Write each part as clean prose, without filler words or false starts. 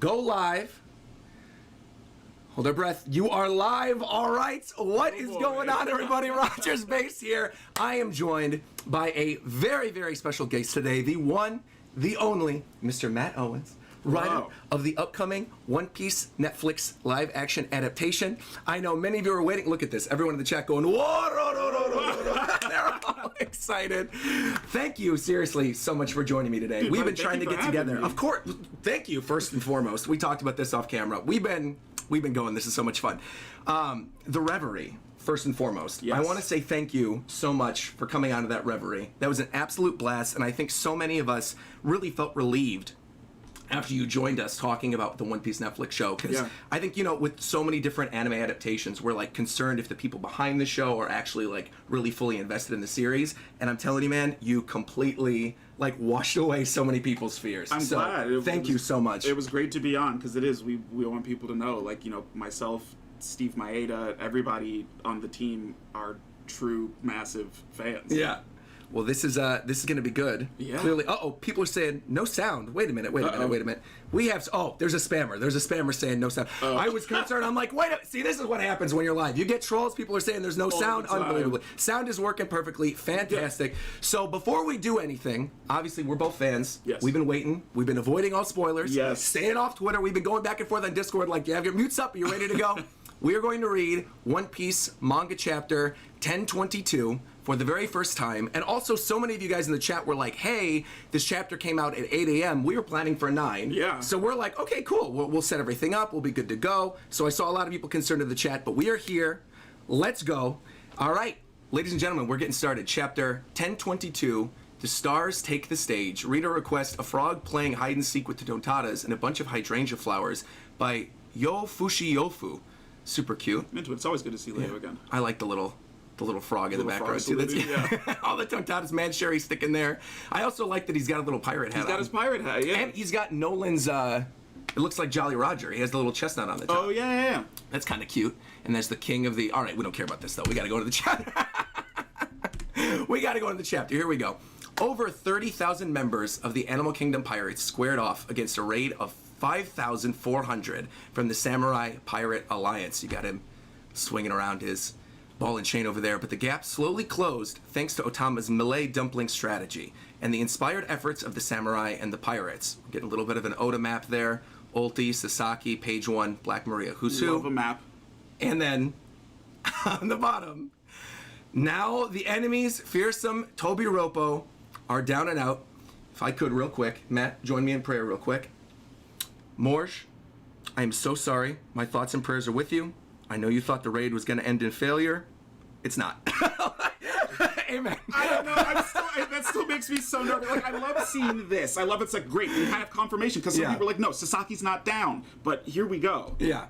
go live. Hold our breath. You are live. All right. What is going on, everybody? RogersBase here. I am joined by a very, very special guest today. The one, the only, Mr. Matt Owens, writer of the upcoming One Piece Netflix live action adaptation. I know many of you are waiting. Look at this. Everyone in the chat going, whoa, they're all excited. Thank you, seriously, so much for joining me today. Dude, we've been trying to get together. Me. Of course. Thank you, first and foremost. We talked about this off camera. We've been going. This is so much fun. The Reverie, first and foremost. Yes. I want to say thank you so much for coming onto that Reverie. That was an absolute blast, and I think so many of us really felt relieved after you joined us talking about the One Piece Netflix show, because I think, you know, with so many different anime adaptations, we're like concerned if the people behind the show are actually like really fully invested in the series. And I'm telling you, man, you completely like washed away so many people's fears. I'm glad. Thank you so much. It was great to be on, because it is. We want people to know, like, you know, myself, Steve Maeda, everybody on the team are true massive fans. Yeah. Well, this is going to be good. Yeah. Clearly. People are saying no sound. Wait a minute. Wait a minute. We have. There's a spammer. There's a spammer saying no sound. I was concerned. I'm like, wait. See, this is what happens when you're live. You get trolls. People are saying there's no sound. Unbelievably, sound is working perfectly. Fantastic. Yeah. So before we do anything, obviously we're both fans. Yes. We've been waiting. We've been avoiding all spoilers. Yes. Staying off Twitter. We've been going back and forth on Discord. Like, you have your mutes up. Are you ready to go? We are going to read One Piece Manga Chapter 1022 for the very first time. And also, so many of you guys in the chat were like, hey, this chapter came out at 8 a.m. We were planning for 9. Yeah. So we're like, okay, cool. We'll set everything up. We'll be good to go. So I saw a lot of people concerned in the chat, but we are here. Let's go. All right, ladies and gentlemen, we're getting started. Chapter 1022. The stars take the stage. Reader request: a frog playing hide and seek with the Tontatas and a bunch of hydrangea flowers by Yo Fushi. Super cute. I'm into it. It's always good to see Leo again. I like the little frog in the background too. All the Tontatas, man, Sherry sticking there. I also like that he's got a little pirate hat. He's got his pirate hat, yeah. And he's got Nolan's. It looks like Jolly Roger. He has the little chestnut on the top. Oh yeah. That's kind of cute. And there's the king of the. All right, we don't care about this though. We got to go to the chapter. We got to go to the chapter. Here we go. Over 30,000 members of the Animal Kingdom pirates squared off against a raid of 5,400 from the Samurai Pirate Alliance. You got him swinging around his ball and chain over there, but the gap slowly closed thanks to Otama's melee dumpling strategy and the inspired efforts of the samurai and the pirates. We're getting a little bit of an Oda map there. Ulti, Sasaki, page 1, Black Maria, who's who. Love a map. And then on the bottom, now the enemies, fearsome Tobiropo, are down and out. If I could, real quick, Matt, join me in prayer real quick. Morge, I am so sorry. My thoughts and prayers are with you. I know you thought the raid was going to end in failure. It's not. Amen. I don't know. That still makes me so nervous. Like, I love seeing this. I love it's like, great. We have confirmation, because some people are like, no, Sasaki's not down. But here we go. Yeah.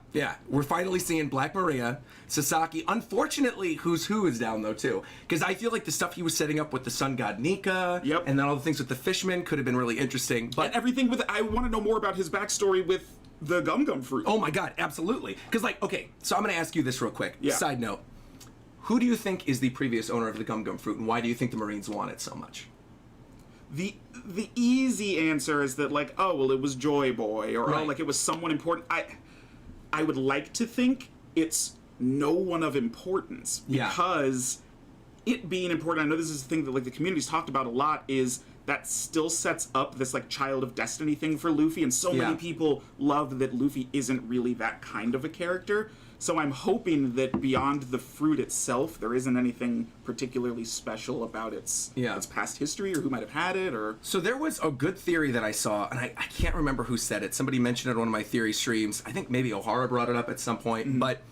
We're finally seeing Black Maria, Sasaki. Unfortunately, Who's Who is down, though, too. Because I feel like the stuff he was setting up with the sun god Nika, and then all the things with the fishmen could have been really interesting. But and everything with I want to know more about his backstory with the gum fruit. Oh my god, absolutely. Because, like, okay, so I'm going to ask you this real quick. Yeah. Side note. Who do you think is the previous owner of the gum fruit, and why do you think the Marines want it so much? The easy answer is that, like, oh, well, it was Joy Boy, or oh, like, it was someone important. I would like to think it's no one of importance, because it being important, I know this is a thing that, like, the community's talked about a lot, is that still sets up this, like, child of destiny thing for Luffy, and so many people love that Luffy isn't really that kind of a character. So I'm hoping that beyond the fruit itself, there isn't anything particularly special about its past history, or who might have had it, or... So there was a good theory that I saw, and I can't remember who said it. Somebody mentioned it on one of my theory streams. I think maybe O'Hara brought it up at some point, but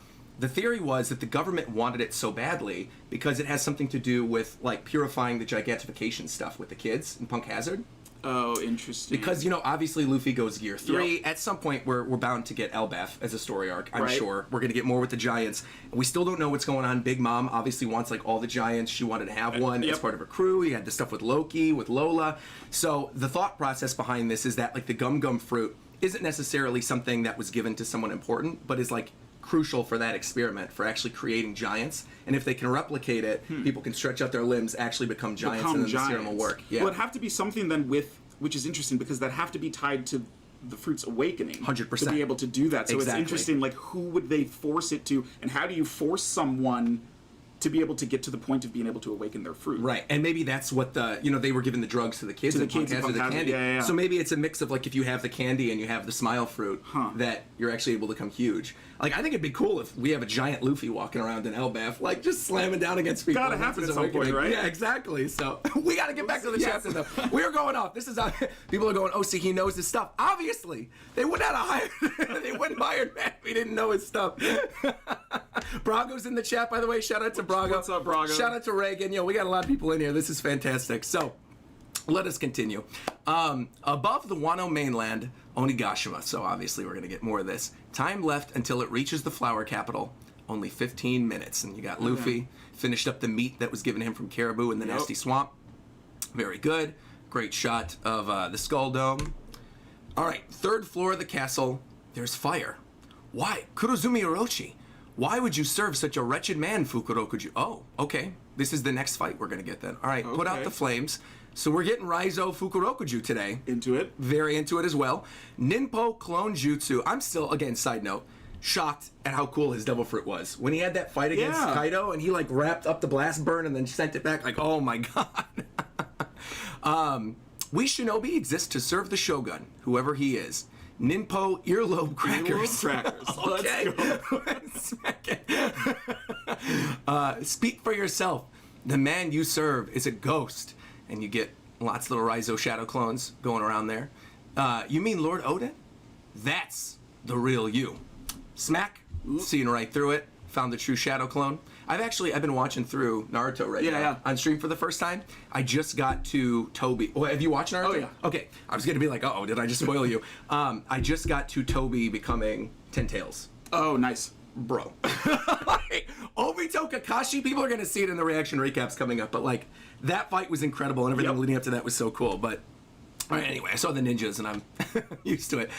the theory was that the government wanted it so badly because it has something to do with, like, purifying the gigantification stuff with the kids in Punk Hazard. Oh, interesting. Because, you know, obviously Luffy goes year 3. Yep. At some point, we're bound to get Elbaf as a story arc, I'm sure. We're going to get more with the Giants. We still don't know what's going on. Big Mom obviously wants, like, all the Giants. She wanted to have one as part of her crew. You had the stuff with Loki, with Lola. So the thought process behind this is that, like, the gum fruit isn't necessarily something that was given to someone important, but is, like, crucial for that experiment, for actually creating giants. And if they can replicate it, people can stretch out their limbs, actually become giants, and then the serum will work. Yeah. Well, it'd have to be something then with, which is interesting, because that'd have to be tied to the fruit's awakening 100%. to be able to do that. So Exactly. it's interesting, like, who would they force it to, and how do you force someone to be able to get to the point of being able to awaken their fruit? Right, and maybe that's what they were giving the drugs to the kids. To the in kids in Punk Hazard, the Punk candy. Hazard, yeah. So maybe it's a mix of like if you have the candy and you have the smile fruit, that you're actually able to become huge. Like I think it'd be cool if we have a giant Luffy walking around in Elbaf, like just slamming down against people. Gotta happen at some point, right? Yeah, exactly. So we gotta get back to the chapter though. We're going off. This is people are going. Oh, see, he knows his stuff. Obviously, they would not have hired. They wouldn't have hired Matt if he didn't know his stuff. Brago's in the chat, by the way. Shout out to Brago. What's up, Brago? Shout out to Reagan. We got a lot of people in here. This is fantastic. So, let us continue. Above the Wano mainland, Onigashima. So obviously we're going to get more of this. Time left until it reaches the flower capital. Only 15 minutes. And you got Luffy. Finished up the meat that was given him from Caribou in the nasty swamp. Very good. Great shot of the Skull Dome. All right. Third floor of the castle. There's fire. Why? Kurozumi Orochi. Why would you serve such a wretched man, Fukurokuju? Oh, okay. This is the next fight we're going to get then. All right, put out the flames. So we're getting Raizo Fukurokuju today. Into it. Very into it as well. Ninpo Clone Jutsu. I'm still, again, side note, shocked at how cool his Devil Fruit was. When he had that fight against Kaido and he like wrapped up the blast burn and then sent it back, like, oh my god. We shinobi exist to serve the Shogun, whoever he is. Ninpo earlobe crackers. Okay. Smack it. Speak for yourself. The man you serve is a ghost. And you get lots of little Raizo shadow clones going around there. You mean Lord Odin? That's the real you. Smack. Seeing right through it. Found the true shadow clone. I've been watching through Naruto right now on stream for the first time. I just got to Toby. Oh, have you watched Naruto? Oh yeah. Okay. I was gonna be like, did I just spoil you? I just got to Toby becoming Ten Tails. Oh, nice. Bro. Obito Kakashi, people are gonna see it in the reaction recaps coming up, but like that fight was incredible and everything leading up to that was so cool. But all right, anyway, I saw the ninjas and I'm used to it.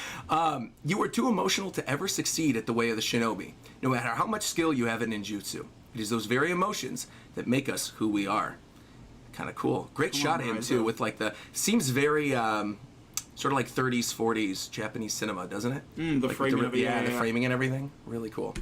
You were too emotional to ever succeed at the way of the shinobi. No matter how much skill you have in ninjutsu, it is those very emotions that make us who we are. Kind of cool. Great shot of him too, with like seems very sort of like 30s, 40s Japanese cinema, doesn't it? The like framing of it, the framing and everything. Really cool.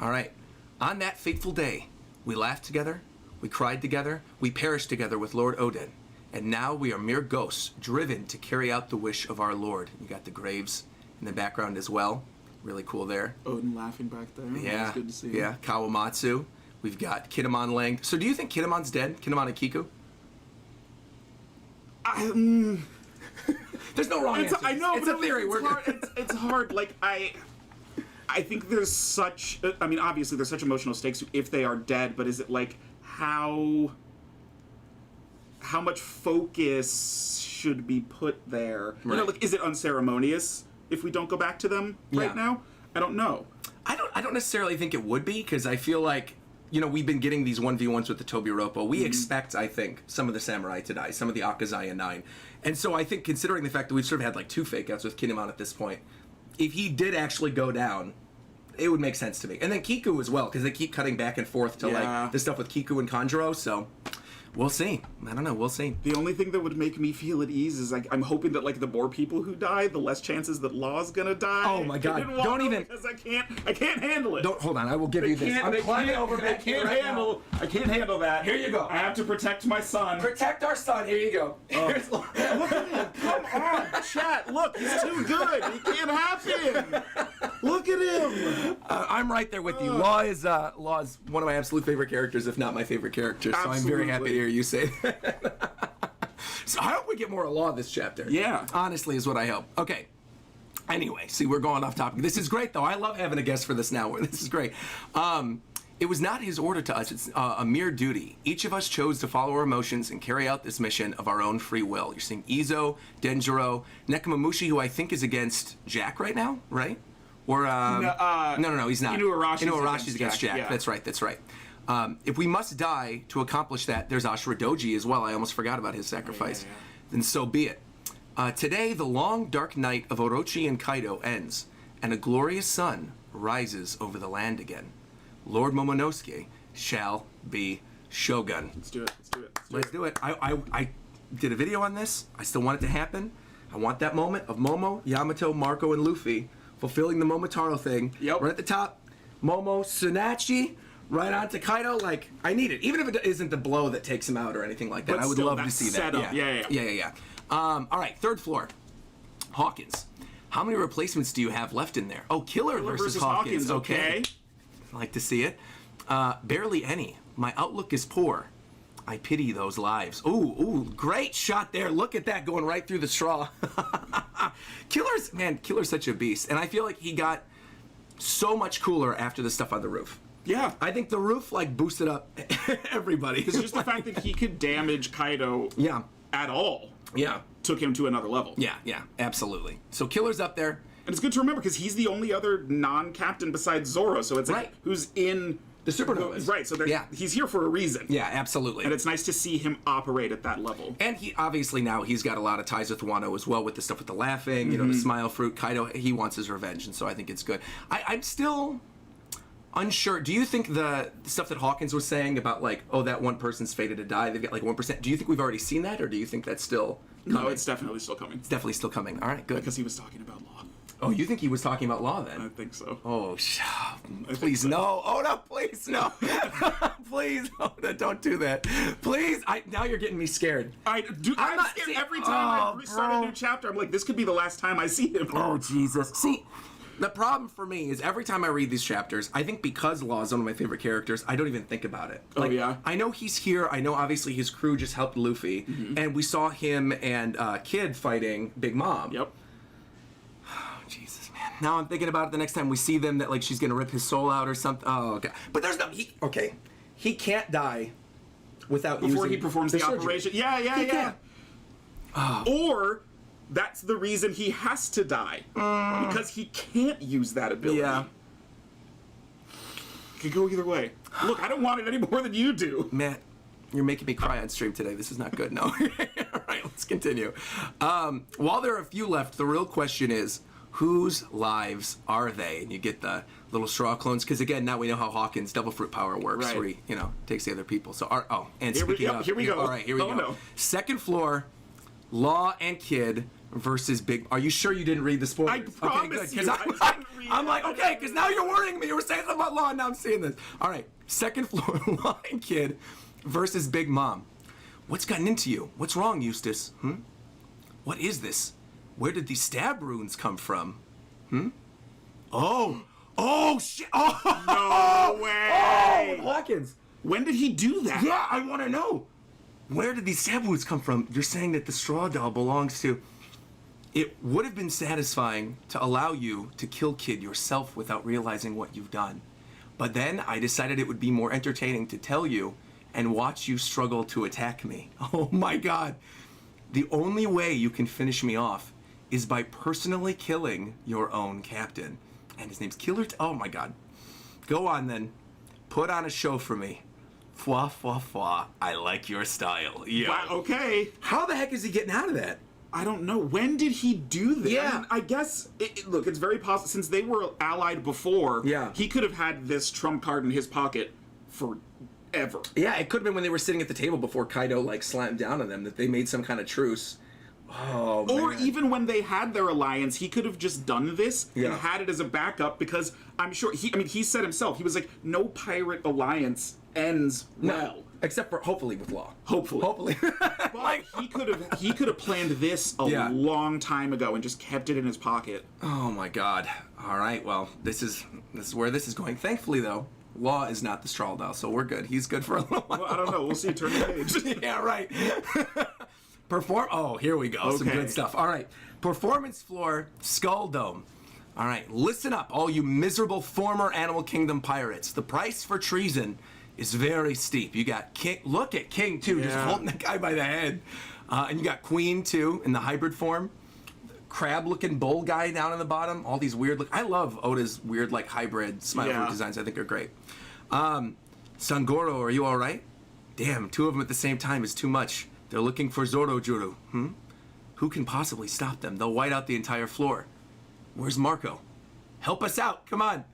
All right. On that fateful day, we laughed together, we cried together, we perished together with Lord Odin. And now we are mere ghosts, driven to carry out the wish of our Lord. You got the graves in the background as well. Really cool there. Odin laughing back there. Yeah. That's good to see. Yeah, Kawamatsu. We've got Kinemon Lang. So do you think Kinemon's dead? Kinemon and Kiku? There's no wrong answer. I know, it's a theory. It's hard. Like, I think there's obviously there's such emotional stakes if they are dead, but is it like how much focus should be put there? Right. Like, is it unceremonious if we don't go back to them right now? I don't know. I don't necessarily think it would be, because I feel like, we've been getting these 1v1s with the Tobiroppo. We expect, I think, some of the samurai to die, some of the Akazaya 9. And so I think, considering the fact that we've sort of had like 2 fake outs with Kinemon at this point, if he did actually go down, it would make sense to me. And then Kiku as well, because they keep cutting back and forth to like the stuff with Kiku and Kanjuro, so we'll see. I don't know, we'll see. The only thing that would make me feel at ease is like I'm hoping that like the more people who die, the less chances that Law's gonna die. Oh my god, don't even, because I can't handle it. Hold on, I will give you this. I'm climbing over back here right now. I can't handle that. Here you go. I have to protect my son. Protect our son, here you go. Look at him, come on, chat, look, he's too good. He can't happen. Look at him. I'm right there with you. Law is one of my absolute favorite characters, if not my favorite character. So Absolutely. I'm very happy to hear you say that. So I hope we get more Law this chapter. Yeah. Honestly, is what I hope. Okay. Anyway, see, we're going off topic. This is great, though. I love having a guest for this now. This is great. It was not his order to us. It's a mere duty. Each of us chose to follow our emotions and carry out this mission of our own free will. You're seeing Izo, Denjiro, Nekomamushi, who I think is against Jack right now, right? Or no, he's not. Inuarashi's against Jack. Yeah. That's right. If we must die to accomplish that, there's Ashura Doji as well. I almost forgot about his sacrifice. Then so be it. Today, the long, dark night of Orochi and Kaido ends, and a glorious sun rises over the land again. Lord Momonosuke shall be Shogun. Let's do it. Let's do it. I did a video on this. I still want it to happen. I want that moment of Momo, Yamato, Marco, and Luffy fulfilling the Momotaro thing. Yep. Right at the top. Momo, Tsunachi, right on to Kaido. Like, I need it. Even if it isn't the blow that takes him out or anything like that. But I would still, love to that see that. setup. Yeah. All right, third floor. Hawkins. How many replacements do you have left in there? Oh, Killer versus Hawkins. Okay. I like to see it. Barely any. My outlook is poor. I pity those lives. Ooh, great shot there. Look at that going right through the straw. Killer's such a beast. And I feel like he got so much cooler after the stuff on the roof. Yeah. I think the roof, like, boosted up everybody. It's just the fact that he could damage Kaido at all took him to another level. Yeah, absolutely. So Killer's up there. And it's good to remember because he's the only other non-captain besides Zoro. So it's like, who's in the Supernovas. Right, so he's here for a reason. Yeah, absolutely. And it's nice to see him operate at that level. And he obviously now he's got a lot of ties with Wano as well, with the stuff with the laughing, you know, the smile fruit. Kaido, he wants his revenge, and so I think it's good. I'm still unsure. Do you think the stuff that Hawkins was saying about, like, oh, that one person's fated to die, they've got like 1%, do you think we've already seen that, or do you think that's still coming? No, it's definitely still coming. It's definitely still coming. All right, good. Because he was talking about law. Oh, you think he was talking about law then? I think so. Oh, please no. Oh, no, please no. Please, no, don't do that. Please. Now you're getting me scared. I'm scared every time I start a new chapter. I'm like, this could be the last time I see him. Oh, Jesus. See, the problem for me is every time I read these chapters, I think because Law is one of my favorite characters, I don't even think about it. Like, I know he's here. I know obviously his crew just helped Luffy. And we saw him and Kid fighting Big Mom. Yep. Jesus, man. Now I'm thinking about it the next time we see them, that, like, she's gonna rip his soul out or something. Oh, okay. But there's no... He can't die without before using he performs the operation. Yeah. Or that's the reason he has to die. Because he can't use that ability. Yeah. It could go either way. Look, I don't want it any more than you do. Matt, you're making me cry on stream today. This is not good. No. All right, let's continue. While there are a few left, the real question is, whose lives are they? And you get the little straw clones, because again, now we know how Hawkins' devil fruit power works, where he, takes the other people. So, and here we go. All right, here we go. No. Second floor, Law and Kid versus Big. Are you sure you didn't read the spoilers? I promise you. I'm like, okay, because now you're worrying me. You were saying something about Law, and now I'm seeing this. All right, second floor, Law and Kid versus Big Mom. What's gotten into you? What's wrong, Eustace? What is this? Where did these stab runes come from? Oh, shit. Oh, no way. Oh, Hawkins. When did he do that? Yeah, I want to know. Where did these stab wounds come from? You're saying that the straw doll belongs to... It would have been satisfying to allow you to kill Kid yourself without realizing what you've done. But then I decided it would be more entertaining to tell you and watch you struggle to attack me. Oh my God. The only way you can finish me off is by personally killing your own captain. And his name's Killer... Oh my God. Go on then. Put on a show for me. Fwa, fwa, fwa. I like your style. Yeah. Wow, okay. How the heck is he getting out of that? I don't know. When did he do that? Yeah. I guess, look, it's very possible. Since they were allied before, he could have had this trump card in his pocket forever. Yeah, it could have been when they were sitting at the table before Kaido, like, slammed down on them, that they made some kind of truce. Oh, man. Or even when they had their alliance, he could have just done this and had it as a backup, because I'm sure, he said himself, he was like, no pirate alliance ends well. No. Except for, hopefully, with Law. Hopefully. But like, he could have planned this a long time ago and just kept it in his pocket. Oh my God. All right, well, this is where this is going. Thankfully, though, Law is not the straw doll, so we're good. He's good for a little while. Well, I don't know. We'll see. Turn the page. Yeah, right. Oh, here we go. Okay. Some good stuff. All right. Performance floor, Skull Dome. All right, listen up, all you miserable former Animal Kingdom pirates. The price for treason is very steep. You got King, look at King too, just holding the guy by the head. And you got Queen too, in the hybrid form. Crab-looking bull guy down in the bottom. All these weird, I love Oda's weird, like, hybrid smile fruit designs. I think they're great. Sangoro, are you all right? Damn, two of them at the same time is too much. They're looking for Zorojuru. Who can possibly stop them? They'll white out the entire floor. Where's Marco? Help us out, come on.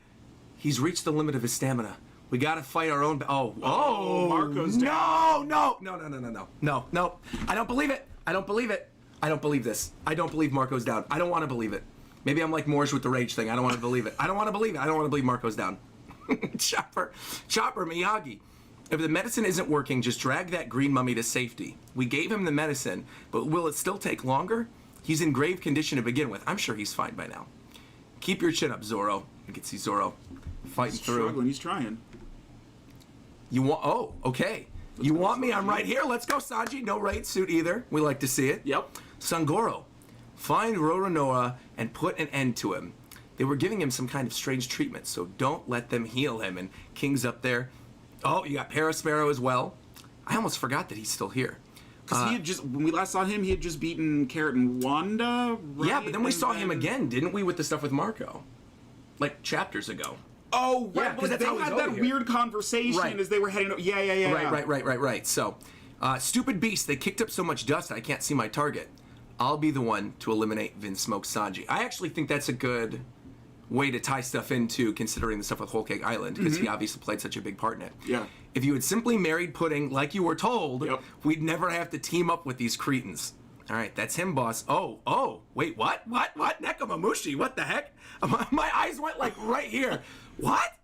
He's reached the limit of his stamina. We gotta fight our own... Oh, Marco's down. No. I don't believe it. I don't believe this. I don't believe Marco's down. I don't want to believe it. Maybe I'm like Morge with the rage thing. I don't want to believe it. I don't want to believe it. I don't want to believe Marco's down. Chopper, Miyagi. If the medicine isn't working, just drag that green mummy to safety. We gave him the medicine, but will it still take longer? He's in grave condition to begin with. I'm sure he's fine by now. Keep your chin up, Zoro. I can see Zoro fighting through. Struggling. He's trying. You want? Oh, okay. You want me? I'm right here. Let's go, Sanji. No raid suit either. We like to see it. Yep. Sangoro, find Roronoa and put an end to him. They were giving him some kind of strange treatment, so don't let them heal him. And King's up there. Oh, you got Parasparrow as well. I almost forgot that he's still here. Because he had just, when we last saw him, he had just beaten Carrot and Wanda, right? Yeah, but then we saw him again, didn't we, with the stuff with Marco? Like chapters ago. Oh, right, Yeah, 'cause but that's they how he's had over that here. weird conversation Right. as they were heading. Yeah. Right. So, stupid beast, they kicked up so much dust I can't see my target. I'll be the one to eliminate Vinsmoke Sanji. I actually think that's a good way to tie stuff into, considering the stuff with Whole Cake Island, because he obviously played such a big part in it. Yeah. If you had simply married Pudding like you were told, Yep. we'd never have to team up with these cretins. All right, that's him, boss. Oh, wait, what? Nekomamushi, what the heck? My eyes went like right here. What?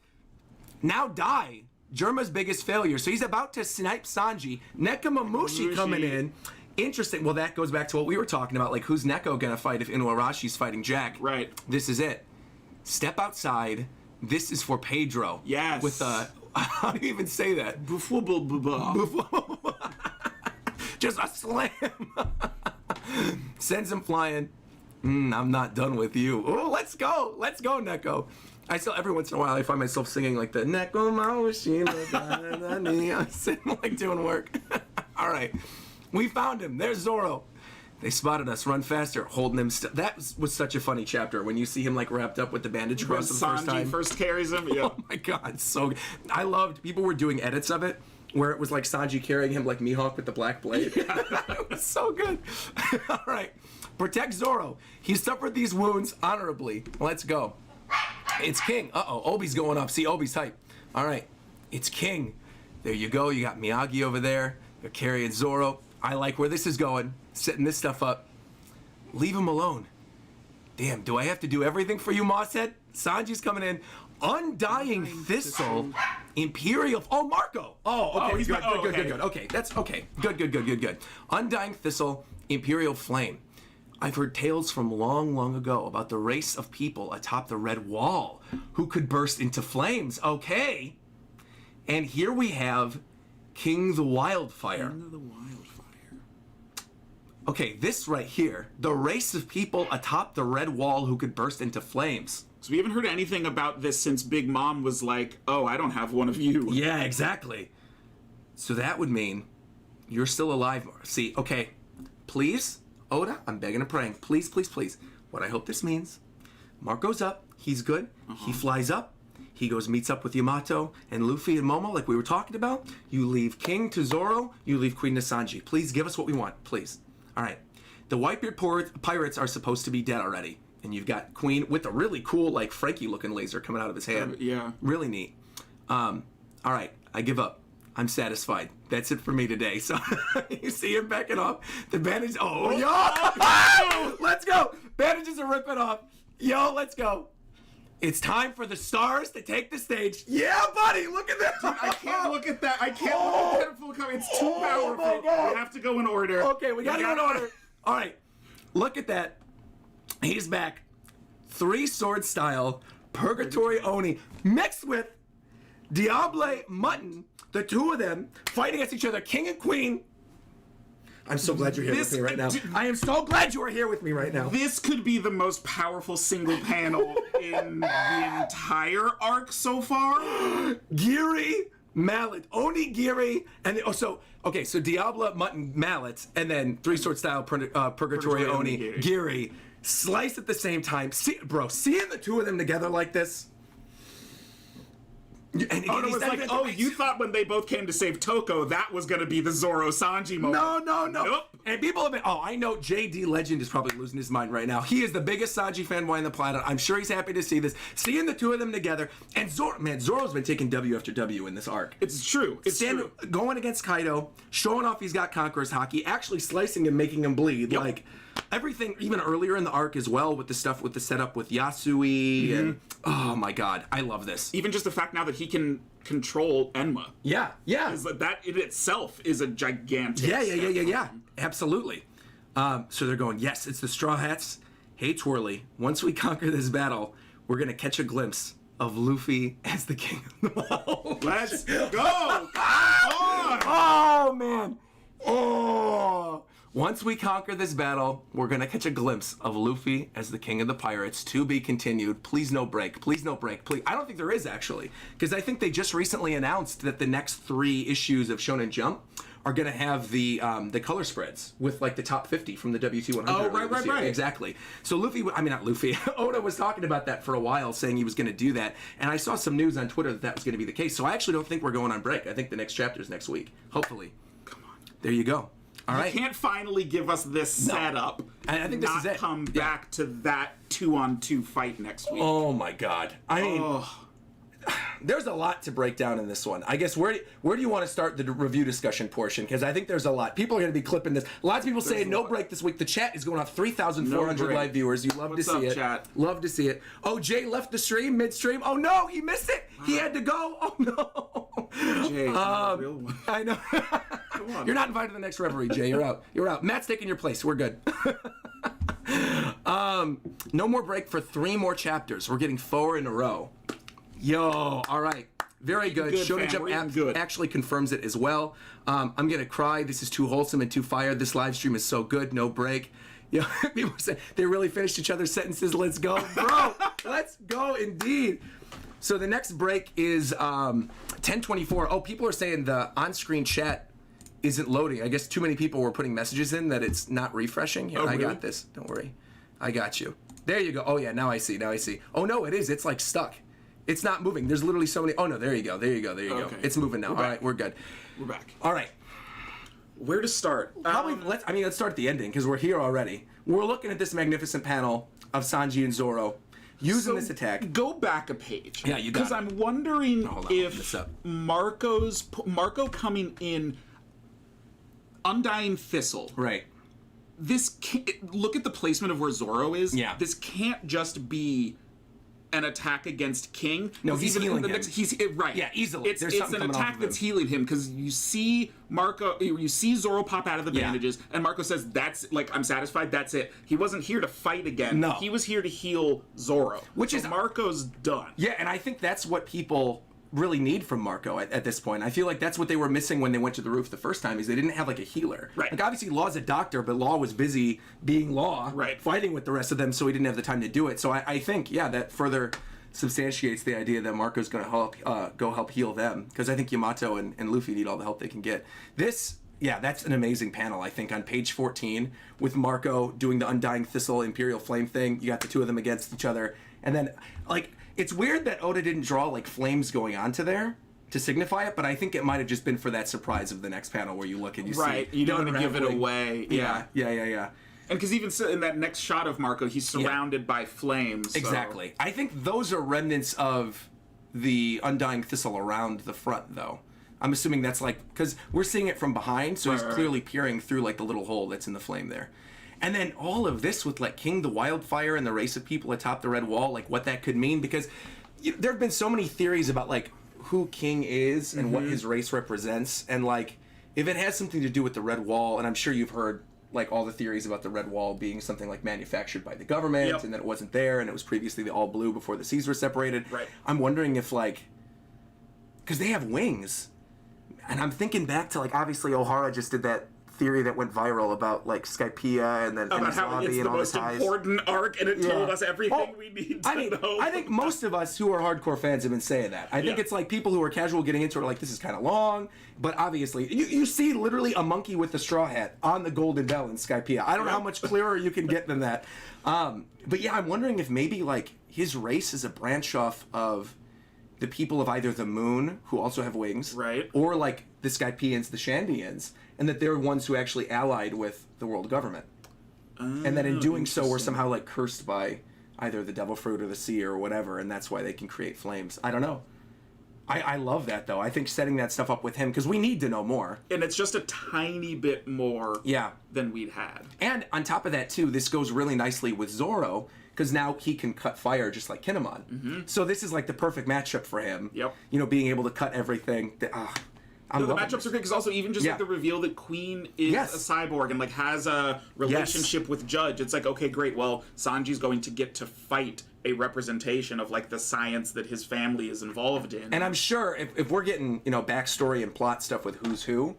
Now die. Germa's biggest failure. So he's about to snipe Sanji. Nekomamushi coming in. Interesting. Well, that goes back to what we were talking about. Like, who's Neko gonna fight if Inuarashi's fighting Jack? Right. This is it. Step outside. This is for Pedro. Yes. With how do you even say that? Just a slam. Sends him flying. I'm not done with you. Oh, let's go, Neko. I still, every once in a while, I find myself singing like the Neko Maushima. I'm sitting like doing work. All right, we found him. There's Zoro. They spotted us. Run faster. Holding him still. That was such a funny chapter when you see him like wrapped up with the bandage When across the first time. Sanji first carries him, yeah. Oh my god, so good. I loved, people were doing edits of it where it was like Sanji carrying him like Mihawk with the black blade. It was so good. All right, protect Zoro. He suffered these wounds honorably. Let's go. It's King. Uh-oh, Obi's going up. See, Obi's hype. All right, it's King. There you go. You got Miyagi over there. They're carrying Zoro. I like where this is going. Setting this stuff up. Leave him alone. Damn, do I have to do everything for you, Mosshead? Sanji's coming in. Undying Thistle. Imperial. Oh, Marco. Oh, okay. He's Good. okay. Okay, that's okay. Good. Undying Thistle. Imperial Flame. I've heard tales from long, long ago about the race of people atop the Red Wall who could burst into flames. Okay. And here we have King the Wildfire. Okay, this right here, the race of people atop the Red Wall who could burst into flames. So we haven't heard anything about this since Big Mom was like, oh, I don't have one of you. Yeah, exactly. So that would mean you're still alive. See, okay, please, Oda, I'm begging and praying. Please. What I hope this means, Marco's up, he's good, he flies up, he goes meets up with Yamato and Luffy and Momo like we were talking about. You leave King to Zoro, you leave Queen to Sanji. Please give us what we want, please. All right, the Whitebeard pirates are supposed to be dead already, and you've got Queen with a really cool, like Frankie-looking laser coming out of his hand. Yeah. Really neat. All right, I give up. I'm satisfied. That's it for me today. So you see him backing off. The bandage. Oh, yo! Let's go. Bandages are ripping off. Yo, let's go. It's time for the stars to take the stage. Yeah, buddy, look at that. I can't look at that. I can't look at that full cover. It's too powerful. my God. We have to go in order. Okay, we gotta go in order. All right, look at that. He's back. 3-sword style Purgatory Oni mixed with Diable Mutton. The two of them fighting against each other, King and Queen. I'm so glad you're here with me right now. I am so glad you are here with me right now. This could be the most powerful single panel in the entire arc so far. Giri, Mallet, Onigiri, and so Diablo, Mutton, Mallet, and then 3-sword style Purgatory Oni, Giri, slice at the same time. See, bro, seeing the two of them together like this. And It was like, oh, you thought when they both came to save Toko, that was going to be the Zoro Sanji moment. No. Nope. And people have been, I know JD Legend is probably losing his mind right now. He is the biggest Sanji fanboy on the planet. I'm sure he's happy to see this. Seeing the two of them together. And Zoro's been taking W after W in this arc. It's true. It's true. Going against Kaido, showing off he's got Conqueror's Haki, actually slicing him, making him bleed. Yep. Like, everything, even earlier in the arc as well, with the stuff with the setup with Yasui, and oh my god, I love this. Even just the fact now that he can control Enma. Yeah, Is that in itself is a gigantic. Yeah. Absolutely. So they're going, yes, it's the Straw Hats. Hey, Twirly, once we conquer this battle, we're going to catch a glimpse of Luffy as the king of the world. Let's go! Oh, man. Oh. Once we conquer this battle, we're going to catch a glimpse of Luffy as the king of the pirates. To be continued. Please no break. Please no break. Please. I don't think there is, actually. Because I think they just recently announced that the next 3 issues of Shonen Jump are going to have the color spreads with, like, the top 50 from the WT 100. Oh, right. Exactly. So not Luffy. Oda was talking about that for a while, saying he was going to do that. And I saw some news on Twitter that was going to be the case. So I actually don't think we're going on break. I think the next chapter is next week. Hopefully. Come on. There you go. All right. You can't finally give us this setup. I think this is it. Come back to that 2-on-2 fight next week. Oh my god. I mean, there's a lot to break down in this one. I guess where do you want to start the review discussion portion? Because I think there's a lot. People are going to be clipping this. Lots of people saying no break this week. The chat is going off 3,400 live viewers. You love to see it. Chat? Love to see it. Oh, Jay left the stream midstream. Oh no, he missed it. He had to go. Oh no. Jay, real one. I know. Come on. You're not invited to the next reverie, Jay. You're out. You're out. Matt's taking your place. We're good. No more break for 3 more chapters. We're getting 4 in a row. Yo, all right. Very good. Shonen Jump app actually confirms it as well. I'm going to cry. This is too wholesome and too fire. This live stream is so good. No break. Yeah, people say they really finished each other's sentences. Let's go. Bro, let's go indeed. So the next break is 10:24. Oh, people are saying the on-screen chat isn't loading. I guess too many people were putting messages in that it's not refreshing. Here, I got this. Don't worry. I got you. There you go. Oh, yeah, now I see. Oh, no, it is. It's like stuck. It's not moving. There's literally so many. Oh, no, there you go. Go. It's moving now. All right, we're good. We're back. All right. Where to start? Probably, let's start at the ending, because we're here already. We're looking at this magnificent panel of Sanji and Zoro using this attack. Go back a page. Yeah, you got it. Because I'm wondering if Marco coming in, Undying Thistle. Right. Look at the placement of where Zoro is. Yeah. This can't just be an attack against King. No, he's healing him. Right. Yeah, easily. It's an attack that's healing him, because you see Zoro pop out of the bandages, and Marco says, "That's I'm satisfied. That's it." He wasn't here to fight again. No, he was here to heal Zoro. Marco's done. Yeah, and I think that's what people really need from Marco at this point. I feel like that's what they were missing when they went to the roof the first time, is they didn't have a healer. Right. Like, obviously Law's a doctor, but Law was busy being Law, right, fighting with the rest of them, so he didn't have the time to do it. So I think, that further substantiates the idea that Marco's going to help heal them, because I think Yamato and Luffy need all the help they can get. That's an amazing panel, I think, on page 14, with Marco doing the Undying Thistle Imperial Flame thing. You got the two of them against each other, and then, it's weird that Oda didn't draw, flames going onto there to signify it, but I think it might have just been for that surprise of the next panel where you look and you see... Right, you don't want to give it away. Yeah. And because even in that next shot of Marco, he's surrounded by flames. Exactly. So. I think those are remnants of the Undying Thistle around the front, though. I'm assuming that's because we're seeing it from behind, so he's clearly peering through the little hole that's in the flame there. And then all of this with King the Wildfire and the race of people atop the Red Wall, what that could mean, because there have been so many theories about who King is and what his race represents, and if it has something to do with the Red Wall, and I'm sure you've heard all the theories about the Red Wall being something manufactured by the government, and that it wasn't there, and it was previously the all blue before the seas were separated. Right. I'm wondering if because they have wings, and I'm thinking back to obviously O'Hara just did that theory that went viral about Skypiea and then about how it's the most important arc, and it told us everything we need to know. I think most of us who are hardcore fans have been saying that. I think it's people who are casual getting into it this is kind of long, but obviously you see literally a monkey with a straw hat on the Golden Bell in Skypiea. I don't know how much clearer you can get than that. But yeah, I'm wondering if maybe his race is a branch off of the people of either the moon, who also have wings, right, or the Skypieans, the Shandians, and that they're ones who actually allied with the world government. And that in doing so, we're somehow cursed by either the devil fruit or the sea or whatever, and that's why they can create flames. I don't know. I love that, though. I think setting that stuff up with him, because we need to know more. And it's just a tiny bit more than we'd had. And on top of that, too, this goes really nicely with Zoro, because now he can cut fire just like Kinemon. So this is like the perfect matchup for him. Yep. You know, being able to cut everything. The matchups are great because also even just like the reveal that Queen is a cyborg and like has a relationship with Judge. It's like, okay, great. Well, Sanji's going to get to fight a representation of like the science that his family is involved in. And I'm sure if we're getting, you know, backstory and plot stuff with who's who,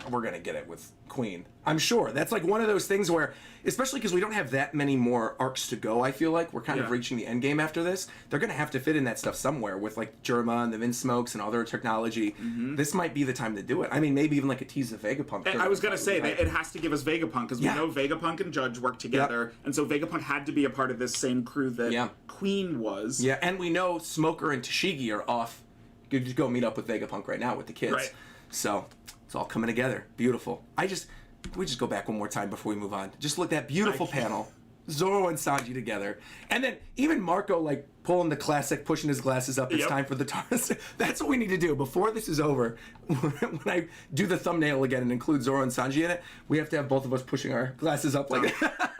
we're gonna get it with Queen. I'm sure that's like one of those things where, especially because we don't have that many more arcs to go, I feel like we're kind of reaching the end game after this. They're gonna have to fit in that stuff somewhere with like Germa and the Vinsmokes and other technology. This might be the time to do it. I mean, maybe even like a tease of Vegapunk. I was gonna say that it has to give us Vegapunk because we know Vegapunk and Judge work together, and so Vegapunk had to be a part of this same crew that Queen was. Yeah, and we know Smoker and Tashigi are off. You just go meet up with Vegapunk right now with the kids. Right. So it's all coming together. Beautiful. Can we just go back one more time before we move on? Just look at that beautiful panel. Zoro and Sanji together. And then even Marco, like, pulling the classic, pushing his glasses up. It's time for the toss. That's what we need to do. Before this is over, when I do the thumbnail again and include Zoro and Sanji in it, we have to have both of us pushing our glasses up like that.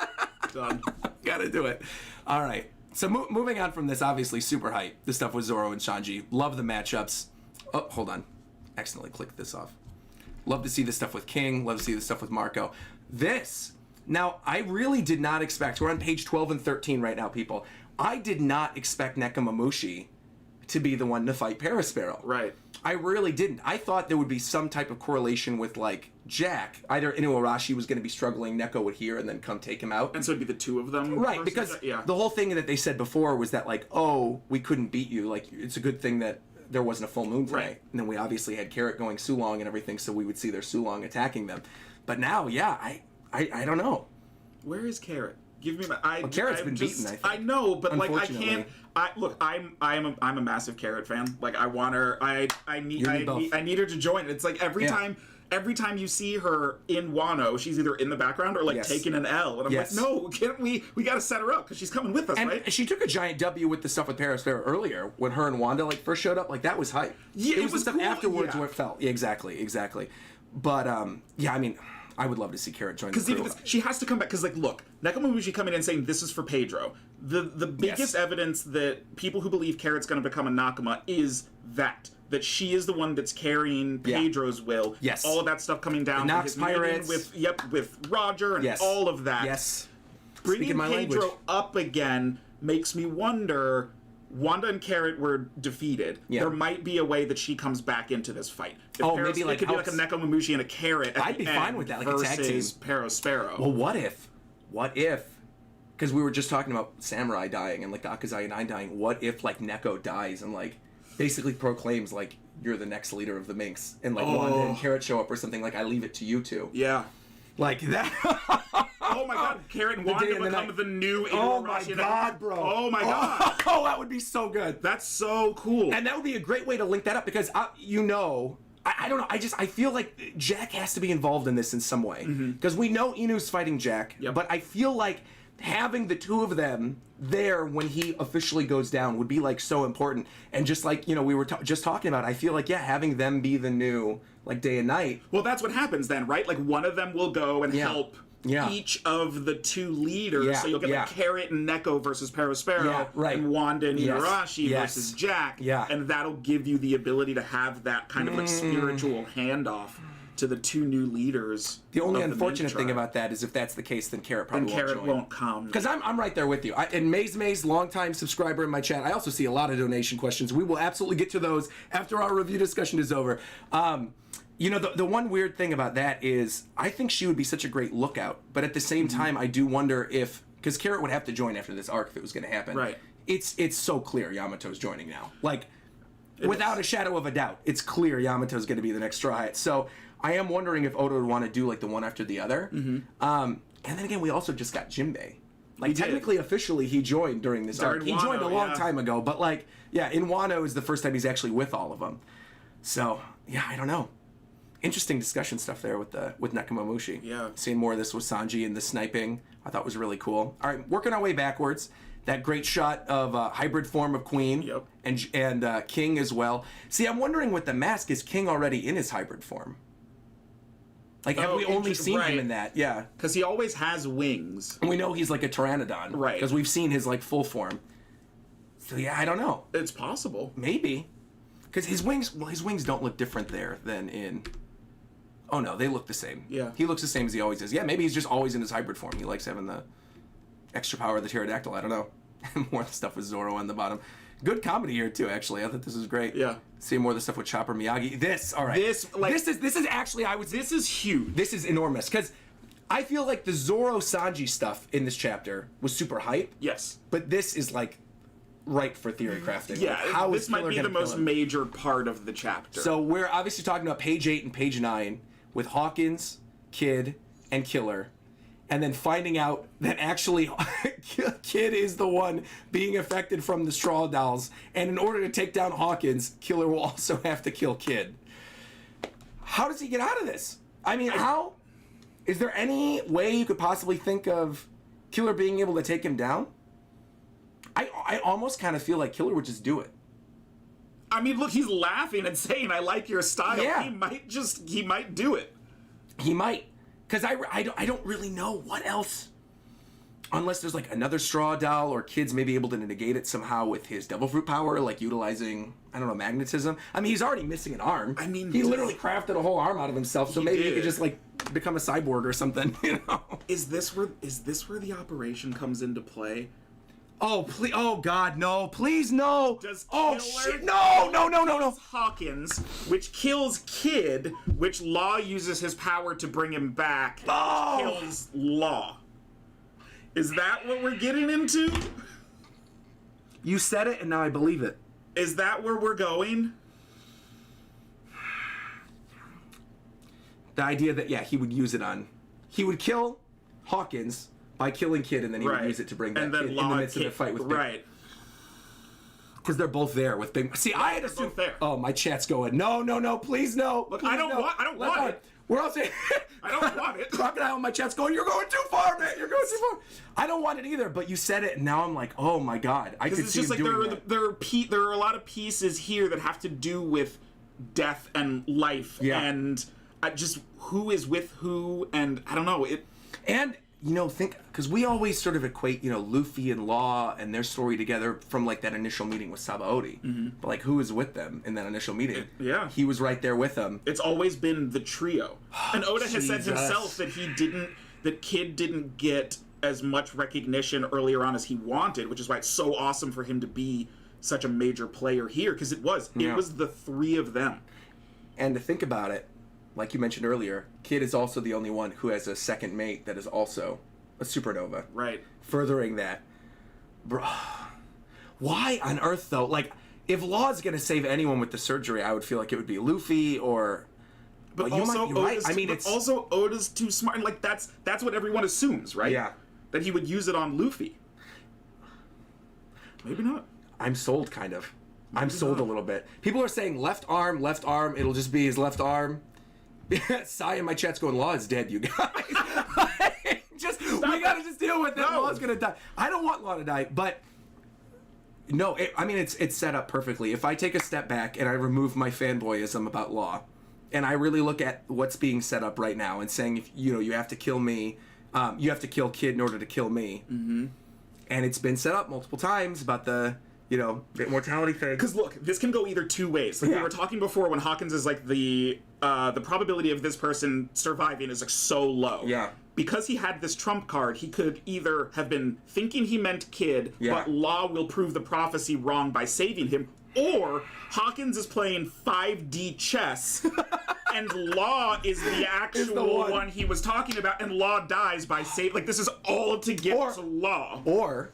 Done. Gotta do it. All right. So moving on from this, obviously super hype. The stuff with Zoro and Sanji. Love the matchups. Oh, hold on. Accidentally clicked this off. Love to see the stuff with King. Love to see the stuff with Marco. This, now, I really did not expect, we're on page 12 and 13 right now, people. I did not expect Nekomamushi to be the one to fight Parasparrow. Right. I really didn't. I thought there would be some type of correlation with, like, Jack. Either Inuarashi was going to be struggling, Neko would hear and then come take him out. And so it'd be the two of them? Right, because the whole thing that they said before was that, like, oh, we couldn't beat you. Like, it's a good thing that there wasn't a full moon tonight. Right. And then we obviously had Carrot going Sulong and everything, so we would see their Sulong attacking them. But now, I don't know. Where is Carrot? Give me my. Carrot's been beaten, I think. I know, but like I can't. I'm a massive Carrot fan. Like I want her. I need her to join. It's like every time you see her in Wano, she's either in the background or like taking an L, and I'm like, no, can't we? We got to set her up because she's coming with us, right? She took a giant W with the stuff with Parasparrow earlier when her and Wanda like first showed up. Like that was hype. Yeah, it was the stuff cool. afterwards where it felt. Yeah, exactly. But I mean, I would love to see Carrot join. Because even she has to come back. Because like, look, Nekomamushi coming in saying this is for Pedro. The biggest evidence that people who believe Carrot's going to become a Nakama is that she is the one that's carrying Pedro's will. Yes. All of that stuff coming down. The Nox Pirates. With Roger and all of that. Yes. Bringing Pedro up again makes me wonder. Wanda and Carrot were defeated. Yeah. There might be a way that she comes back into this fight. Maybe like it could be like a Nekomamushi and a Carrot. I'd be fine with that, like a tag team. Versus Parasparrow. Well, what if? Because we were just talking about Samurai dying and like the Akazai 9 dying. What if like Neko dies and like basically proclaims like you're the next leader of the Minx and like Wanda and Carrot show up or something like I leave it to you two. Yeah. Like that. Oh my God, Carrot and Wanda become the new Inuarashi. Oh my God, bro. Oh my God. Oh, that would be so good. That's so cool. And that would be a great way to link that up because, I don't know. I feel like Jack has to be involved in this in some way. Because we know Inu's fighting Jack, but I feel like having the two of them there when he officially goes down would be like so important. And just like, we were just talking about, I feel like, having them be the new like day and night. Well, that's what happens then, right? Like one of them will go and help each of the two leaders. So you'll get like Carrot and Neko versus Parasparrow and Wanda and Inuarashi versus Jack. And that'll give you the ability to have that kind of like spiritual handoff to the two new leaders. The only unfortunate thing about that is if that's the case, then Carrot probably won't come. Because I'm right there with you. And Maze, longtime subscriber in my chat, I also see a lot of donation questions. We will absolutely get to those after our review discussion is over. The one weird thing about that is I think she would be such a great lookout, but at the same time, I do wonder if, because Carrot would have to join after this arc if it was going to happen. Right. It's so clear Yamato's joining now. Like, without a shadow of a doubt, it's clear Yamato's going to be the next Straw Hat. So I am wondering if Oda would want to do like the one after the other. And then again, we also just got Jinbei. Like technically, officially, he joined during this arc. He joined a long time ago, but like, in Wano is the first time he's actually with all of them. So I don't know. Interesting discussion stuff there with Nekomamushi. Yeah. Seeing more of this with Sanji and the sniping, I thought was really cool. All right, working our way backwards. That great shot of hybrid form of Queen. Yep. And King as well. See, I'm wondering with the mask, is King already in his hybrid form? Like, have we only seen him in that? Yeah. Because he always has wings. And we know he's like a pteranodon. Right. Because we've seen his like full form. So yeah, I don't know. It's possible. Maybe. Because his wings don't look different there than in... Oh no, they look the same. Yeah. He looks the same as he always is. Yeah, maybe he's just always in his hybrid form. He likes having the extra power of the pterodactyl. I don't know. More of the stuff with Zoro on the bottom. Good comedy here too, actually. I thought this was great. Yeah. See more of the stuff with Chopper Miyagi. All right. This is actually This is huge. This is enormous because I feel like the Zoro Sanji stuff in this chapter was super hype. Yes. But this is like ripe for theory crafting. Yeah. Like, how this is might Killer be gonna the kill most him? major part of the chapter. So we're obviously talking about page 8 and page 9 with Hawkins, Kid, and Killer. And then finding out that actually Kid is the one being affected from the Straw Dolls. And in order to take down Hawkins, Killer will also have to kill Kid. How does he get out of this? I mean, how? Is there any way you could possibly think of Killer being able to take him down? I almost kind of feel like Killer would just do it. I mean, look, he's laughing and saying, "I like your style." Yeah. He might do it. He might. Because I don't really know what else. Unless there's like another Straw Doll or Kid's maybe able to negate it somehow with his Devil Fruit power, like utilizing, I don't know, magnetism. I mean, he's already missing an arm. I mean, he literally crafted a whole arm out of himself, so maybe he could just like become a cyborg or something, you know? Is this where the operation comes into play? Oh, please. Oh, God, no. Please, no. Does oh, Killer shit. No. Hawkins, which kills Kid, which Law uses his power to bring him back, kills Law. Is that what we're getting into? You said it, and now I believe it. Is that where we're going? The idea that, yeah, he would use it on... He would kill Hawkins by killing Kid, and then he would use it to bring back Kid in the midst of the fight with Big... Right. Because they're both there with Big... See, I had assumed... there. Oh, my chat's going, no, please, no. Look, please, I don't want it. We're all saying... I don't want it. Crocodile in my chat's going, you're going too far, man, you're going too far. I don't want it either, but you said it, and now I'm like, oh my God. I could see him doing that. There are a lot of pieces here that have to do with death and life, and just who is with who, and I don't know. And, you know, because we always sort of equate, you know, Luffy and Law and their story together from, like, that initial meeting with Sabaody. Mm-hmm. But, like, who was with them in that initial meeting? He was right there with them. It's always been the trio. And Oda has said himself that Kid didn't get as much recognition earlier on as he wanted, which is why it's so awesome for him to be such a major player here, because it was the three of them. And to think about it, like you mentioned earlier, Kid is also the only one who has a second mate that is also a supernova. Right. Furthering that. Bro, why on earth, though? Like, if Law's going to save anyone with the surgery, I would feel like it would be Luffy or... But you also, might be right. I mean, it's... also Oda's too smart. Like, that's what everyone assumes, right? Yeah. That he would use it on Luffy. Maybe not. I'm sold, kind of. I'm sold a little bit. People are saying left arm, it'll just be his left arm. Sai in my chat's going, Law is dead, you guys. We gotta just deal with it. No. Law's gonna die. I don't want Law to die, but no, it's set up perfectly. If I take a step back and I remove my fanboyism about Law, and I really look at what's being set up right now and saying, if you have to kill me, you have to kill Kid in order to kill me. Mm-hmm. And it's been set up multiple times about the immortality thing. Because look, this can go either two ways. Like we were talking before, when Hawkins is like the probability of this person surviving is like so low. Yeah. Because he had this trump card, he could either have been thinking he meant Kid, but Law will prove the prophecy wrong by saving him, or Hawkins is playing 5D chess, and Law is the actual one he was talking about, and Law dies by save. Like, this is all to get to Law. Or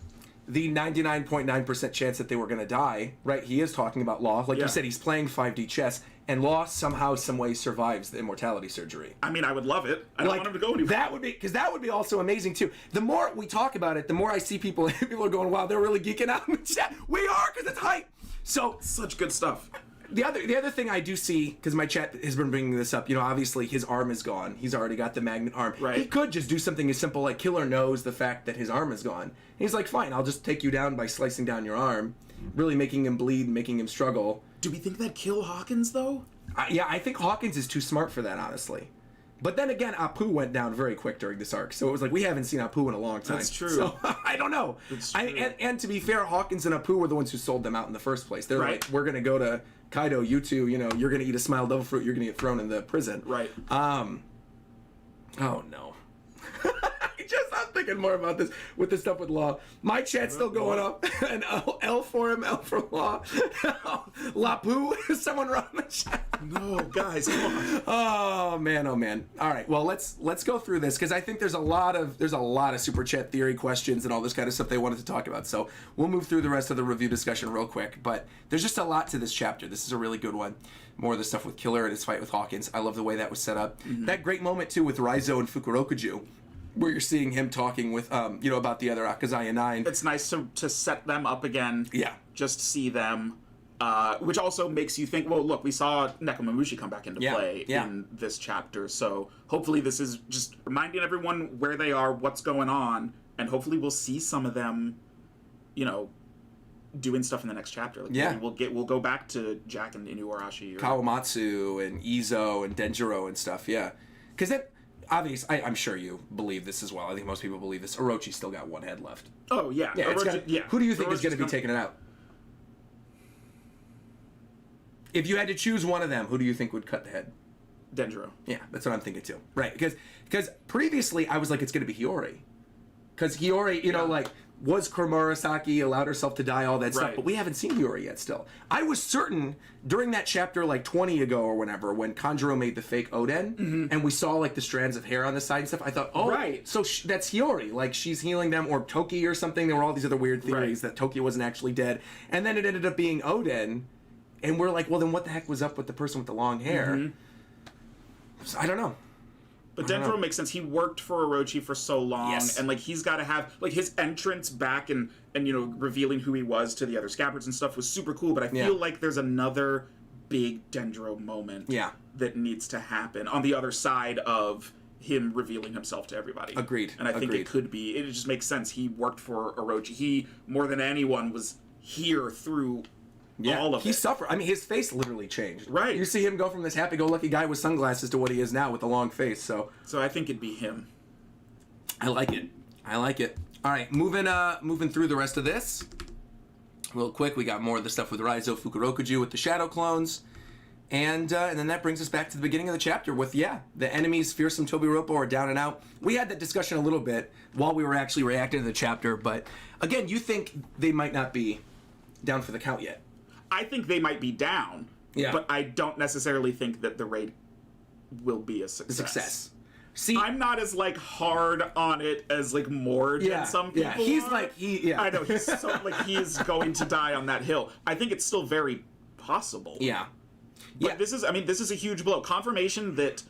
the 99.9% chance that they were going to die, right? He is talking about Law. Like you said, he's playing 5D chess, and Law somehow, some way survives the immortality surgery. I mean, I would love it. I don't want him to go anywhere. That would be also amazing, too. The more we talk about it, the more I see people are going, wow, they're really geeking out in the chat. We are, because it's hype. So, such good stuff. The other thing I do see, because my chat has been bringing this up, obviously his arm is gone. He's already got the magnet arm. Right. He could just do something as simple like Killer knows the fact that his arm is gone. And he's like, fine, I'll just take you down by slicing down your arm, really making him bleed, making him struggle. Do we think that'd kill Hawkins, though? I think Hawkins is too smart for that, honestly. But then again, Apu went down very quick during this arc, so it was like we haven't seen Apu in a long time. That's true. So I don't know. That's true. And to be fair, Hawkins and Apu were the ones who sold them out in the first place. They're Right. like, we're gonna go to Kaido, you two, you're gonna eat a smile devil fruit, you're gonna get thrown in the prison. Right. Oh no. I'm thinking more about this with the stuff with Law. My chat's still going up. And L for him, L for Law. Lapu, someone run the chat. No, guys, come on. Oh man. All right, well let's go through this because I think there's a lot of super chat theory questions and all this kind of stuff they wanted to talk about. So we'll move through the rest of the review discussion real quick. But there's just a lot to this chapter. This is a really good one. More of the stuff with Killer and his fight with Hawkins. I love the way that was set up. Mm-hmm. That great moment too with Raizo and Fukurokuju, where you're seeing him talking with about the other Akazaya 9. It's nice to set them up again. Yeah. Just see them. Which also makes you think, well, look, we saw Nekomamushi come back into play in this chapter, so hopefully this is just reminding everyone where they are, what's going on, and hopefully we'll see some of them, doing stuff in the next chapter. Like, maybe we'll go back to Jack and Inuarashi. Or Kawamatsu and Izo and Denjiro and stuff, yeah. Because then, obviously, I'm sure you believe this as well. I think most people believe this. Orochi still got one head left. Oh, yeah. Who do you think is going to be taking it out? If you had to choose one of them, who do you think would cut the head? Denjiro. Yeah, that's what I'm thinking too. Right, because previously I was like, it's going to be Hiyori. Because Hiyori, was Kuromurasaki, allowed herself to die, all that stuff, but we haven't seen Hiyori yet still. I was certain during that chapter 20 ago or whenever, when Kanjuro made the fake Oden, and we saw the strands of hair on the side and stuff, I thought, so that's Hiyori. She's healing them, or Toki or something. There were all these other weird theories that Toki wasn't actually dead. And then it ended up being Oden. And we're like, well, then what the heck was up with the person with the long hair? Mm-hmm. So, I don't know. But Denjiro makes sense. He worked for Orochi for so long, and he's got to have his entrance back and revealing who he was to the other Scabbards and stuff was super cool. But I feel like there's another big Denjiro moment that needs to happen on the other side of him revealing himself to everybody. Agreed. And I think it could be. It just makes sense. He worked for Orochi. He, more than anyone, was here through. Yeah, all of he it. suffered. I mean, his face literally changed. Right. You see him go from this happy-go-lucky guy with sunglasses to what he is now with a long face. So I think it'd be him. I like it. All right, moving through the rest of this. Real quick, we got more of the stuff with Raizo Fukurokuju with the Shadow Clones. And then that brings us back to the beginning of the chapter with, the enemies, fearsome Tobiropo, are down and out. We had that discussion a little bit while we were actually reacting to the chapter. But, again, you think they might not be down for the count yet. I think they might be down, but I don't necessarily think that the raid will be a success. See, I'm not as hard on it as Mord and some people. Yeah, he's are. I know he's so he's going to die on that hill. I think it's still very possible. Yeah. But this is a huge blow. Confirmation that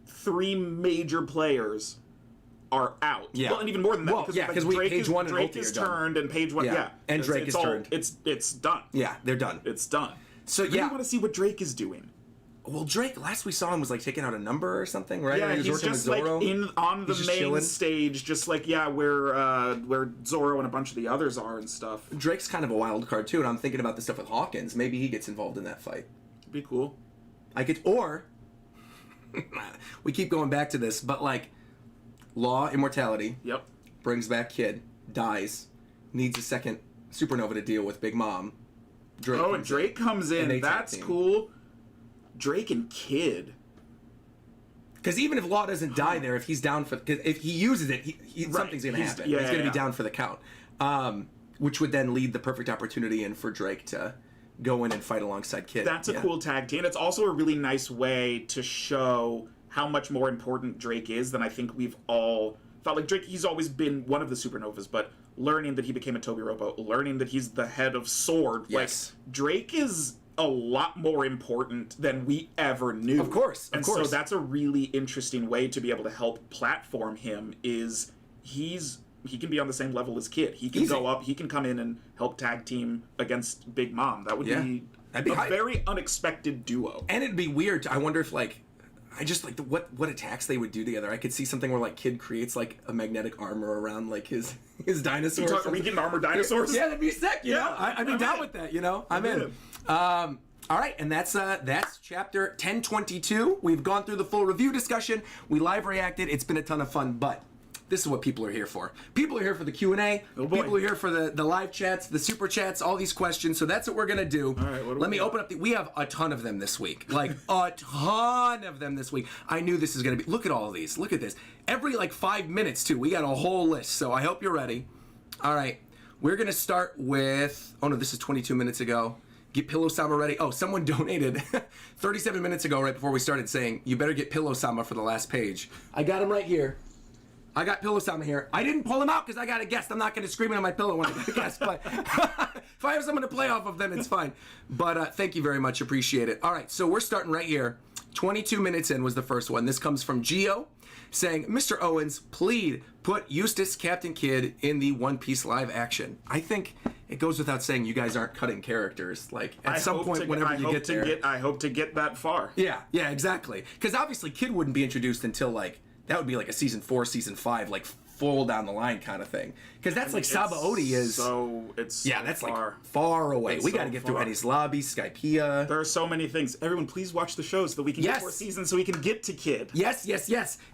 3 major players are out. Yeah. Well, and even more than that. Because Page 1 and Drake Ulti is are done. turned, and Page 1, and Drake is turned. It's done. Yeah, they're done. It's done. So, I really want to see what Drake is doing. Well, Drake, last we saw him was taking out a number or something, right? Yeah, he's just on the main stage, just where Zoro and a bunch of the others are and stuff. Drake's kind of a wild card too, and I'm thinking about the stuff with Hawkins. Maybe he gets involved in that fight. Be cool. Or we keep going back to this, but Law immortality. Yep. Brings back Kid, dies, needs a second supernova to deal with Big Mom. Drake comes in. That's cool. Drake and Kid. Because even if Law doesn't die there, if he's down for, if he uses it, something's going to happen. He's going to be down for the count, which would then lead the perfect opportunity in for Drake to go in and fight alongside Kid. That's a cool tag team. It's also a really nice way to show how much more important Drake is than I think we've all thought. Drake, he's always been one of the supernovas, but learning that he became a Tobiropo, learning that he's the head of Sword, Drake is a lot more important than we ever knew. Of course. So that's a really interesting way to be able to help platform him. Is he can be on the same level as Kid. He can go up. He can come in and help tag team against Big Mom. That would be That'd be hype. very unexpected duo. And it'd be weird. I wonder if like, I just like what attacks they would do together. I could see something where like Kid creates like a magnetic armor around like his dinosaur. Are we getting armored dinosaurs? Yeah, that'd be sick. You know, I'd be down with that. You know, I'm in. All right, and that's chapter 1022. We've gone through the full review discussion. We live reacted. It's been a ton of fun, but this is what people are here for. People are here for the Q&A. Oh boy. People are here for the live chats, the super chats, all these questions. So that's what we're going to do. All right, Let me open up we have a ton of them this week. Like, a ton of them this week. I knew this is going to be... Look at all of these. Look at this. Every, like, 5 minutes, too. We got a whole list, so I hope you're ready. All right. We're going to start with... Oh, no, this is 22 minutes ago. Get Pillow-sama ready. Oh, someone donated 37 minutes ago right before we started saying, you better get Pillow-sama for the last page. I got him right here. I got Pillow-sama here. I didn't pull him out because I got a guest. I'm not going to scream on my pillow when I got a guest, but if I have someone to play off of, then it's fine. But thank you very much. Appreciate it. All right, so we're starting right here. 22 minutes in was the first one. This comes from Gio saying, Mr. Owens, please put Eustace, Captain Kidd in the One Piece live action. I think it goes without saying you guys aren't cutting characters. Like, at some point, whenever you get there. I hope to get that far. Yeah, exactly. Because obviously Kidd wouldn't be introduced until, like, that would be like a season 4, season 5, like full down the line kind of thing. Because that's like Sabaody is. So it's that's far. Like far away. It's we got to get through Enies Lobby, Skypiea. There are so many things. Everyone, please watch the show so that we can get more seasons so we can get to Kid. Yes.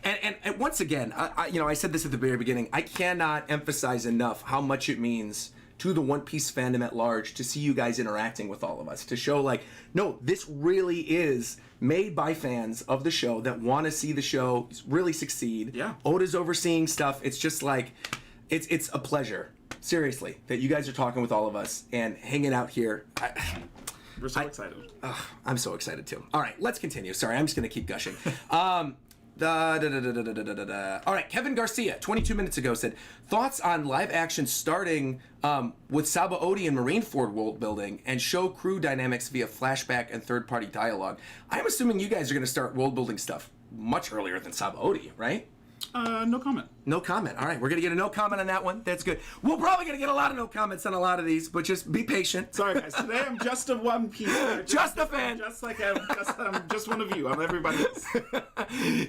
And once again, I said this at the very beginning. I cannot emphasize enough how much it means to the One Piece fandom at large to see you guys interacting with all of us, to show like, no, this really is made by fans of the show that want to see the show really succeed. Yeah. Oda's overseeing stuff. It's just like, it's a pleasure, seriously, that you guys are talking with all of us and hanging out here. We're so excited. I'm so excited too. All right, let's continue. Sorry, I'm just going to keep gushing. All right, Kevin Garcia, 22 minutes ago, said, thoughts on live action starting with Sabaody and Marineford world building and show crew dynamics via flashback and third-party dialogue. I'm assuming you guys are going to start world building stuff much earlier than Sabaody, right? No comment. No comment. All right, we're going to get a no comment on that one. That's good. We're probably going to get a lot of no comments on a lot of these, but just be patient. Sorry, guys. Today I'm just a One Piece. Just a fan. I'm just one of you. I'm everybody else.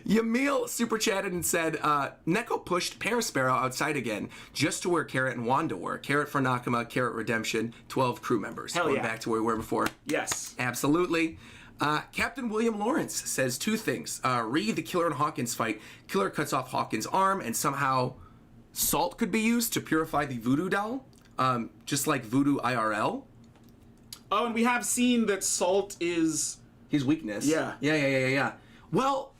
Yamil super chatted and said, Neko pushed Parasparrow outside again just to where Carrot and Wanda were. Carrot for Nakama, Carrot Redemption, 12 crew members. Hell Going yeah. back to where we were before. Yes. Absolutely. Captain William Lawrence says 2 things. The Killer and Hawkins fight. Killer cuts off Hawkins' arm, and somehow salt could be used to purify the voodoo doll, just like voodoo IRL. Oh, and we have seen that salt is... His weakness. Yeah. Well,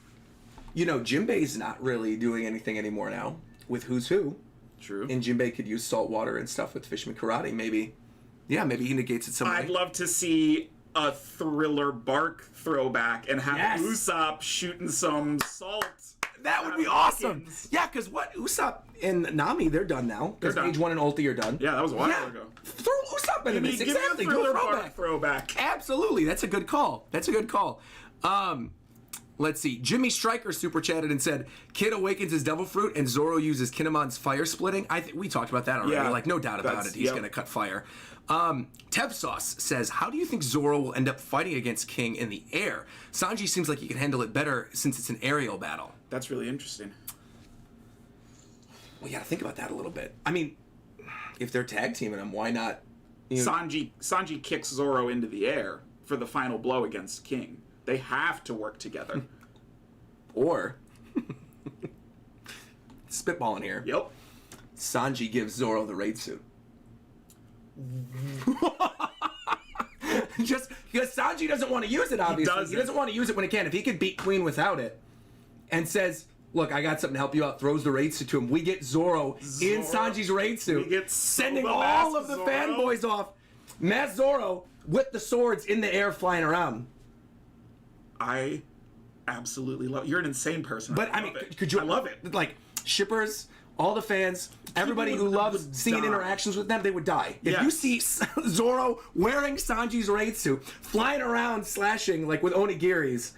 Jinbei's not really doing anything anymore now with Who's Who. True. And Jinbei could use salt water and stuff with Fisherman Karate. Maybe he negates it some way. I'd love to see a Thriller Bark throwback and have Usopp shooting some salt. That would be awesome. Yeah, because Usopp and Nami, they're done now. Because Age 1 and Ulti are done. Yeah, that was a while ago. Throw Usopp into this. Exactly. Give me a Do a Thriller throwback. Absolutely. That's a good call. Let's see. Jimmy Stryker super chatted and said, Kid awakens his devil fruit and Zoro uses Kinemon's fire splitting. We talked about that already. Yeah, like, no doubt about it. He's going to cut fire. Tev Sauce says, how do you think Zoro will end up fighting against King in the air? Sanji seems like he can handle it better since it's an aerial battle. That's really interesting. We got to think about that a little bit. I mean, if they're tag teaming him, why not? Sanji kicks Zoro into the air for the final blow against King. They have to work together. Or, spitballing here. Yep. Sanji gives Zoro the raid suit. Just because Sanji doesn't want to use it, obviously. He doesn't want to use it when he can. If he could beat Queen without it, and says, look, I got something to help you out, throws the raid suit to him. We get Zoro in Sanji's raid suit, sending all of the fanboys off. Mass Zoro with the swords in the air flying around. I absolutely love it. You're an insane person. But I mean, could you? I love it. Like, shippers, all the fans, everybody who loves seeing interactions with them, they would die. If you see Zoro wearing Sanji's raid suit, flying around, slashing, like with onigiris,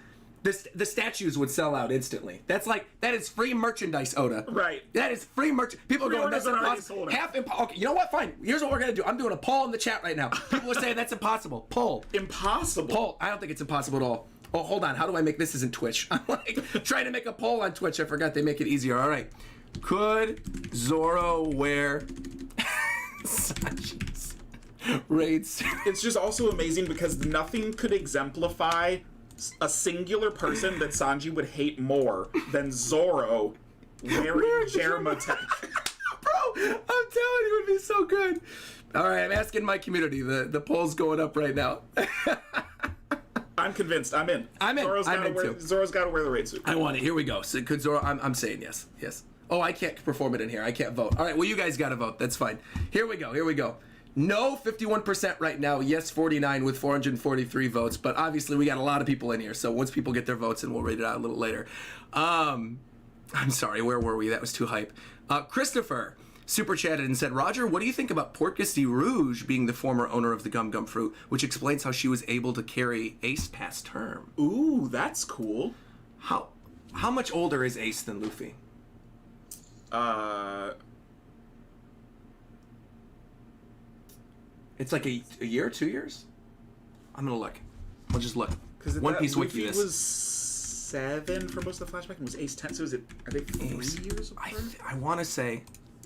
the statues would sell out instantly. That is free merchandise, Oda. Right. That is free merch. People are going, that's Pre-orders are already impossible. sold out. Okay, you know what? Fine. Here's what we're gonna do. I'm doing a poll in the chat right now. People are saying that's impossible. Poll. Impossible. Poll. I don't think it's impossible at all. Oh, hold on. How do I make this? Isn't Twitch? I'm like trying to make a poll on Twitch. I forgot they make it easier. All right. Could Zoro wear Sanji's raid suit? It's just also amazing because nothing could exemplify a singular person that Sanji would hate more than Zoro wearing Jermatech. Bro, I'm telling you, it would be so good. All right, I'm asking my community. The poll's going up right now. I'm convinced. I'm in. I'm in. Zoro's got to wear the raid suit. I want it. Here we go. So could Zoro? I'm saying yes. Yes. Oh, I can't perform it in here. I can't vote. All right. Well, you guys got to vote. That's fine. Here we go. Here we go. No, 51% right now. Yes, 49 with 443 votes. But obviously, we got a lot of people in here. So once people get their votes, and we'll read it out a little later. I'm sorry. Where were we? That was too hype. Christopher super chatted and said, Roger, what do you think about Porcus de Rouge being the former owner of the Gum Gum fruit, which explains how she was able to carry Ace past term? Ooh, that's cool. How much older is Ace than Luffy? It's like a year, 2 years? I'm gonna look. I'll just look. Because One Piece Luffy wiki this. was 7 for most of the flashback, and was Ace 10. So are they 3 years apart? I want to say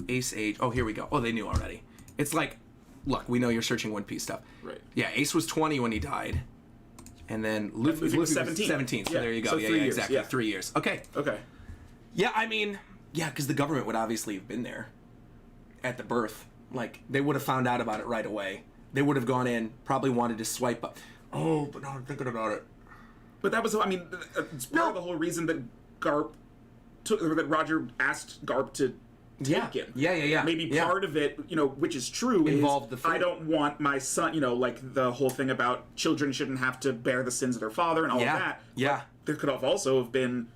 Ace age. Oh, here we go. Oh, they knew already. It's like, look, we know you're searching One Piece stuff. Right. Yeah, Ace was 20 when he died. And then Luffy was 17. 17, so there you go. So Yeah, 3 years, exactly. yeah. 3 years. Okay. Okay. Yeah, I mean, yeah, because the government would obviously have been there at the birth. Like, they would have found out about it right away. They would have gone in, probably wanted to swipe up. Oh, but now I'm thinking about it. But that was, I mean, it's part of the whole reason that that Roger asked Garp to take him. Yeah. Maybe part of it, which is true, Involved is the fruit. I don't want my son, like the whole thing about children shouldn't have to bear the sins of their father and all of that. Yeah. But there could have also have been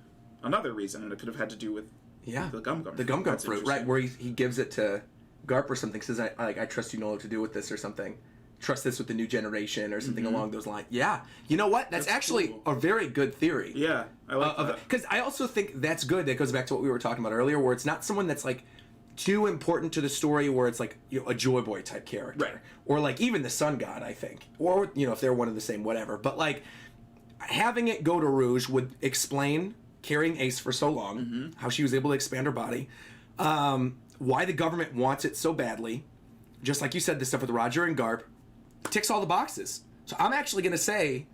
another reason, and it could have had to do with the Gum Gum. The Gum Gum That's fruit, right? Where he gives it to Garp or something, says, I trust you know what to do with this or something. Trust this with the new generation or something along those lines. Yeah. You know what? That's actually cool. a very good theory. Yeah, I like that. Because I also think that's good. That goes back to what we were talking about earlier, where it's not someone that's like too important to the story, where it's like a Joy Boy type character. Right. Or like even the Sun God, I think. Or, if they're one of the same, whatever. But like having it go to Rouge would explain carrying Ace for so long, how she was able to expand her body, why the government wants it so badly. Just like you said, the stuff with Roger and Garp ticks all the boxes. So I'm actually going to say,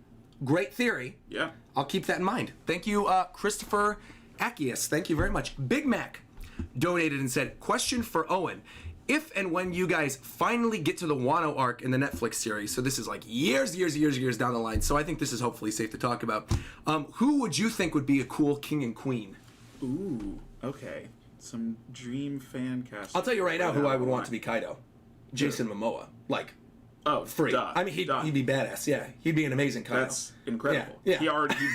great theory. Yeah. I'll keep that in mind. Thank you, Christopher Ackius. Thank you very much. Big Mac donated and said, question for Owen. If and when you guys finally get to the Wano arc in the Netflix series, so this is like years down the line, so I think this is hopefully safe to talk about, who would you think would be a cool king and queen? Ooh, okay. Some dream fan cast. I'll tell you right now who I would want to be Kaido. Jason Momoa. Like, free. Duh. I mean, he'd be badass. Yeah, he'd be an amazing Kaido. That's incredible. Yeah. He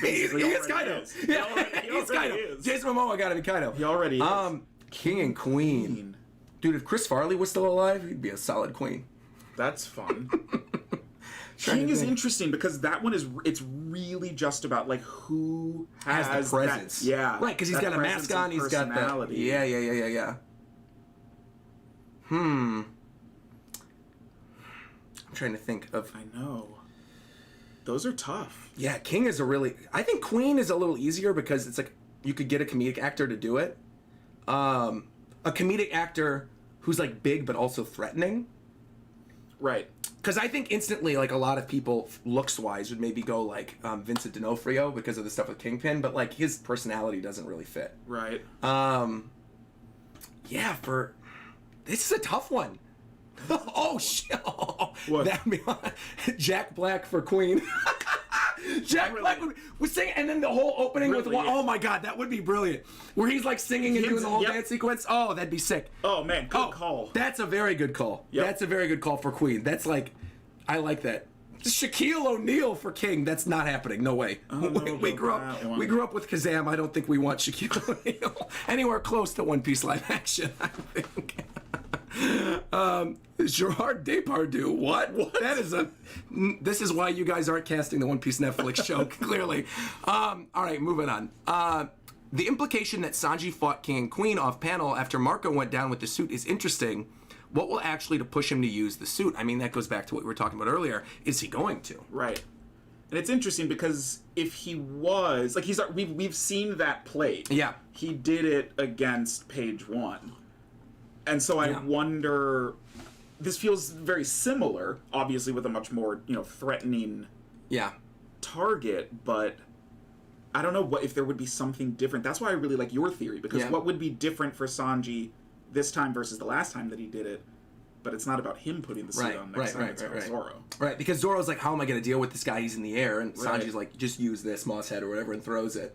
basically he is already Kaido. is. Yeah, He already Kaido. is. Jason Momoa got to be Kaido. He already is. King and queen. Dude, if Chris Farley was still alive, he'd be a solid queen. That's fun. King is interesting because that one it's really just about like who has the presence. That, right, because he's got a mask on. He's got that. Yeah. I'm trying to think of. I know. Those are tough. Yeah, King is I think Queen is a little easier because it's like you could get a comedic actor to do it. A comedic actor who's like big but also threatening. Right. Because I think instantly, like a lot of people, looks-wise, would maybe go like Vincent D'Onofrio because of the stuff with Kingpin, but like his personality doesn't really fit. Right. Yeah, this is a tough one. Oh shit! What? That'd be Jack Black for Queen. Jack Black was singing, and then the whole opening with oh my god, that would be brilliant. Where he's like singing and doing the whole dance sequence. Oh, that'd be sick. Oh man, good call. That's a very good call. Yep. That's a very good call for Queen. That's like, I like that. Shaquille O'Neal for King. That's not happening. No way. We grew up with Kazam. I don't think we want Shaquille O'Neal anywhere close to One Piece live action. I think. Gerard Depardieu. What? That is this is why you guys aren't casting the One Piece Netflix show, clearly. All right, moving on. The implication that Sanji fought King and Queen off panel after Marco went down with the suit is interesting. What will actually to push him to use the suit? I mean, that goes back to what we were talking about earlier. Is he going to? Right. And it's interesting because if he was like we've seen that played. Yeah. He did it against Page One. And so I wonder, this feels very similar, obviously with a much more, threatening target, but I don't know what if there would be something different. That's why I really like your theory, because what would be different for Sanji this time versus the last time that he did it? But it's not about him putting the suit on next time, it's about Zoro. Right, because Zoro's like, how am I going to deal with this guy? He's in the air, and Sanji's like, just use this moss head or whatever and throws it.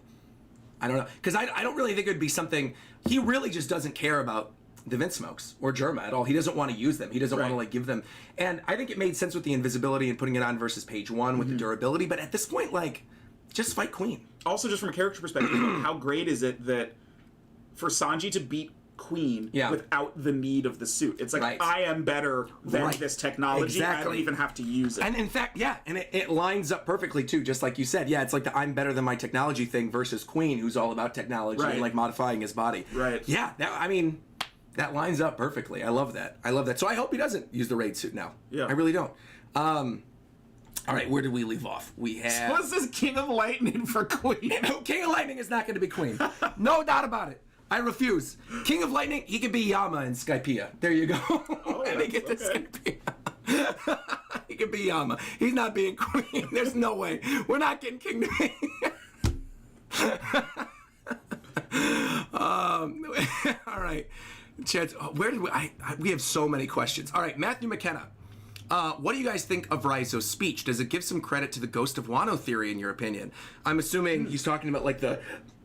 I don't know, because I don't really think it would be something, he really just doesn't care about the Vince Smokes or Germa at all. He doesn't want to use them. He doesn't want to give them. And I think it made sense with the invisibility and putting it on versus Page One with the durability. But at this point, just fight Queen. Also, just from a character perspective, how great is it that for Sanji to beat Queen without the need of the suit? It's like, I am better than this technology. Exactly. I don't even have to use it. And in fact, and it lines up perfectly too, just like you said. Yeah, it's like the I'm better than my technology thing versus Queen, who's all about technology and modifying his body. Right. Yeah, that lines up perfectly. I love that. So I hope he doesn't use the raid suit now. Yeah. I really don't. All right, where did we leave off? We have... What's this King of Lightning for Queen? King of Lightning is not going to be Queen. No doubt about it. I refuse. King of Lightning, he could be Yama in Skypiea. There you go. And he gets Skypiea. He could be Yama. He's not being Queen. There's no way. We're not getting King to be... all right. Chance, where did we have so many questions. All right, Matthew McKenna. What do you guys think of Raizo's speech? Does it give some credit to the Ghost of Wano theory, in your opinion? I'm assuming he's talking about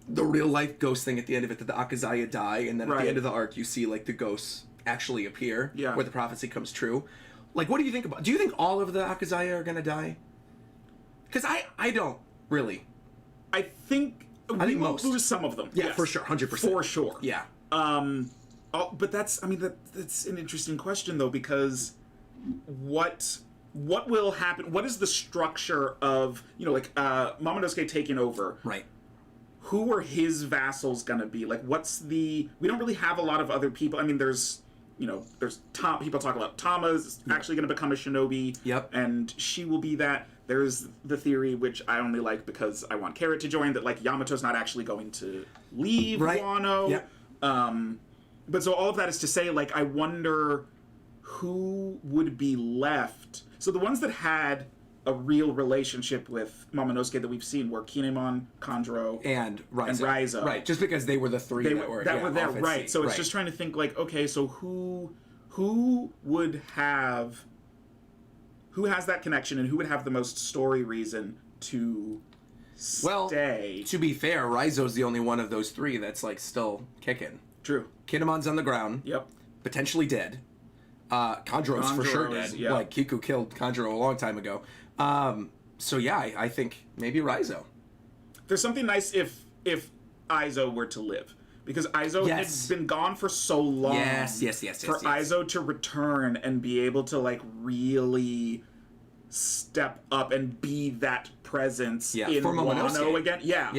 the real life ghost thing at the end of it, that the Akazaya die, and then at the end of the arc you see the ghosts actually appear, where the prophecy comes true. What do you think about? Do you think all of the Akazaya are gonna die? Because I don't really. I think we will lose some of them. Yeah, for sure, 100%. For sure. Yeah. But that's an interesting question though, because what will happen? What is the structure of Momonosuke taking over? Right. Who are his vassals gonna be? We don't really have a lot of other people. I mean, there's Tom. People talk about Tama's actually gonna become a shinobi. Yep. And she will be that. There's the theory, which I only like because I want Carrot to join, that Yamato's not actually going to leave Wano. Yep. But so all of that is to say, I wonder who would be left. So the ones that had a real relationship with Momonosuke that we've seen were Kinemon, Kanjuro, and Raizo. Right, just because they were the three that were there, right. So it's just trying to think, okay, so who would have... Who has that connection, and who would have the most story reason to stay? Well, to be fair, Raizo's the only one of those three that's still kicking. True. Kinemon's on the ground. Yep. Potentially dead. Kanjuro's for sure dead. Kiku killed Kanjuro a long time ago. So yeah, I think maybe Raizo. There's something nice if Aizo were to live. Because Aizo had been gone for so long. Yes. For Aizo to return and be able to really step up and be that presence in Wano again. Yeah.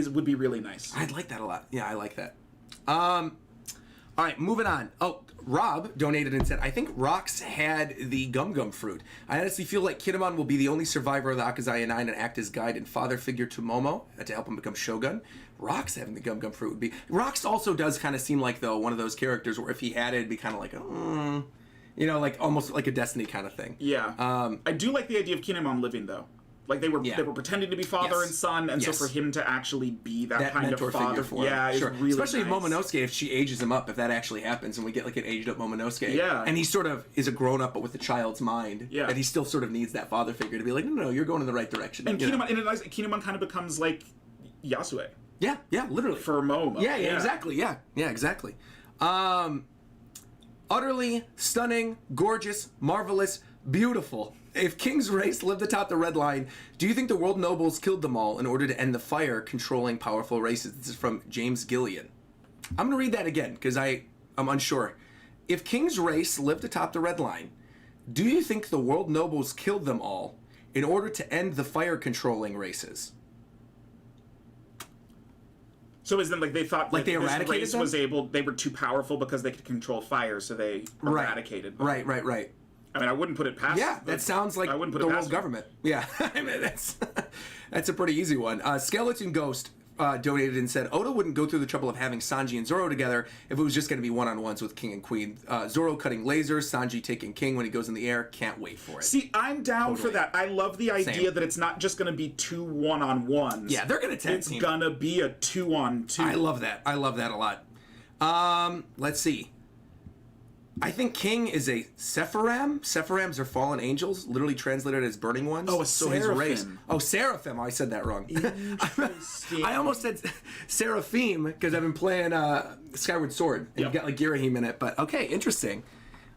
Would be really nice. I'd like that a lot. Yeah, I like that. All right, moving on. Oh, Rob donated and said, I think Rox had the Gum fruit. I honestly feel like Kinemon will be the only survivor of the Akazaya 9 and act as guide and father figure to Momo to help him become Shogun. Rox having the Gum fruit would be... Rox also does kind of seem though, one of those characters where if he had it, it'd be kind of almost like a Destiny kind of thing. Yeah. I do like the idea of Kinemon living, though. They were pretending to be father and son, and so for him to actually be that kind of father for him. Is really especially nice. Momonosuke, if she ages him up, if that actually happens, and we get an aged up Momonosuke, and he sort of is a grown up but with a child's mind, and he still sort of needs that father figure to be no, you're going in the right direction. And Kinemon kind of becomes like Yasue. Yeah, literally for Momo. Yeah, exactly. Yeah, exactly. Utterly stunning, gorgeous, marvelous, beautiful. If King's race lived atop the Red Line, do you think the world nobles killed them all in order to end the fire controlling powerful races? This is from James Gillian. I'm going to read that again because I'm unsure. if King's race lived atop the Red Line, do you think the world nobles killed them all in order to end the fire-controlling races? So is it like they thought Like they this eradicated race them? was able, they were too powerful because they could control fire, so they eradicated them. Right. I mean, I wouldn't put it past. Yeah, that sounds like I wouldn't put the it world past government. Yeah, I mean that's a pretty easy one. Skeleton Ghost donated and said Oda wouldn't go through the trouble of having Sanji and Zoro together if it was just going to be one-on-ones with King and Queen. Zoro cutting lasers, Sanji taking King when he goes in the air. Can't wait for it. See, I'm down for that. I love the idea Same. that it's not just going to be 2 one-on-ones. Yeah, they're going to tag It's team. going to be a 2-on-2. I love that. I love that a lot. Let's see. I think King is a Sephiram. Sephirams are fallen angels, literally translated as burning ones. Oh, a so his race. seraphim. Oh, seraphim. I said that wrong. Interesting. I almost said seraphim because I've been playing Skyward Sword. And Yep. you've got like Girahim in it. But okay, interesting.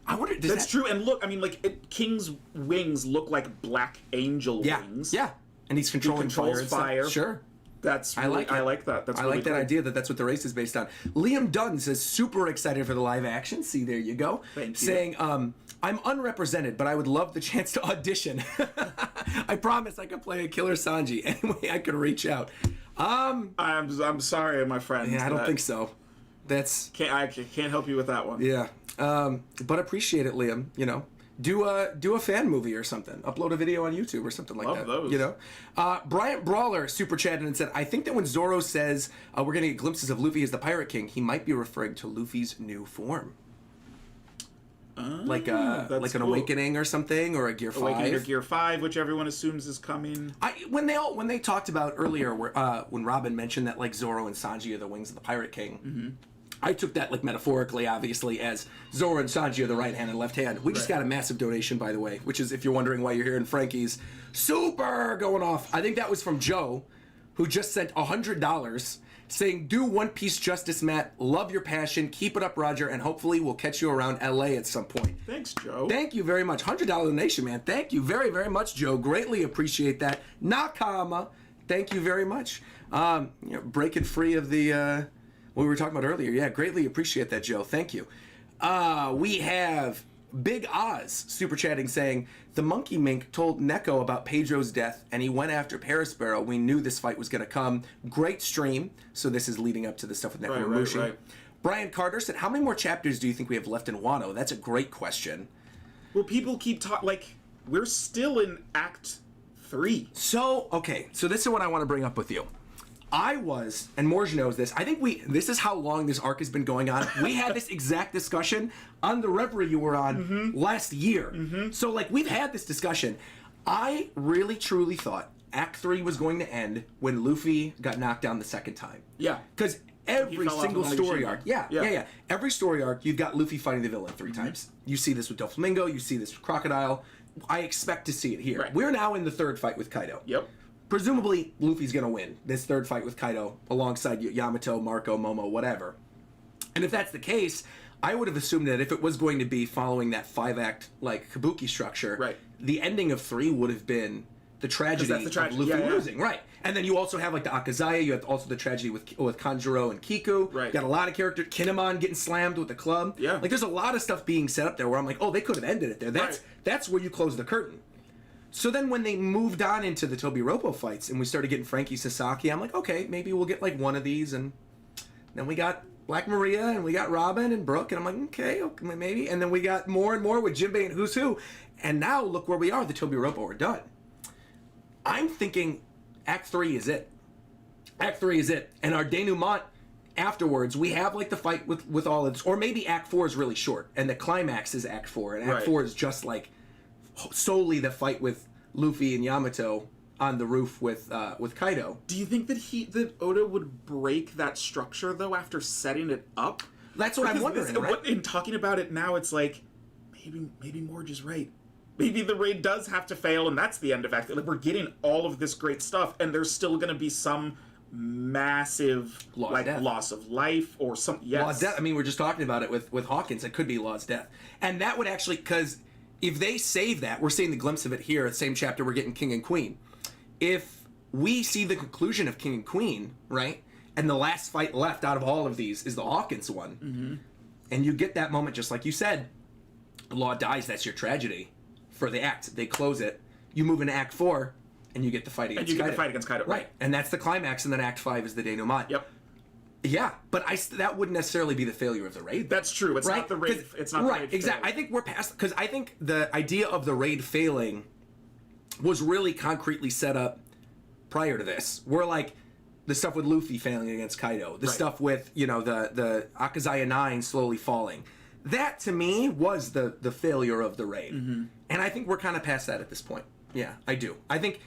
I wonder. Does That's that... true. And look, I mean, like, King's wings look like black angel Yeah. wings. Yeah. And he's controlling controls fire. and stuff. fire. Sure. That's I really, like it. I like that. That's I really like that cool. idea that's what the race is based on. Liam Dunn says super excited for the live action. See, there you go. Thank you. Saying, I'm unrepresented, but I would love the chance to audition. I promise I could play a killer Sanji. Anyway, I could reach out. I'm sorry, my friend. Yeah, I don't think so. That's I can't help you with that one. yeah. But appreciate it, Liam. You know. Do a fan movie or something. Upload a video on YouTube or something like Love that. those. You know, Bryant Brawler super chatted and said, "I think that when Zoro says we're going to get glimpses of Luffy as the Pirate King, he might be referring to Luffy's new form, like that's an cool. awakening or something, or a Gear 5. Awakening or Gear 5, which everyone assumes is coming. When they talked about earlier, when Robin mentioned that like Zoro and Sanji are the wings of the Pirate King. I took that like metaphorically, obviously, as Zoro and Sanji are the right hand and left hand. We just got a massive donation, by the way, which is, if you're wondering why you're here in Frankie's, super going off. I think that was from Joe, who just sent $100 saying, "Do One Piece justice, Matt. Love your passion. Keep it up, Roger, and hopefully we'll catch you around LA at some point." Thanks, Joe. Thank you very much. $100 donation, man. Thank you very, very much, Joe. Greatly appreciate that. Nakama, thank you very much. Breaking free of the... what we were talking about earlier. Yeah, greatly appreciate that, Joe. Thank you. We have Big Oz super chatting saying, "The monkey mink told Neko about Pedro's death and he went after Perisparrow. We knew this fight was going to come. Great stream." So this is leading up to the stuff with Neko and Mushi. right. Brian Carter said, "How many more chapters do you think we have left in Wano?" That's a great question. Well, people keep talking, like, we're still in Act 3. So this is what I want to bring up with you. I was, and Morge knows this, I think this is how long this arc has been going on. We had this exact discussion on the Reverie you were on last year. So, like, we've had this discussion. I really, truly thought Act 3 was going to end when Luffy got knocked down the second time. Yeah. Because every fell off single of the story Onigashima. arc, yeah. Every story arc, you've got Luffy fighting the villain 3 times. You see this with Doflamingo, you see this with Crocodile. I expect to see it here. Right. We're now in the 3rd fight with Kaido. Yep. Presumably, Luffy's going to win this 3rd fight with Kaido alongside Yamato, Marco, Momo, whatever. And if that's the case, I would have assumed that if it was going to be following that 5-act, like, Kabuki structure, Right. the ending of 3 would have been the tragedy that's the tragedy, of Luffy yeah. losing. Right. And then you also have, like, the Akazaya, you have also the tragedy with Kanjuro and Kiku. Right. You got a lot of characters. Kinemon getting slammed with the club. Yeah. Like, there's a lot of stuff being set up there where I'm like, oh, they could have ended it there. That's where you close the curtain. So then when they moved on into the Tobiropo fights and we started getting Frankie Sasaki, I'm like, okay, maybe we'll get like one of these. And then we got Black Maria and we got Robin and Brooke. And I'm like, okay, maybe. And then we got more and more with Jinbei and Who's Who. And now look where we are. The Tobiropo are done. I'm thinking Act 3 is it. Act 3 is it. And our denouement afterwards, we have like the fight with all of this. Or maybe Act 4 is really short. And the climax is Act 4. And Act 4 is just like solely the fight with Luffy and Yamato on the roof with Kaido. Do you think that Oda would break that structure though after setting it up? That's what I'm wondering. Right? In talking about it now, it's like maybe Morge is right. Maybe the raid does have to fail, and that's the end of Act. Like, we're getting all of this great stuff, and there's still going to be some massive loss of life or some. Yes, Law's death. I mean, we're just talking about it with Hawkins. It could be Law's death, and that would actually because. If they save that, we're seeing the glimpse of it here. The same chapter, we're getting King and Queen. If we see the conclusion of King and Queen, right, and the last fight left out of all of these is the Hawkins one, And you get that moment, just like you said. Law dies, that's your tragedy for the act. They close it. You move into Act 4, and you get the fight against Kaido. And you get the fight against Kaido. Right. And that's the climax, and then Act 5 is the denouement. Yep. Yeah, but that wouldn't necessarily be the failure of the raid. That's true. It's not the raid. It's not the raid. Exactly. I think we're past, because I think the idea of the raid failing was really concretely set up prior to this. We're like the stuff with Luffy failing against Kaido, the stuff with the Akazaya 9 slowly falling. That to me was the failure of the raid, and I think we're kind of past that at this point. Yeah, I do. I think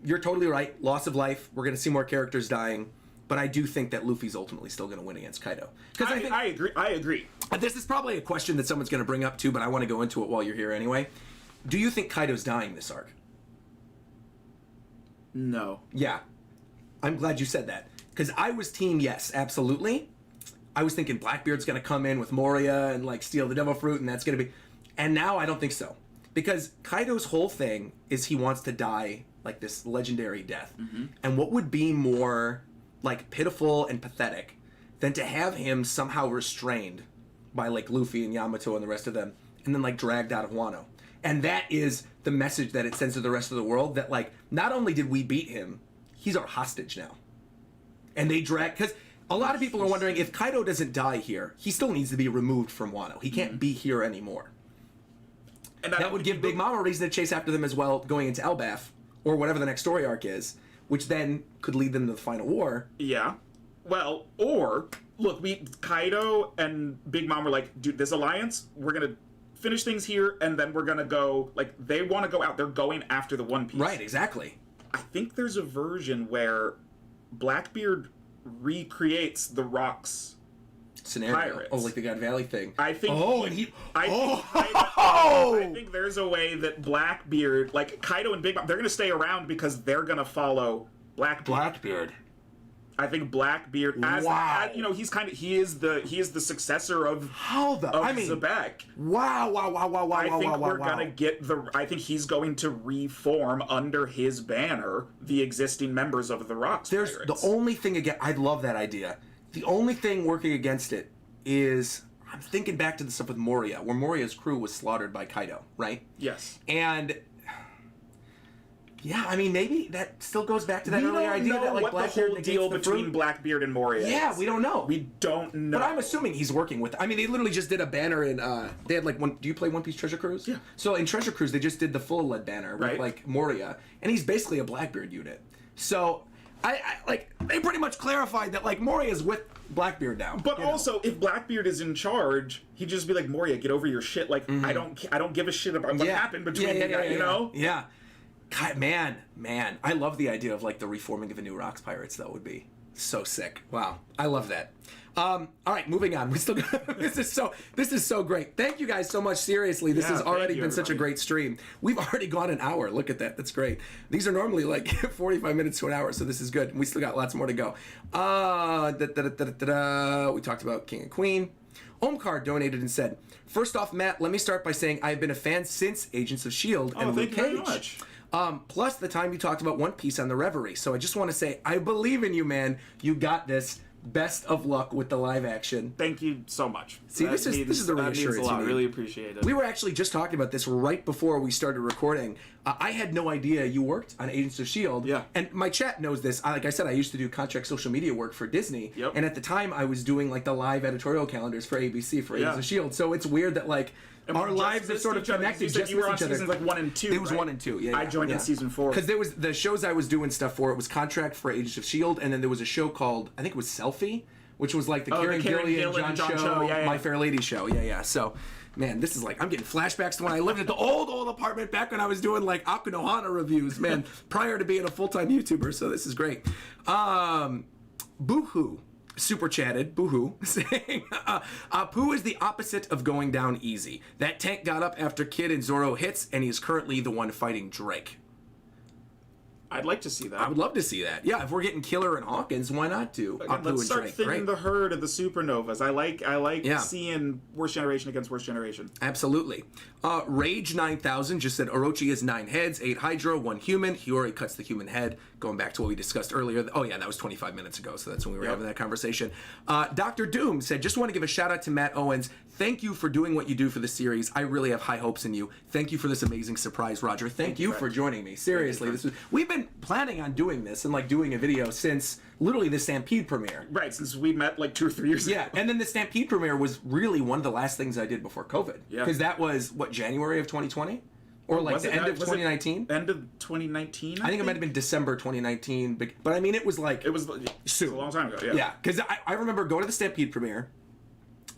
you're totally right. Loss of life. We're going to see more characters dying. But I do think that Luffy's ultimately still going to win against Kaido. I agree. This is probably a question that someone's going to bring up too, but I want to go into it while you're here anyway. Do you think Kaido's dying this arc? No. Yeah. I'm glad you said that. Because I was team yes, absolutely. I was thinking Blackbeard's going to come in with Moria and like steal the devil fruit, and that's going to be... And now I don't think so. Because Kaido's whole thing is he wants to die like this legendary death. And what would be more... like pitiful and pathetic than to have him somehow restrained by like Luffy and Yamato and the rest of them and then like dragged out of Wano. And that is the message that it sends to the rest of the world, that like not only did we beat him, he's our hostage now. And they drag, because a lot of people are wondering if Kaido doesn't die here, he still needs to be removed from Wano. He can't be here anymore. And that would give Big Mom a reason to chase after them as well going into Elbaf or whatever the next story arc is, which then could lead them to the final war. Yeah. Well, or, look, Kaido and Big Mom were like, dude, this alliance, we're going to finish things here, and then we're going to go, like, they want to go out. They're going after the One Piece. Right, exactly. I think there's a version where Blackbeard recreates the Rocks scenario. Pirates. Oh, like the God Valley thing. I think... Oh, and he... I think there's a way that Blackbeard, like Kaido and Big Mom, they're going to stay around because they're going to follow Blackbeard. I think Blackbeard, he is the successor of Zebek. Wow. I think he's going to reform under his banner the existing members of the Rocks Pirates. The only thing again, I love that idea. The only thing working against it is, I'm thinking back to the stuff with Moria, where Moria's crew was slaughtered by Kaido, right? Yes. And yeah, I mean, maybe that still goes back to that earlier idea that like Blackbeard the whole deal between Blackbeard and Moria. Yeah, we don't know. We don't know. But I'm assuming he's working with. I mean, they literally just did a banner in. They had like one. Do you play One Piece Treasure Cruise? Yeah. So in Treasure Cruise, they just did the full lead banner with like Moria, and he's basically a Blackbeard unit. So I like they pretty much clarified that like Moria's with Blackbeard now. But also, if Blackbeard is in charge, he'd just be like, Moria, get over your shit. Like I don't give a shit about what happened between you guys. You know? Yeah. God, man, I love the idea of like the reforming of the new Rocks Pirates. That would be so sick. Wow, I love that. All right, moving on. We still this is so great. Thank you guys so much. Seriously, this has already been such a great stream. We've already gone an hour. Look at that. That's great. These are normally like 45 minutes to an hour, so this is good. We still got lots more to go. We talked about King and Queen. Omkar donated and said, "First off, Matt, let me start by saying I have been a fan since Agents of S.H.I.E.L.D. and Luke Cage. Thank you very much. Plus the time you talked about One Piece on the Reverie. So I just want to say, I believe in you, man. You got this. Best of luck with the live action." Thank you so much. See, this is the reassurance. That means a lot. You need. Really appreciate it. We were actually just talking about this right before we started recording. I had no idea you worked on Agents of S.H.I.E.L.D. Yeah. And my chat knows this. Like I said, I used to do contract social media work for Disney. Yep. And at the time, I was doing like the live editorial calendars for ABC for Agents of S.H.I.E.L.D. So it's weird that like our lives are sort of connected. You were on seasons like 1 and 2. It was 1 and 2. Yeah. I joined in season 4 because there was the shows I was doing stuff for. It was contract for Agents of S.H.I.E.L.D. and then there was a show called, I think it was Selfie, which was like the Karen Gillan and John Cho, My Fair Lady show. Yeah. So, man, this is like, I'm getting flashbacks to when I lived at the old apartment back when I was doing like Akunohana reviews, man, prior to being a full-time YouTuber. So this is great. Boohoo super chatted, Boohoo, saying, Pooh is the opposite of going down easy. That tank got up after Kid and Zoro hits, and he is currently the one fighting Drake. I'd like to see that. I would love to see that. Yeah, if we're getting Killer and Hawkins, why not do Again, let's start thinning the herd of the supernovas. I like seeing worst generation against worst generation. Absolutely. Rage 9000 just said Orochi has 9 heads, 8 Hydra, 1 human. Hiyori cuts the human head. Going back to what we discussed earlier. Oh yeah, that was 25 minutes ago, so that's when we were having that conversation. Dr. Doom said, just want to give a shout out to Matt Owens. Thank you for doing what you do for the series. I really have high hopes in you. Thank you for this amazing surprise, Roger. Thank you for joining me. Seriously, we've been planning on doing this and like doing a video since literally the Stampede premiere. Right, since we met like 2 or 3 years ago. Yeah, and then the Stampede premiere was really one of the last things I did before COVID. Yeah. Because that was, what, January of 2020? Or like the end of 2019? End of 2019? I think it might have been December 2019. But I mean, it was like... It was soon. A long time ago, yeah. Yeah, because I remember going to the Stampede premiere,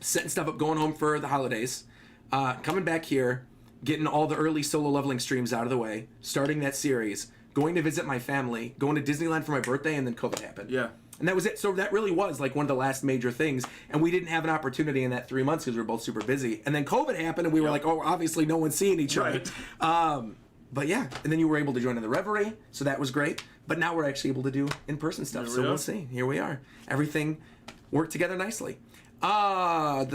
setting stuff up, going home for the holidays, coming back here, getting all the early solo leveling streams out of the way, starting that series, going to visit my family, going to Disneyland for my birthday, and then COVID happened. Yeah. And that was it. So that really was like one of the last major things. And we didn't have an opportunity in that 3 months because we were both super busy. And then COVID happened and we were like, oh, obviously no one's seeing each other. Right. But yeah, and then you were able to join in the Reverie. So that was great. But now we're actually able to do in-person stuff. So we'll see. Here we are. Everything worked together nicely. More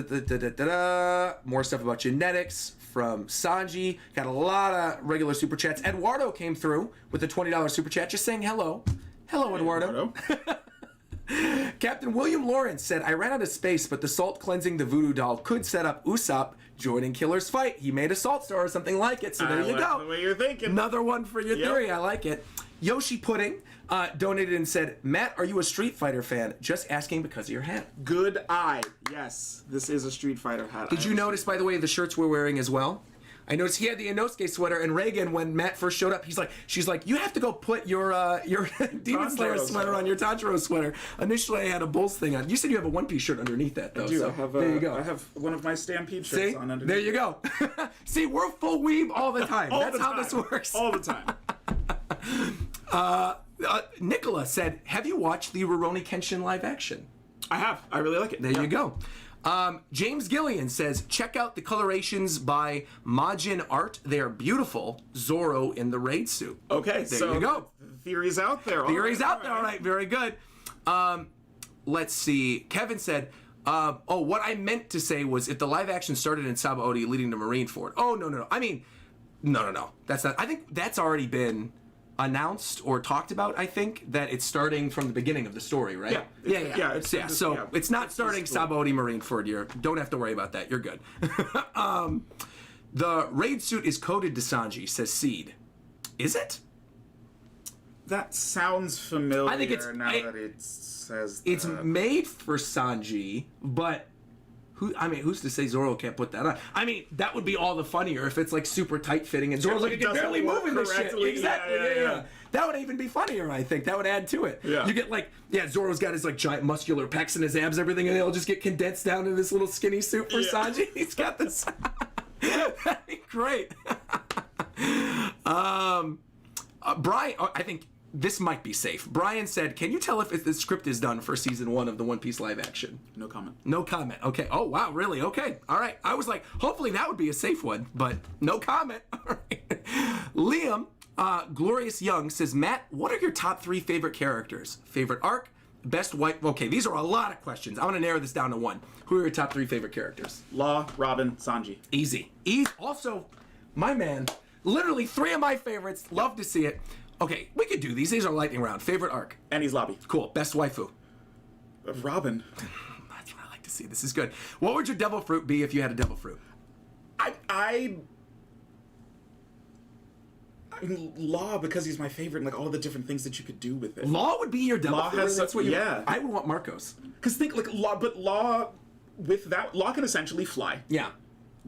stuff about genetics from Sanji. Got a lot of regular super chats. Eduardo came through with a $20 super chat just saying hello. Hello, Eduardo. Captain William Lawrence said, I ran out of space, but the salt cleansing the voodoo doll could set up Usopp joining Killer's fight. He made a salt store or something like it, so there you go. The way you're thinking. Another one for your theory. I like it. Yoshi Pudding donated and said, Matt, are you a Street Fighter fan? Just asking because of your hat. Good eye. Yes, this is a Street Fighter hat. Did you notice, by the way, the shirts we're wearing as well? I noticed he had the Inosuke sweater, and Reagan, when Matt first showed up, she's like, you have to go put your Demon Slayer sweater on your Tanjiro sweater. Initially, I had a Bulls thing on. You said you have a one-piece shirt underneath that, though. I do. So there you go. I have one of my Stampede shirts on underneath. There you go. See, we're full weeb all the time. That's how this works. All the time. Nicola said, have you watched the Rurouni Kenshin live action? I have. I really like it. There you go. James Gillian says, check out the colorations by Majin Art. They are beautiful. Zoro in the raid suit. Okay, there you go. Theories out there. Theories out there. All right, very good. Let's see. Kevin said, what I meant to say was if the live action started in Sabaody leading to Marineford. Oh, no. I mean, no. That's not. I think that's already been announced or talked about. I think that it's starting from the beginning of the story, right? Yeah. So it's not starting Sabaody Marineford. You don't have to worry about that. You're good. The raid suit is coded to Sanji, says Seed. Is it? That sounds familiar. I think that it says that. It's made for Sanji, but who's to say Zoro can't put that on? I mean, that would be all the funnier if it's like super tight fitting and Zoro's like, I can barely move in this shit. Exactly. Yeah. That would even be funnier, I think. That would add to it. Yeah. You get like, Zoro's got his like giant muscular pecs and his abs, everything, and they all just get condensed down in this little skinny suit for Sanji. He's got this. That'd be great. Brian, I think this might be safe. Brian said, can you tell if the script is done for season 1 of the One Piece live action? No comment. No comment. Okay. Oh, wow. Really? Okay. All right. I was like, hopefully that would be a safe one, but no comment. All right. Liam, Glorious Young says, Matt, what are your top 3 favorite characters? Favorite arc? Best white... Okay, these are a lot of questions. I want to narrow this down to one. Who are your top 3 favorite characters? Law, Robin, Sanji. Easy. Also, my man, literally 3 of my favorites. Love to see it. Okay, we could do these. These are lightning round. Favorite arc? Annie's Lobby. Cool. Best waifu? Robin. That's what I like to see. This is good. What would your devil fruit be if you had a devil fruit? I mean, Law, because he's my favorite, and like all the different things that you could do with it. Law would be your devil fruit. That's what I would want Marcos. Because think like Law, but Law with that Law can essentially fly. Yeah.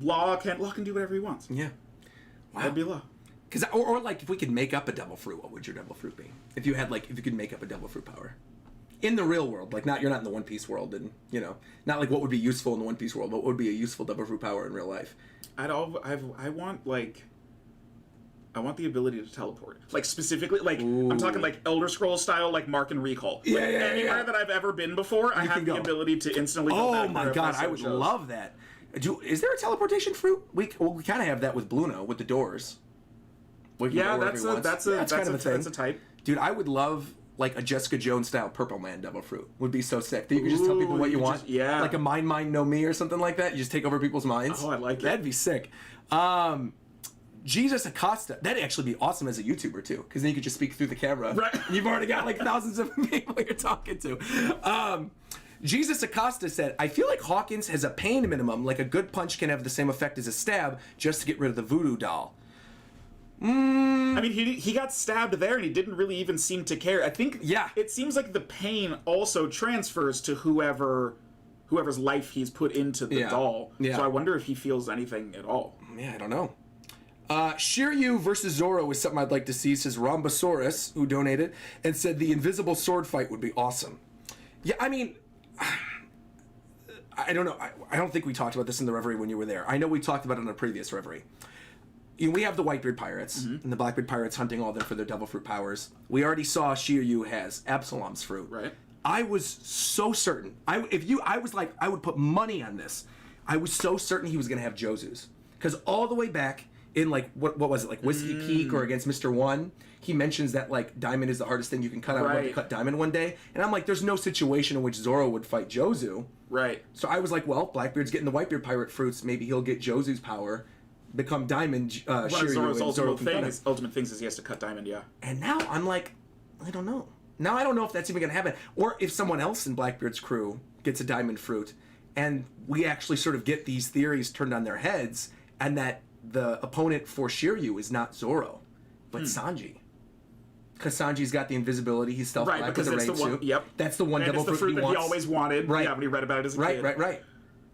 Law can do whatever he wants. Yeah. Wow. That'd be Law. Because or like if we could make up a devil fruit, what would your devil fruit be? If you could make up a devil fruit power. In the real world, like you're not in the One Piece world, and not like what would be useful in the One Piece world, but what would be a useful devil fruit power in real life? I want the ability to teleport. Like specifically, like Ooh. I'm talking like Elder Scrolls style, like Mark and Recall. Like, anywhere that I've ever been before, I have the ability to instantly go back. Oh my god, I would love that. Is there a teleportation fruit? We kind of have that with Bluno with the doors. We can Yeah, go wherever he wants. that's kind of a thing. That's a type. Dude, I would love like a Jessica Jones style Purple Man Devil Fruit. Would be so sick. That you could just tell people what you want. Like a Mind, Know Me or something like that. You just take over people's minds. Oh, I like it. That'd be sick. Jesus Acosta. That'd actually be awesome as a YouTuber too, because then you could just speak through the camera. Right. You've already got like thousands of people you're talking to. Jesus Acosta said, I feel like Hawkins has a pain minimum, like a good punch can have the same effect as a stab, just to get rid of the voodoo doll. I mean, he got stabbed there, and he didn't really even seem to care. I think it seems like the pain also transfers to whoever's life he's put into the doll. Yeah. So I wonder if he feels anything at all. Yeah, I don't know. Shiryu versus Zoro is something I'd like to see, says Rhombosaurus, who donated, and said the invisible sword fight would be awesome. Yeah, I mean, I don't know. I don't think we talked about this in the Reverie when you were there. I know we talked about it in a previous Reverie. We have the Whitebeard Pirates and the Blackbeard Pirates hunting all of them for their Devil Fruit powers. We already saw Shiryu has Absalom's fruit. Right. I was so certain. I was like, I would put money on this. I was so certain he was going to have Jozu's. Because all the way back in, like, what was it, like Whiskey Peak or against Mr. One, he mentions that, like, diamond is the hardest thing you can cut. I would love to cut diamond one day. And I'm like, there's no situation in which Zoro would fight Jozu. Right. So I was like, well, Blackbeard's getting the Whitebeard Pirate fruits. Maybe he'll get Jozu's power, become diamond, Shiryu, Zoro's and Zoro can cut him. ultimate thing is he has to cut diamond, yeah. And now I'm like, I don't know. Now I don't know if that's even going to happen. Or if someone else in Blackbeard's crew gets a diamond fruit, and we actually sort of get these theories turned on their heads, and that the opponent for Shiryu is not Zoro, but Sanji. Because Sanji's got the invisibility, he's stealth black with the rain suit. Yep. That's the one devil fruit that he always wanted. Right. Yeah, when he read about it as a kid. Right.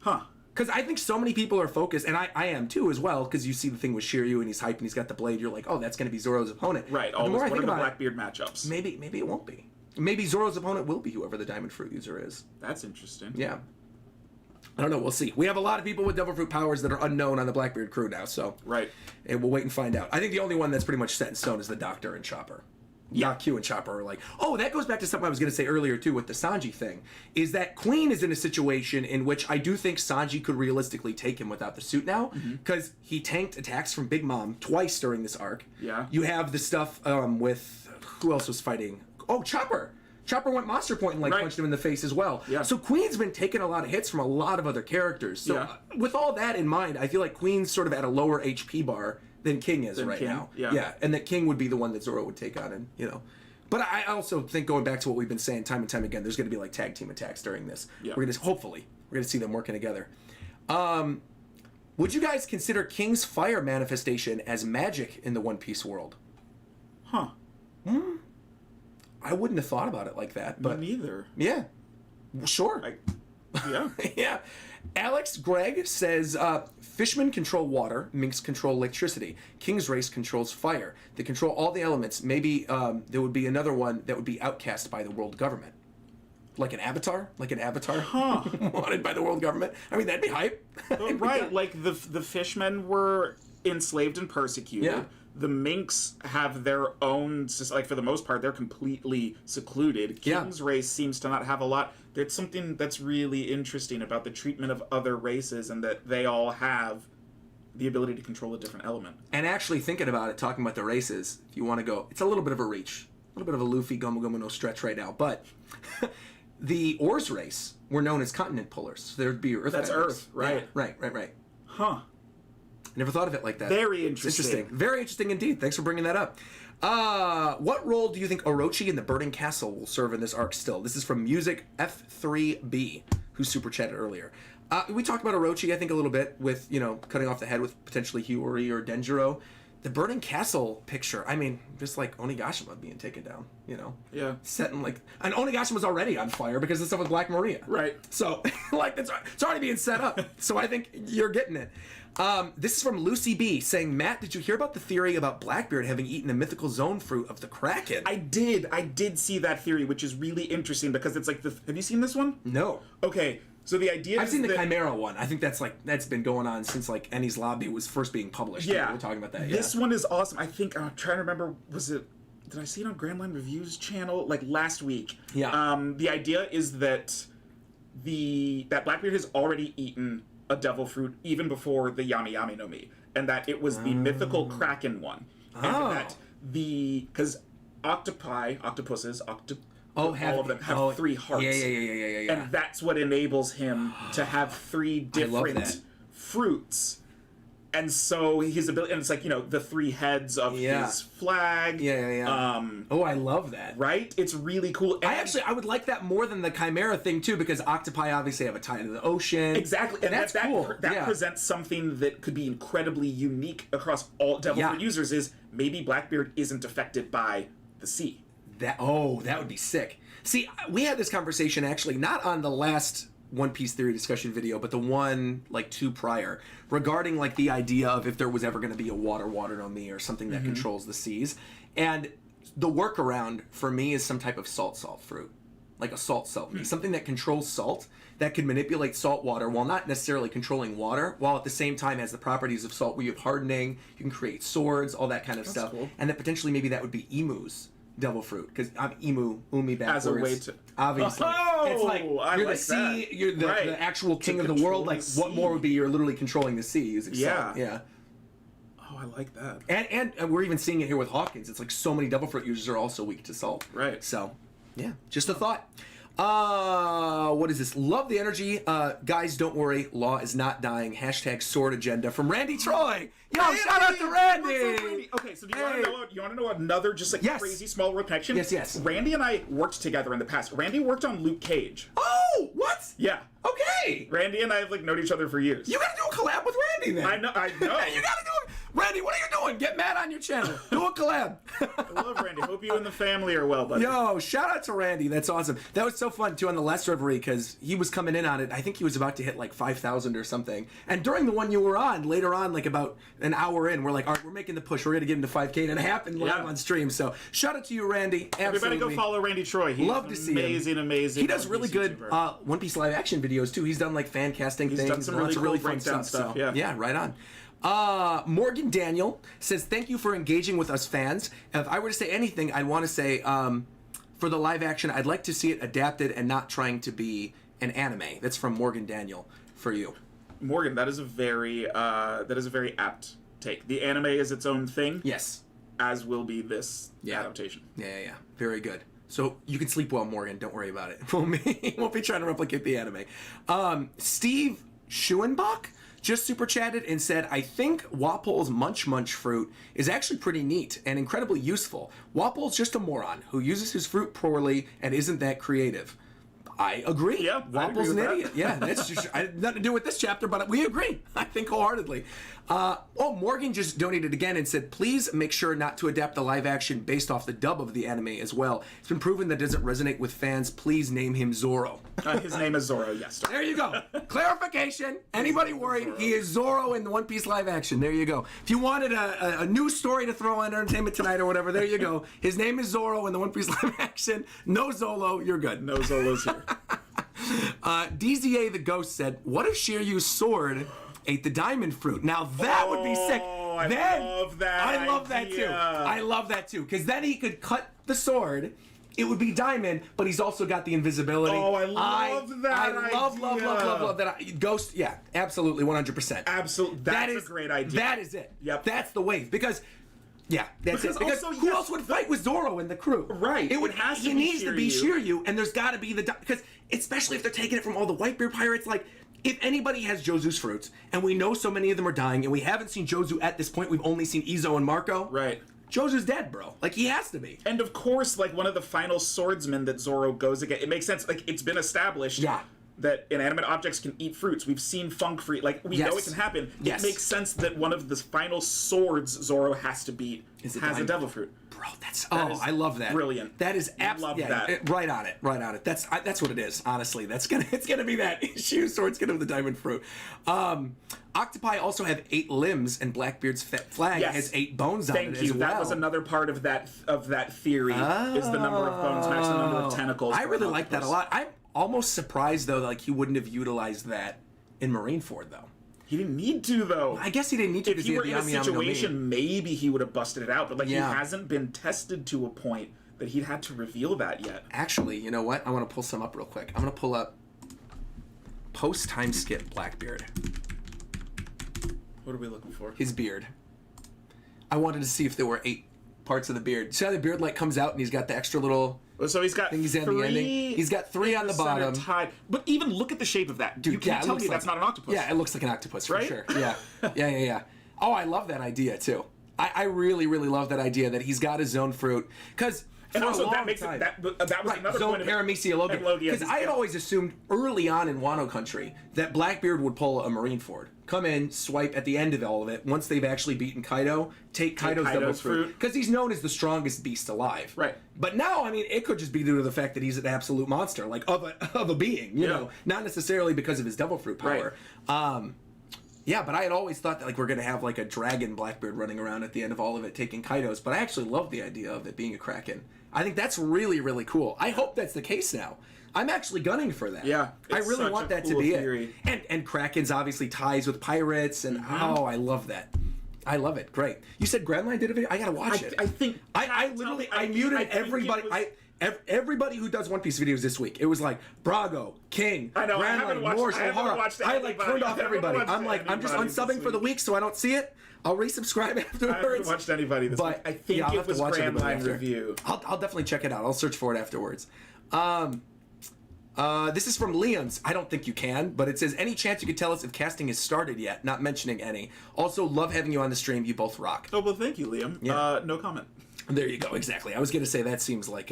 Huh. Because I think so many people are focused, and I am too as well, because you see the thing with Shiryu and he's hyped and he's got the blade, you're like, oh, that's going to be Zoro's opponent. Right, always. What are the Blackbeard matchups? Maybe it won't be. Maybe Zoro's opponent will be whoever the diamond fruit user is. That's interesting. Yeah. I don't know, we'll see. We have a lot of people with devil fruit powers that are unknown on the Blackbeard crew now, so. Right. And we'll wait and find out. I think the only one that's pretty much set in stone is the Doctor and Chopper. Yeah, Q and Chopper are like, oh, that goes back to something I was going to say earlier, too, with the Sanji thing, is that Queen is in a situation in which I do think Sanji could realistically take him without the suit now, because he tanked attacks from Big Mom twice during this arc. Yeah. You have the stuff with, who else was fighting? Oh, Chopper. Chopper went Monster Point and punched him in the face as well. Yeah. So Queen's been taking a lot of hits from a lot of other characters. So with all that in mind, I feel like Queen's sort of at a lower HP bar than King is now. Yeah, and that King would be the one that Zoro would take on, and But I also think, going back to what we've been saying time and time again, there's going to be like tag team attacks during this. Yeah. We're going to see them working together. Would you guys consider King's fire manifestation as magic in the One Piece world? Huh. I wouldn't have thought about it like that, but me neither. Yeah. Sure. Yeah. Yeah. Alex Gregg says, fishmen control water, minks control electricity, King's race controls fire. They control all the elements. Maybe there would be another one that would be outcast by the world government. Like an avatar? Wanted by the world government? I mean, that'd be hype. Right, like the fishmen were enslaved and persecuted. Yeah. The minks have their own, like, for the most part, they're completely secluded. King's race seems to not have a lot. There's something that's really interesting about the treatment of other races, and that they all have the ability to control a different element. And actually thinking about it, talking about the races, if you want to go, it's a little bit of a reach. A little bit of a Luffy, Gomu Gomu no stretch right now. But the Oars race were known as continent pullers. So there'd be Earth. That's Earth, right. Yeah, right. Huh. Never thought of it like that. Very interesting. Very interesting indeed. Thanks for bringing that up. What role do you think Orochi and the Burning Castle will serve in this arc still? This is from Music F3B, who super chatted earlier. We talked about Orochi, I think, a little bit with, cutting off the head with potentially Hiyori or Denjiro. The Burning Castle picture, I mean, just like Onigashima being taken down, Yeah. Setting and Onigashima's already on fire because of stuff with Black Maria. Right. So, it's already being set up. So I think you're getting it. This is from Lucy B saying, Matt, did you hear about the theory about Blackbeard having eaten a mythical zone fruit of the Kraken? I did see that theory, which is really interesting because it's like have you seen this one? No. Okay. So the idea I've seen the Chimera one. I think that's been going on since like Eni's Lobby was first being published. Yeah. We're talking about that. This one is awesome. I think I'm trying to remember, did I see it on Grand Line Reviews channel like last week? Yeah. The idea is that that Blackbeard has already eaten a devil fruit even before the Yami Yami no Mi, and that it was the mythical Kraken one. and that because octopuses, all of them have 3 hearts. Yeah. And that's what enables him to have 3 different fruits. And so his ability, and it's like, the 3 heads of his flag. I love that. Right? It's really cool. And I would like that more than the Chimera thing, too, because octopi obviously have a tie to the ocean. Exactly. And that's cool. That presents something that could be incredibly unique across all Devil Fruit users is maybe Blackbeard isn't affected by the sea. That would be sick. See, we had this conversation actually not on the last One Piece theory discussion video, but the one 2 prior regarding the idea of if there was ever going to be a water no Mi or something that controls the seas. And the workaround for me is some type of salt fruit, like a salt Mi, something that controls salt, that can manipulate salt water while not necessarily controlling water, while at the same time has the properties of salt where you have hardening, you can create swords, all that kind of stuff. Cool. And that potentially maybe that would be Emu's devil fruit, because I'm umi backwards. As a way to... Obviously. It's like, you're the sea, that. You're the actual king of the world, what more would be you're literally controlling the sea using salt. Yeah. Oh, I like that. And we're even seeing it here with Hawkins. It's like so many devil fruit users are also weak to salt. Right. So, yeah, just a thought. What is this? Love the energy. Guys, don't worry. Law is not dying. # sword agenda from Randy Troy. Yo, shout out to Randy. What's up, Randy? Okay, so do you want to know another just crazy small world connection? Yes. Randy and I worked together in the past. Randy worked on Luke Cage. Oh, what? Yeah. Okay. Randy and I have known each other for years. You gotta do a collab with Randy then. I know. You gotta do it. Randy, what are you doing? Get mad on your channel. Do a collab. I love Randy. Hope you and the family are well, buddy. Yo, shout out to Randy. That's awesome. That was so fun, too, on the last Reverie, because he was coming in on it. I think he was about to hit 5,000 or something. And during the one you were on, later on, about an hour in, we're like, all right, we're making the push. We're going to get into 5K. And it happened live on stream. So shout out to you, Randy. Absolutely. Everybody go follow Randy Troy. He's love to see him. Amazing. He does really good One Piece live action videos, too. He's done fan casting things. He's done some really fun stuff. So, yeah, right on. Morgan Daniel says, thank you for engaging with us fans. If I were to say anything, I'd want to say, for the live action, I'd like to see it adapted and not trying to be an anime. That's from Morgan Daniel for you. Morgan, that is a very apt take. The anime is its own thing. Yes. As will be this adaptation. Yeah. Very good. So you can sleep well, Morgan. Don't worry about it. Won't be trying to replicate the anime. Steve Schuenbach just super chatted and said, I think Wapol's Munch fruit is actually pretty neat and incredibly useful. Wapol's just a moron who uses his fruit poorly and isn't that creative. I agree. Yeah, Wapol's an idiot. Yeah, that's just nothing to do with this chapter, but we agree. I think wholeheartedly. Morgan just donated again and said, please make sure not to adapt the live action based off the dub of the anime as well. It's been proven that doesn't resonate with fans. Please name him Zoro. His name is Zoro, yes. There you go. Clarification. Anybody worried? He is Zoro in the One Piece live action. There you go. If you wanted a new story to throw on Entertainment Tonight or whatever, there you go. His name is Zoro in the One Piece live action. No Zolo. You're good. No Zolo's here. DZA the Ghost said, what if Shiryu's sword ate the diamond fruit? Now that would be sick. I love that. I love that too. I love that too. Because then he could cut the sword. It would be diamond, but he's also got the invisibility. Oh, I love that. I love that. Ghost, yeah, absolutely, 100%. Absolutely. That's a great idea. That is it. Yep. That's the wave. Because that's it. Because also, who else would fight with Zoro and the crew? Right. He needs to be Shiryu, and there's got to be because especially if they're taking it from all the Whitebeard pirates, if anybody has Jozu's fruits, and we know so many of them are dying, and we haven't seen Jozu at this point, we've only seen Izo and Marco. Right. Jozu's dead, bro. He has to be. And of course, one of the final swordsmen that Zoro goes against, it makes sense. It's been established. Yeah. That inanimate objects can eat fruits. We've seen funk fruit. We know it can happen. Yes. It makes sense that one of the final swords Zoro has to beat has a devil fruit. Bro, I love that. Brilliant. That is absolutely right on it. That's what it is. Honestly, it's gonna be that issue. Sword's gonna have the diamond fruit. Octopi also have 8 limbs, and Blackbeard's flag has 8 bones on it as well. That was another part of that theory. Is the number of bones match the number of tentacles. I really like that a lot. I'm almost surprised though, he wouldn't have utilized that in Marineford though. He didn't need to, though. I guess he didn't need to. If he were in a situation, maybe he would have busted it out. But he hasn't been tested to a point that he'd had to reveal that yet. Actually, you know what? I want to pull some up real quick. I'm going to pull up post-time skip Blackbeard. What are we looking for? His beard. I wanted to see if there were 8 parts of the beard. See how the beard like comes out and he's got the extra little. So he's got things 3. on the ending. He's got 3 on the bottom. Tied. But even look at the shape of that. Dude, you can't tell me like, that's not an octopus. Yeah, it looks like an octopus for Right? sure. Yeah. Yeah. Oh, I love that idea too. I really, really love that idea that he's got his own fruit. Because and also that makes it that was another zone point of paramecia logia. Logia. Because I had always assumed early on in Wano country that Blackbeard would pull a Marineford. Come in, swipe at the end of all of it. Once they've actually beaten Kaido, take Kaido's double fruit. Because he's known as the strongest beast alive. Right. But now, I mean, it could just be due to the fact that he's an absolute monster, like of a being, you know, not necessarily because of his devil fruit power. Right. Yeah, but I had always thought that like we're gonna have like a dragon Blackbeard running around at the end of all of it, taking Kaido's. But I actually love the idea of it being a Kraken. I think that's really, really cool. I hope that's the case now. I'm actually gunning for that. Yeah, I really want that to be it. And Kraken's obviously ties with pirates, and oh, I love that. I love it. Great. You said Grandline did a video. I gotta watch it. I think I literally muted everybody. Everybody who does One Piece videos this week, it was like Brago, King, Grandline, Morse, O'Hara. I like turned off everybody. I'm like, I'm just unsubbing for the week so I don't see it. I'll resubscribe afterwards. I haven't watched anybody this week. I think it was Grandline review. I'll definitely check it out. I'll search for it afterwards. This is from Liam's. I don't think you can, but it says, any chance you could tell us if casting has started yet? Not mentioning any. Also, love having you on the stream. You both rock. Oh, well, thank you, Liam. Yeah. No comment. There you go. Exactly. I was going to say that seems like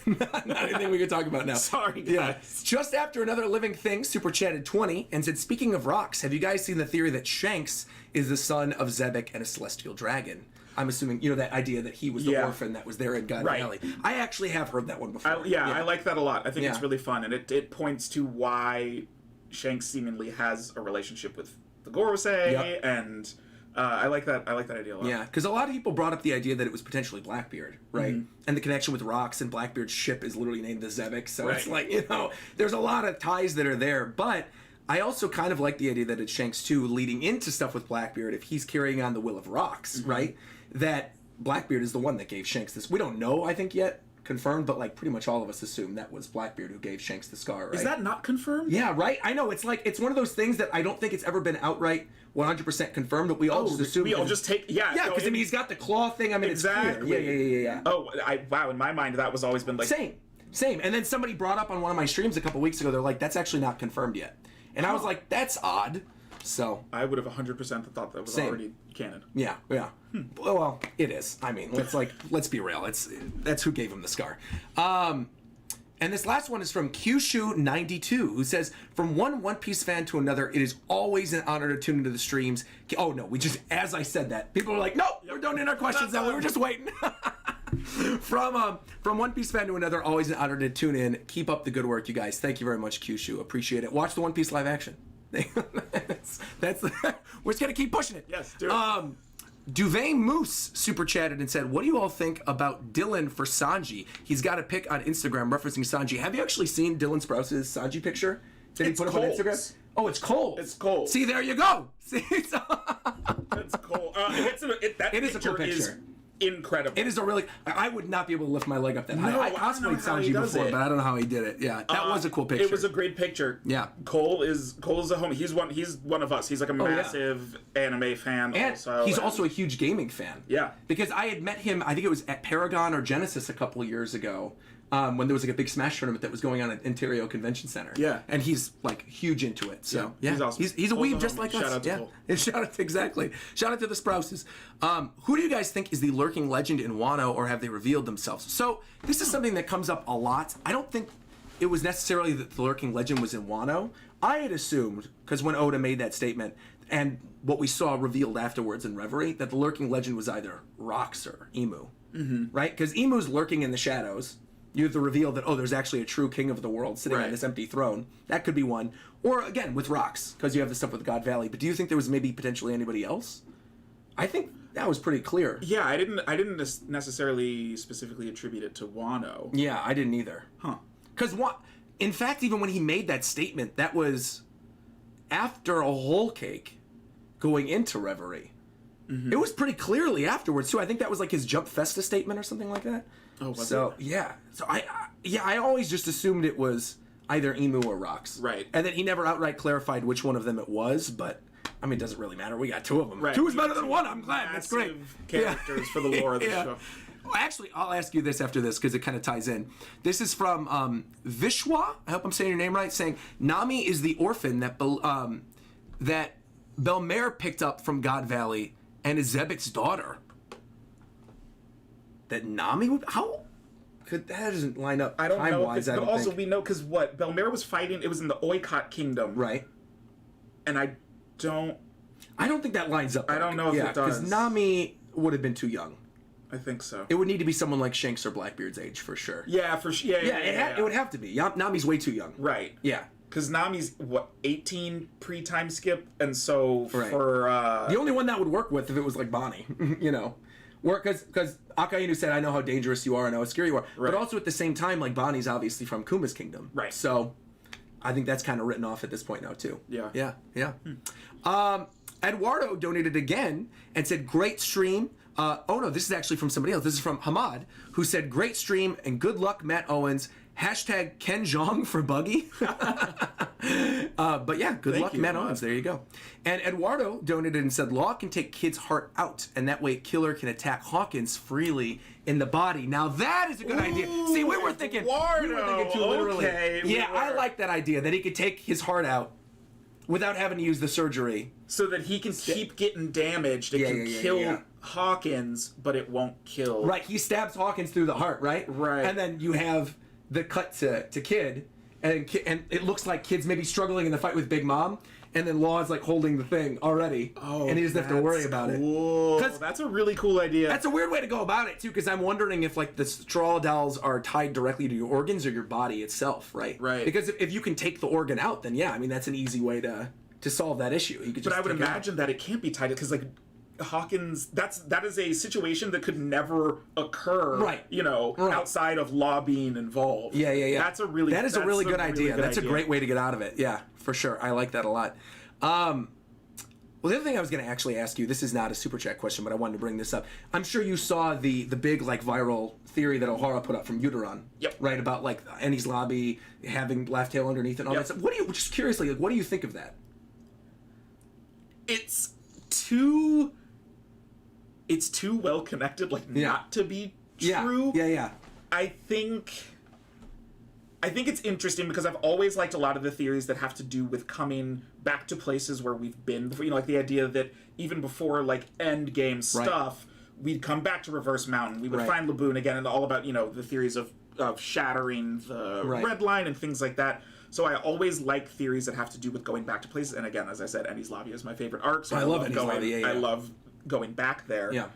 not anything we could talk about now. Sorry, guys. Yeah. Just after another living thing, super chatted 20 and said, speaking of rocks, have you guys seen the theory that Shanks is the son of Zebek and a celestial dragon? I'm assuming, you know, that idea that he was the orphan that was there in God Valley. I actually have heard that one before. I like that a lot. I think it's really fun, and it points to why Shanks seemingly has a relationship with the Gorosei, and I like that idea a lot. Yeah, because a lot of people brought up the idea that it was potentially Blackbeard, right? Mm-hmm. And the connection with rocks, and Blackbeard's ship is literally named the Zebek, so it's like, you know, there's a lot of ties that are there, but I also kind of like the idea that it's Shanks too, leading into stuff with Blackbeard, if he's carrying on the will of rocks, right? That Blackbeard is the one that gave Shanks this. We don't know, I think, yet, confirmed, but like pretty much all of us assume that was Blackbeard who gave Shanks the scar, right? Is that not confirmed? Yeah, right? I know, it's like, it's one of those things that I don't think it's ever been outright 100% confirmed, but we all just assume. We all just take, Yeah, because I mean, he's got the claw thing, I mean, exactly. It's clear. Yeah. Oh, wow, in my mind, that was always been like... Same. And then somebody brought up on one of my streams a couple weeks ago, they're like, that's actually not confirmed yet. And I was like, that's odd. So I would have 100% thought that was already canon. Yeah. Well, it is. I mean, let's be real. That's who gave him the scar. And this last one is from Kyushu92, who says, from one Piece fan to another, it is always an honor to tune into the streams. Oh no, as I said that, people were like, nope, we're doing our questions now. We were just waiting. From One Piece fan to another, always an honor to tune in. Keep up the good work, you guys. Thank you very much, Kyushu. Appreciate it. Watch the One Piece live action. We're just gonna keep pushing it. Yes, do it. Duvain Moose super chatted and said, what do you all think about Dylan for Sanji? He's got a pic on Instagram referencing Sanji. Have you actually seen Dylan Sprouse's Sanji picture? Did he put it on Instagram? Oh, it's cold. It's cold. See, there you go. See, it's cold. It is a cool picture. Incredible. It is a really... I would not be able to lift my leg up that high. I cosplayed Sanji before, but I don't know how he did it. Yeah, that was a cool picture. It was a great picture. Yeah. Cole is a homie. He's one of us. He's like a massive anime fan and also. He's also a huge gaming fan. Yeah. Because I had met him, I think it was at Paragon or Genesis a couple of years ago, when there was like a big Smash tournament that was going on at Ontario Convention Center. Yeah. And he's like huge into it. So yeah. He's awesome. He's a weeb just like us. Shout out to Cole. And shout out to the Sprouses. Who do you guys think is the lurking legend in Wano, or have they revealed themselves? So this is something that comes up a lot. I don't think it was necessarily that the lurking legend was in Wano. I had assumed, because when Oda made that statement, and what we saw revealed afterwards in Reverie, that the lurking legend was either Rocks or Emu. Mm-hmm. Right? Because Emu's lurking in the shadows. You have to reveal that, there's actually a true king of the world sitting on this empty throne. That could be one. Or, again, with Rocks, because you have the stuff with God Valley. But do you think there was maybe potentially anybody else? I think that was pretty clear. Yeah, I didn't necessarily specifically attribute it to Wano. Yeah, I didn't either. Huh. Because, in fact, even when he made that statement, that was after a whole cake going into Reverie. Mm-hmm. It was pretty clearly afterwards, too. I think that was like his Jump Festa statement or something like that. Oh, was it? Yeah. So I always just assumed it was either Emu or Rocks. Right. And then he never outright clarified which one of them it was, but I mean, it doesn't really matter. We got 2 of them. Right. 2 is better than 1. I'm glad. That's great. Characters for the lore of the show. Well, actually, I'll ask you this after this because it kind of ties in. This is from Vishwa. I hope I'm saying your name right. Saying Nami is the orphan that that Belmare picked up from God Valley and is Zebek's daughter. That Nami would how could that doesn't line up? I don't know. Time-wise, But also, we know because what Belmare was fighting. It was in the Oikot Kingdom, right? And I don't think that lines up. I don't know if it does. Because Nami would have been too young. I think so. It would need to be someone like Shanks or Blackbeard's age for sure. Yeah, for sure. Yeah. It would have to be. Nami's way too young. Right. Yeah. Because Nami's, 18 pre-time skip? And so for... The only one that would work with if it was like Bonnie, Because Akainu said, I know how dangerous you are, I know how scary you are. Right. But also at the same time, like, Bonnie's obviously from Kuma's kingdom. Right. So I think that's kind of written off at this point now, too. Yeah. Yeah. Eduardo donated again and said, great stream. This is actually from somebody else. This is from Hamad, who said, great stream and good luck, Matt Owens. # Ken Jeong for Buggy. But yeah, good luck, Matt Owens. There you go. And Eduardo donated and said, Law can take Kid's heart out, and that way Killer can attack Hawkins freely in the body. Now that is a good idea. See, we were thinking too literally. Okay, I like that idea, that he could take his heart out without having to use the surgery. So that he can keep getting damaged. It can kill Hawkins, but it won't kill... Right, he stabs Hawkins through the heart, right? Right. And then you have the cut to Kid, and it looks like Kid's maybe struggling in the fight with Big Mom, and then Law's like holding the thing already, and he doesn't have to worry about it. Because that's a really cool idea. That's a weird way to go about it too, because I'm wondering if like the straw dolls are tied directly to your organs or your body itself, right? Right. Because if you can take the organ out, then yeah, I mean that's an easy way to solve that issue. You could just. But I would imagine that it can't be tied because like. Hawkins, that is a situation that could never occur, right? Outside of Law being involved. Yeah. That is a really good idea. That's a great way to get out of it. Yeah, for sure. I like that a lot. Well, the other thing I was going to actually ask you, this is not a super chat question, but I wanted to bring this up. I'm sure you saw the big like viral theory that O'Hara put up from Uteron. Yep. Right, about like Ennie's lobby having Laugh Tale underneath and all that stuff. What do you, just curiously, like, what do you think of that? It's too well connected, like not to be true. Yeah. I think it's interesting because I've always liked a lot of the theories that have to do with coming back to places where we've been before. Like the idea that even before like end game stuff, we'd come back to Reverse Mountain. We would find Laboon again, and all about the theories of shattering the red line and things like that. So I always like theories that have to do with going back to places. And again, as I said, Ennie's Lobby is my favorite arc. So I love Ennie's Lobby. Yeah. I love going back there. Yeah.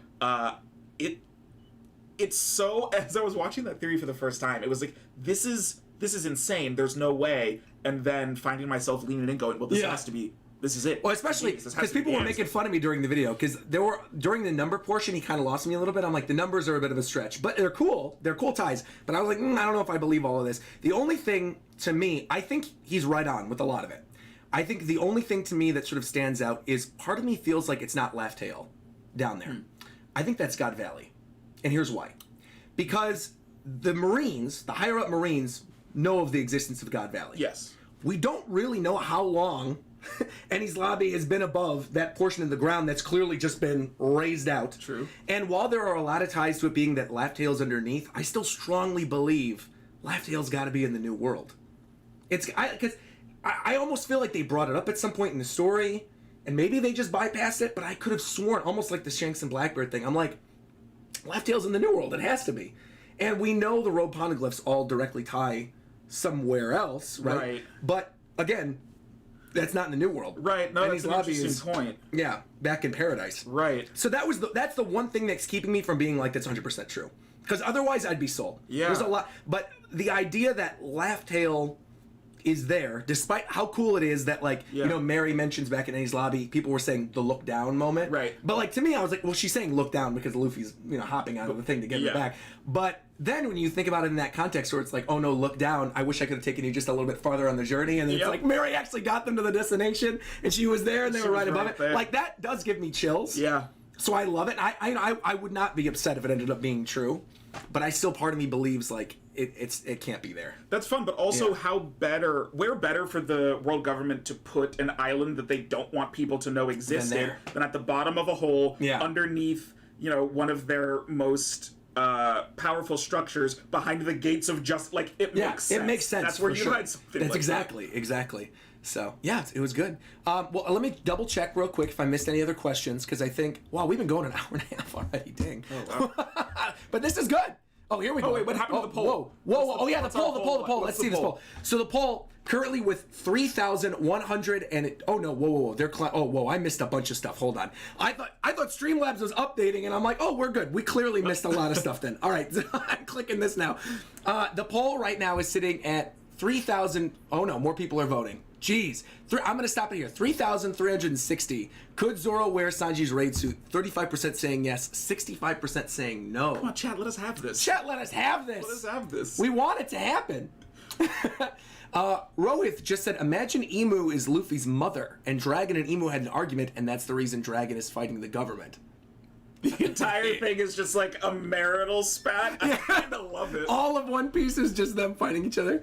It's so, as I was watching that theory for the first time, it was like, this is insane. There's no way. And then finding myself leaning in going, well, this has to be, this is it. Well, especially because people were making fun of me during the video, because during the number portion, he kind of lost me a little bit. I'm like, the numbers are a bit of a stretch, but they're cool. They're cool ties. But I was like, I don't know if I believe all of this. The only thing to me, I think he's right on with a lot of it. I think the only thing to me that sort of stands out is part of me feels like it's not Laugh Tale down there. I think that's God Valley. And here's why. Because the Marines, the higher up Marines, know of the existence of God Valley. Yes. We don't really know how long Ennie's Lobby has been above that portion of the ground that's clearly just been raised out. True. And while there are a lot of ties to it being that Laugh Tale's underneath, I still strongly believe Laugh Tale's got to be in the new world. Because I almost feel like they brought it up at some point in the story, and maybe they just bypassed it, but I could have sworn, almost like the Shanks and Blackbeard thing, I'm like, Laugh Tale's in the new world. It has to be. And we know the road poneglyphs all directly tie somewhere else, right? But, again, that's not in the new world. Right. No, that's an interesting point. Yeah, back in paradise. Right. So that's the one thing that's keeping me from being like, that's 100% true. Because otherwise I'd be sold. Yeah. There's a lot. But the idea that Laugh Tale is there, despite how cool it is that, like, Mary mentions back in Ennie's Lobby, people were saying the look down moment. Right. But, like, to me, I was like, well, she's saying look down because Luffy's, hopping out of the thing to get her back. But then when you think about it in that context where it's like, oh no, look down, I wish I could have taken you just a little bit farther on the journey, and then it's like, Mary actually got them to the destination, and she was there, and they were right above it. Like, that does give me chills. Yeah. So I love it. I would not be upset if it ended up being true. but I still, part of me believes like it can't be there. That's fun, but also where better for the world government to put an island that they don't want people to know existed than at the bottom of a hole underneath, one of their most powerful structures behind the gates of just like it makes sense. It makes sense. That's where you hide something. That's like exactly. So yeah, it was good. Well, let me double check real quick if I missed any other questions, because I think we've been going an hour and a half already. Dang. Oh, wow. But this is good. Oh, here we go. Oh, wait, what happened to the poll? Whoa. Oh, yeah, the poll. Let's see this poll. So the poll currently with 3,100 and whoa. I missed a bunch of stuff. Hold on. I thought Streamlabs was updating, and I'm like, oh, we're good. We clearly missed a lot of stuff then. All right, I'm clicking this now. The poll right now is sitting at 3,000. Oh no, more people are voting. Jeez. I'm going to stop it here. 3,360. Could Zoro wear Sanji's raid suit? 35% saying yes, 65% saying no. Come on, chat, let us have this. Chat, let us have this. Let us have this. We want it to happen. Rohith just said, imagine Emu is Luffy's mother, and Dragon and Emu had an argument, and that's the reason Dragon is fighting the government. The entire thing is just like a marital spat. I kind of love it. All of One Piece is just them fighting each other.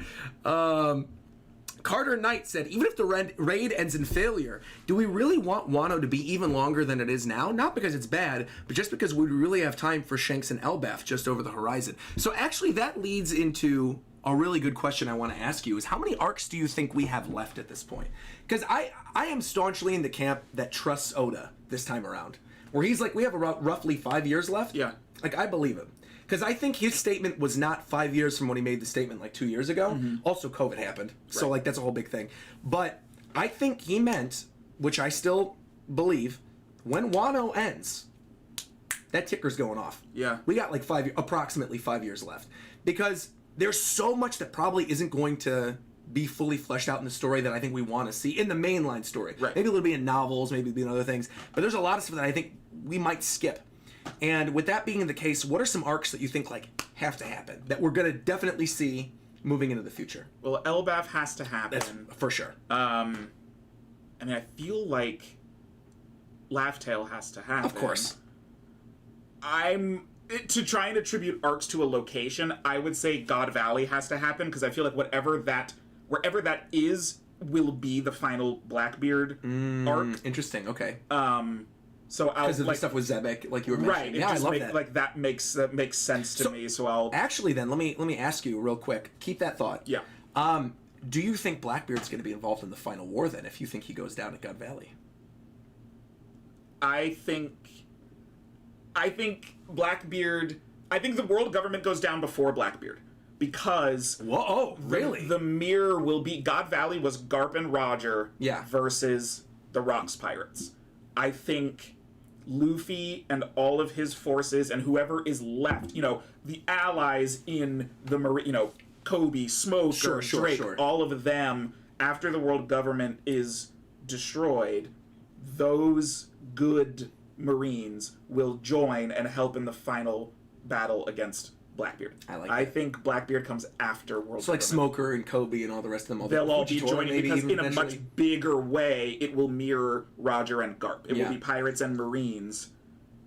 Carter Knight said, even if the raid ends in failure, do we really want Wano to be even longer than it is now? Not because it's bad, but just because we really have time for Shanks and Elbaf just over the horizon. So actually that leads into a really good question I want to ask you, is how many arcs do you think we have left at this point? Because I am staunchly in the camp that trusts Oda this time around, where he's like, we have roughly 5 years left. Yeah. Like, I believe him. Because I think his statement was not 5 years from when he made the statement like 2 years ago. Mm-hmm. Also, COVID happened. Right. So, like, that's a whole big thing. But I think he meant, which I still believe, when Wano ends, that ticker's going off. Yeah. We got like approximately 5 years left. Because there's so much that probably isn't going to be fully fleshed out in the story that I think we want to see in the mainline story. Right. Maybe it'll be in novels, maybe it'll be in other things. But there's a lot of stuff that I think we might skip. And with that being the case, what are some arcs that you think like have to happen that we're going to definitely see moving into the future? Well, Elbaf has to happen. That's for sure. I mean, I feel like Laugh Tale has to happen. Of course. To try and attribute arcs to a location, I would say God Valley has to happen, because I feel like wherever that is will be the final Blackbeard arc. Interesting. Okay. So I'll because of like the stuff with Zebek, like you were mentioning. Right. Yeah, I love that. Like that makes sense to me. So I'll actually then let me ask you real quick. Keep that thought. Yeah. Do you think Blackbeard's going to be involved in the final war then? If you think he goes down at God Valley, I think Blackbeard. I think the world government goes down before Blackbeard, because really? The mirror will be God Valley was Garp and Roger versus the Rocks Pirates. I think Luffy and all of his forces and whoever is left, the allies in the Kobe, Smoker, Drake, all of them, after the world government is destroyed, those good Marines will join and help in the final battle against Blackbeard. I think Blackbeard comes after World Government. So like Smoker and Kobe and all the rest of them. They'll all be joining, because in a much bigger way, it will mirror Roger and Garp. It will be pirates and Marines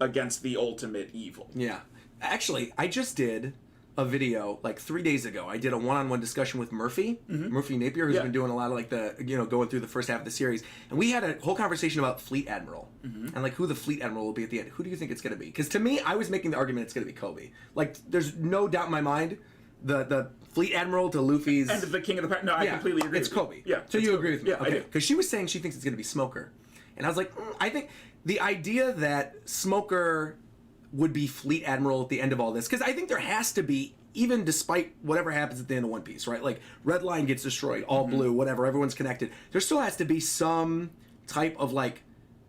against the ultimate evil. Yeah. Actually, I just did a video like 3 days ago. I did a one-on-one discussion with Murphy Napier, who's been doing a lot of like the going through the first half of the series, and we had a whole conversation about Fleet Admiral and like who the Fleet Admiral will be at the end. Who do you think it's going to be? Because to me, I was making the argument it's going to be Kobe. Like, there's no doubt in my mind the Fleet Admiral to Luffy's and the King of the Pirate. No, I completely agree. It's Kobe. Yeah. So you agree with me? Yeah, okay. Because she was saying she thinks it's going to be Smoker, and I was like, I think the idea that Smoker would be Fleet Admiral at the end of all this, because I think there has to be, even despite whatever happens at the end of One Piece, right? Like, Red Line gets destroyed, all blue, whatever, everyone's connected. There still has to be some type of, like,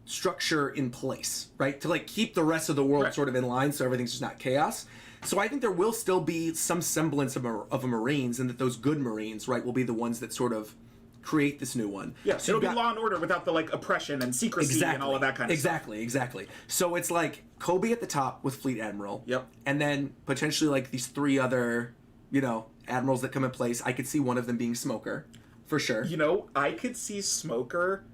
structure in place, right? To, like, keep the rest of the world sort of in line so everything's just not chaos. So I think there will still be some semblance of a Marines, and that those good Marines, right, will be the ones that sort of create this new one. Yeah, so it'll be Law and Order without the, like, oppression and secrecy and all of that kind of stuff. Exactly. So it's like Kobe at the top with Fleet Admiral. Yep. And then potentially like these three other, admirals that come in place. I could see one of them being Smoker, for sure. I could see Smoker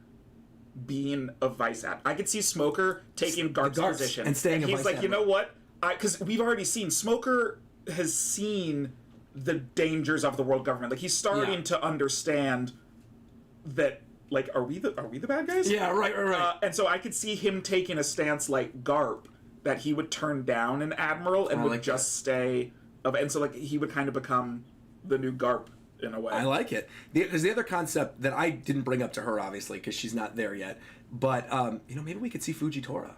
being a vice admiral. I could see Smoker taking Garp's position. And staying a vice admiral. He's like, you know what? Because we've already seen Smoker has seen the dangers of the world government. Like, he's starting to understand that, like, are we the bad guys? Yeah, right. And so I could see him taking a stance like Garp, that he would turn down an admiral and would like just stay. And so, like, he would kind of become the new Garp in a way. I like it. There's the other concept that I didn't bring up to her, obviously, because she's not there yet. But, maybe we could see Fujitora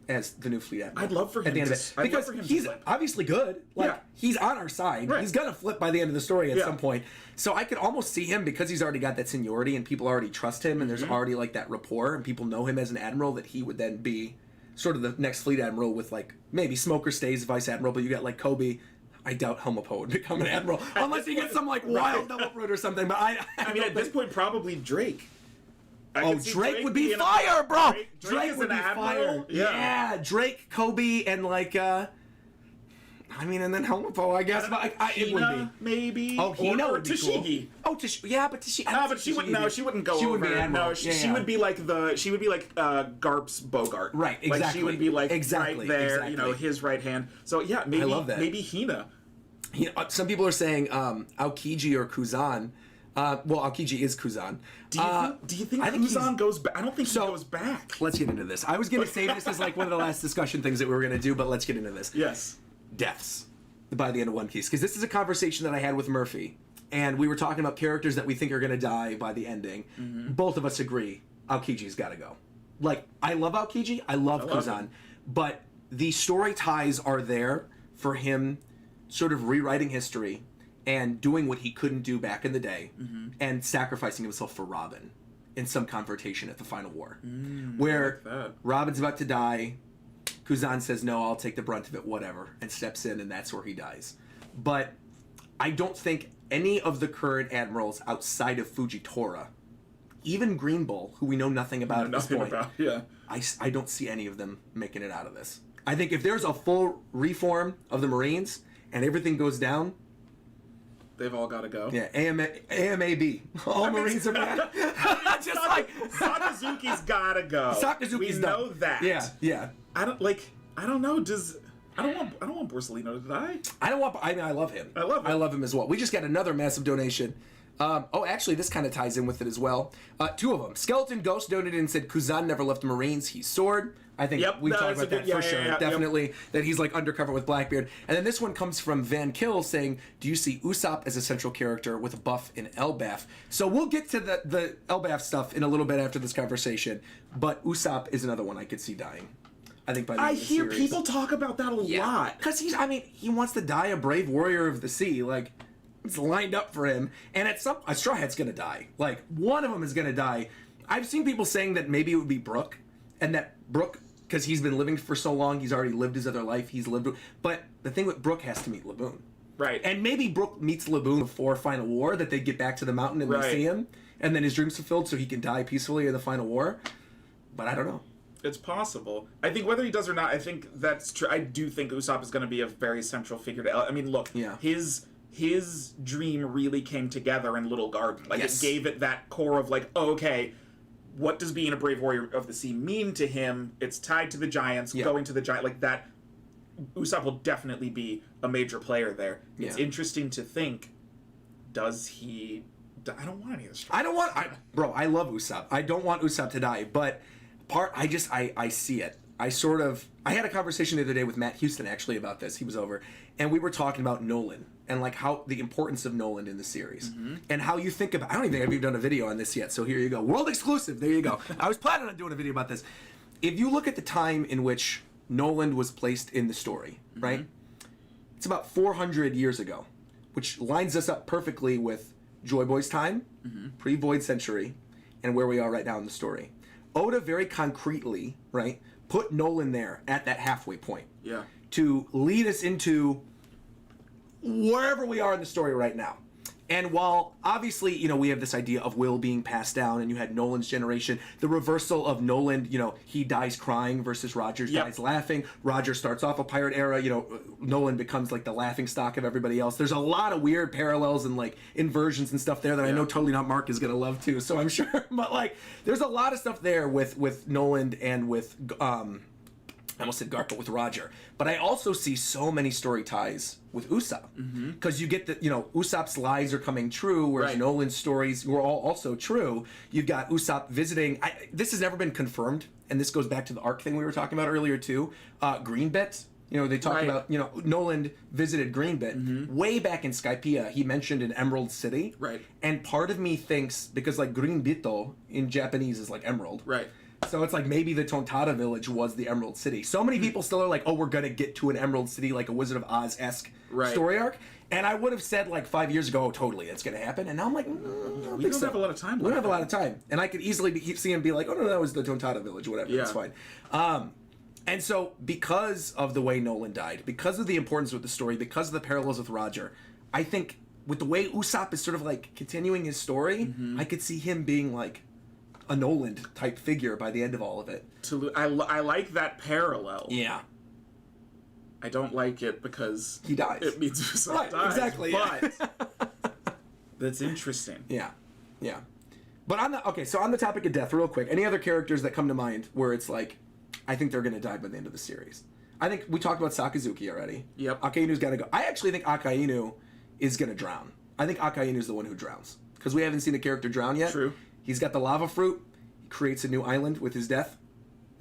as the new fleet admiral. I'd love for him at the end of it. Because he's obviously good. Like, he's on our side. Right. He's going to flip by the end of the story at some point. So I could almost see him, because he's already got that seniority and people already trust him and there's already, like, that rapport and people know him as an admiral, that he would then be sort of the next fleet admiral with, like, maybe Smoker stays vice admiral, but you got, like, Kobe. I doubt Helmeppo would become an admiral unless he gets some, like, wild double route or something. But I mean, at this point, probably Drake. Drake would be fire, bro. Drake would be fire. Yeah, Drake, Kobe, and like, and then Helmeppo, I guess. But it would be maybe. Oh, Hina or would be Tashigi. Cool. Oh, yeah, but Tashigi. But she wouldn't. No, she wouldn't go. She would be admiral. No, she would be like Garp's Bogart. Right. Exactly. Like, she would be like right there. Exactly. His right hand. So yeah, maybe. I love that. Maybe Hina. Some people are saying Aokiji or Kuzan. Aokiji is Kuzan. Do you think Kuzan goes back? I don't think he goes back. Let's get into this. I was going to say this is like one of the last discussion things that we were going to do, but let's get into this. Yes. Deaths by the end of One Piece. Because this is a conversation that I had with Murphy. And we were talking about characters that we think are going to die by the ending. Mm-hmm. Both of us agree Aokiji's got to go. Like, I love Aokiji. I love Kuzan. But the story ties are there for him sort of rewriting history and doing what he couldn't do back in the day, and sacrificing himself for Robin in some confrontation at the final war. Where Robin's about to die, Kuzan says, no, I'll take the brunt of it, whatever, and steps in, and that's where he dies. But I don't think any of the current admirals outside of Fujitora, even Green Bull, who we know nothing about at this point, I don't see any of them making it out of this. I think if there's a full reform of the Marines and everything goes down, they've all got to go. Yeah, AMAB. All Marines are bad. Just like Sakazuki's got to go. Sakazuki's done. We know that. Yeah. I don't know. I don't want Borsalino to die. I love him. I love him as well. We just got another massive donation. Actually, this kind of ties in with it as well. Two of them. Skeleton Ghost donated and said Kuzan never left the Marines. He's Sword. I think we've talked about that for sure. Definitely. That he's like undercover with Blackbeard. And then this one comes from Van Kill saying, do you see Usopp as a central character with a buff in Elbaf? So we'll get to the Elbaf stuff in a little bit after this conversation. But Usopp is another one I could see dying. I think by the end of the series. People talk about that a lot. Because he wants to die a brave warrior of the sea. Like, it's lined up for him. And a Straw Hat's going to die. Like, one of them is going to die. I've seen people saying that maybe it would be Brook. And that Brook, because he's been living for so long, he's already lived his other life. But the thing with Brook has to meet Laboon. Right. And maybe Brook meets Laboon before Final War, that they get back to the mountain and they see him. And then his dream's fulfilled so he can die peacefully in the Final War. But I don't know. It's possible. I think whether he does or not, I think that's true. I do think Usopp is going to be a very central figure to... I mean, look, his dream really came together in Little Garden. Like, it gave it that core of, like, okay, what does being a brave warrior of the sea mean to him? It's tied to the giants, going to the giant, like that. Usopp will definitely be a major player there. Yeah. It's interesting to think, does he... I don't want any of this stuff. I love Usopp. I don't want Usopp to die, but... I see it. I had a conversation the other day with Matt Houston actually about this. He was over, and we were talking about Nolan and like how the importance of Nolan in the series and how you think about. I don't even think I've even done a video on this yet. So here you go, world exclusive. There you go. I was planning on doing a video about this. If you look at the time in which Nolan was placed in the story, right? It's about 400 years ago, which lines us up perfectly with Joy Boy's time, pre-Void Century, and where we are right now in the story. Oda very concretely, right, put Nolan there at that halfway point. Yeah. To lead us into wherever we are in the story right now. And while obviously, we have this idea of will being passed down, and you had Nolan's generation, the reversal of Nolan, he dies crying versus Rogers dies laughing. Roger starts off a pirate era, Nolan becomes like the laughing stock of everybody else. There's a lot of weird parallels and like inversions and stuff there that I know Totally Not Mark is going to love too, so I'm sure. But like, there's a lot of stuff there with Nolan and with I almost said Garp, but with Roger. But I also see so many story ties with Usopp. Because you get that, Usopp's lies are coming true, whereas Right. Nolan's stories were all also true. You've got Usopp visiting. This has never been confirmed, and this goes back to the arc thing we were talking about earlier, too. Greenbit. They talk Right. about, Nolan visited Greenbit. Way back in Skypiea, he mentioned an Emerald City. Right. And part of me thinks, because, like, Greenbito in Japanese is like emerald. Right. So it's like maybe the Tontada village was the Emerald City. So many people still are like, oh, we're going to get to an Emerald City, like a Wizard of Oz-esque story arc. And I would have said, like, 5 years ago, oh, totally, it's going to happen. And now I'm like, We don't have a lot of time left. We don't have a lot of time. And I could easily see him be like, oh, no, that was the Tontada village, whatever, Yeah. it's fine. And so because of the way Nolan died, because of the importance with the story, because of the parallels with Roger, I think with the way Usopp is sort of, like, continuing his story, I could see him being, like, a Nolan type figure by the end of all of it. I like that parallel. Yeah. I don't like it because He dies. It means Usopp Right, dies. exactly, yeah. But that's interesting. Yeah. But on the topic of death, real quick, any other characters that come to mind where it's like, I think they're going to die by the end of the series? I think we talked about Sakazuki already. Yep. Akainu's got to go. I actually think Akainu is going to drown. I think Akainu's the one who drowns. Because we haven't seen a character drown yet. True. He's got the lava fruit. He creates a new island with his death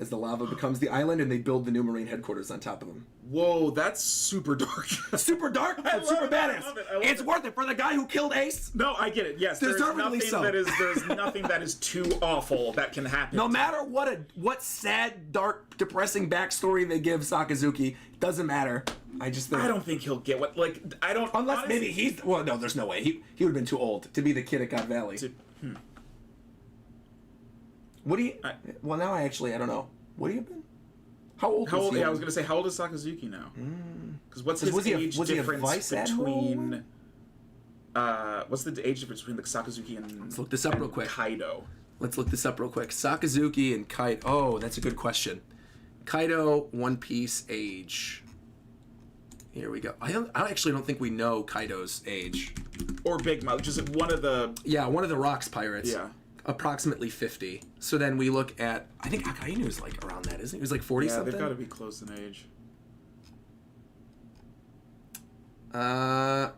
as the lava becomes the island, and they build the new Marine headquarters on top of him. Whoa, that's super dark. Super dark, but super badass. It's worth it for the guy who killed Ace. No, I get it. Yes, Deservedly so. There's nothing that is too awful that can happen. No matter what sad, dark, depressing backstory they give Sakazuki, doesn't matter. I just think I don't think he'll get what. Like, I don't. unless honestly, maybe he's well, no, there's no way he would have been too old to be the kid at God Valley. What do you? Well, now I don't know. What do you been? How old? How was old? he? Yeah, I was gonna say, how old is Sakazuki now? Because what's his was he a difference vice admiral? between? What's the age difference between the Sakazuki and? Let's look this up real quick. Kaido. Let's look this up real quick. Sakazuki and Kaido. Oh, that's a good question. Kaido, One Piece age. Here we go. I actually don't think we know Kaido's age. Or Big Mouth, just one of the. Yeah, one of the Rocks pirates. Yeah. Approximately 50. So then we look at, I think Akainu is like around that, isn't he? He was like 40 Yeah, something. they've got to be close in age. Oh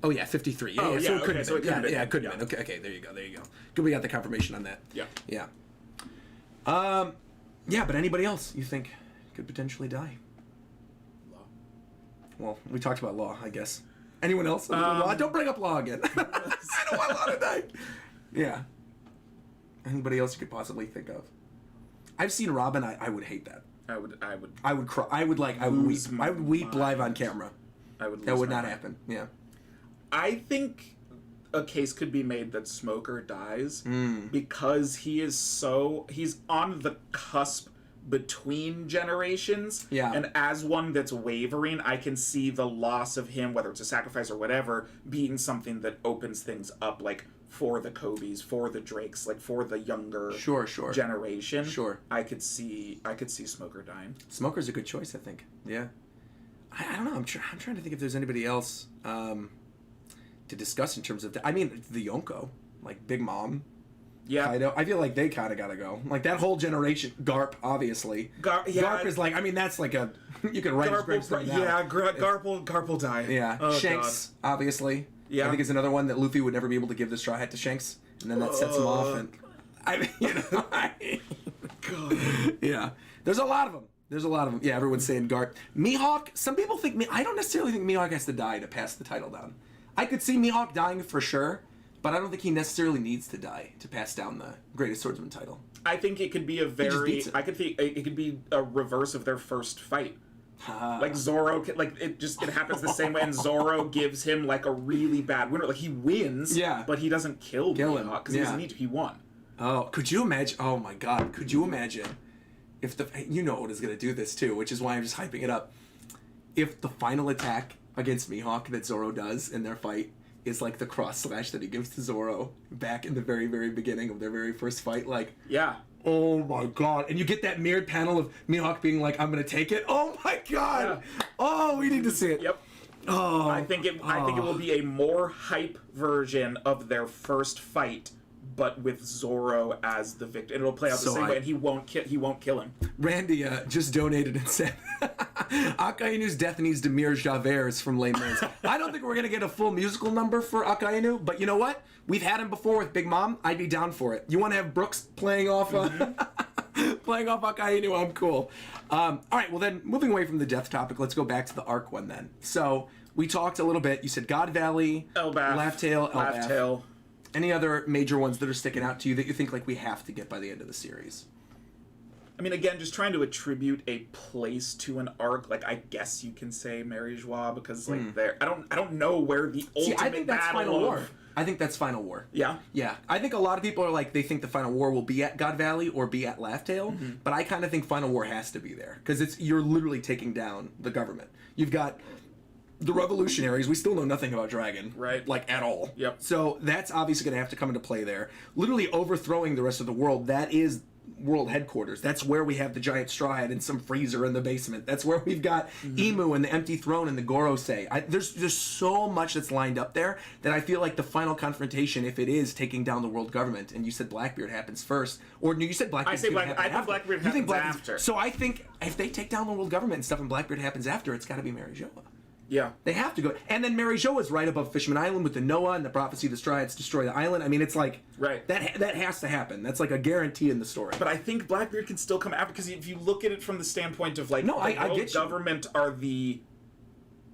yeah, 53. Yeah, Oh, yeah, so yeah, it couldn't okay, have so it been. couldn't Yeah, have it could been. have been. Okay, there you go. Good, we got the confirmation on that. Yeah. Yeah. Yeah, but anybody else you think could potentially die? Law. Well, we talked about Law, I guess. Anyone else? Law? Don't bring up Law again. I don't want Law to die. Yeah. Anybody else you could possibly think of? I've seen Robin. I would hate that. I would cry. I would weep. I would weep live on camera. That would not happen. Yeah. I think a case could be made that Smoker dies because he's on the cusp between generations. Yeah. And as one that's wavering, I can see the loss of him, whether it's a sacrifice or whatever, being something that opens things up, like for the Kobes, for the Drakes, like for the younger generation. Sure. I could see Smoker dying. Smoker's a good choice, I think. Yeah. I don't know. I'm trying to think if there's anybody else to discuss in terms of I mean, the Yonko, like Big Mom. Yeah. Kaido. I feel like they kind of gotta go. Like that whole generation. Garp, obviously. Garp is like. I mean, that's like a. You can write his gravestone now. Yeah, Garp will die. Yeah. Oh, Shanks, God. obviously. Yeah. I think is another one that Luffy would never be able to give the straw hat to Shanks, and then that sets him off. And I mean, God. Yeah. There's a lot of them. Yeah, everyone's saying Garp. Mihawk. Some people think I don't necessarily think Mihawk has to die to pass the title down. I could see Mihawk dying for sure, but I don't think he necessarily needs to die to pass down the Greatest Swordsman title. I think it could be it could be a reverse of their first fight. Like Zoro, it happens the same way, and Zoro gives him like a really bad winner. Like he wins, but he doesn't kill him because he doesn't need to. He won. Oh, could you imagine? Oh my God, could you imagine if Oda's gonna do this too, which is why I'm just hyping it up. If the final attack against Mihawk that Zoro does in their fight is like the cross slash that he gives to Zoro back in the very, very beginning of their very first fight, like yeah. Oh my God. And you get that mirrored panel of Mihawk being like, I'm gonna take it. Oh my God. Yeah. Oh, we need to see it. Yep. Oh. I think it will be a more hype version of their first fight but with Zoro as the victim. It'll play out the same way, and he won't kill him. Randy just donated and said, Akainu's death needs Demir Javers from Les Mis. I don't think we're going to get a full musical number for Akainu, but you know what? We've had him before with Big Mom. I'd be down for it. You want to have Brooks playing off playing off Akainu? I'm cool. All right, well then, moving away from the death topic, let's go back to the arc one then. So, we talked a little bit. You said God Valley, Elbaf, Laugh Tale, Elbaf. Laugh Tale. Any other major ones that are sticking out to you that you think like we have to get by the end of the series? I mean, again, just trying to attribute a place to an arc, like I guess you can say Mary Joie, because like there, I don't know where the ultimate I think that's battle Final War. of... I think that's Final War. Yeah? Yeah. I think a lot of people are like, they think the Final War will be at God Valley or be at Laugh Tale, but I kind of think Final War has to be there, because you're literally taking down the government. You've got the revolutionaries. We still know nothing about Dragon. Right. Like, at all. Yep. So that's obviously going to have to come into play there. Literally overthrowing the rest of the world, that is world headquarters. That's where we have the giant straw hat and some freezer in the basement. That's where we've got Emu and the empty throne and the Gorosei. There's so much that's lined up there that I feel like the final confrontation, if it is taking down the world government, and you said Blackbeard happens first, or no, you said Blackbeard. I think Blackbeard happens after. So I think if they take down the world government and stuff, and Blackbeard happens after, it's got to be Mary Joa. Yeah. They have to go. And then Mary Jo is right above Fisherman Island with the Noah and the prophecy of the Strides destroy the island. I mean, it's like... Right. That has to happen. That's like a guarantee in the story. But I think Blackbeard can still come after, because if you look at it from the standpoint of, like, no, the I world get you. government are the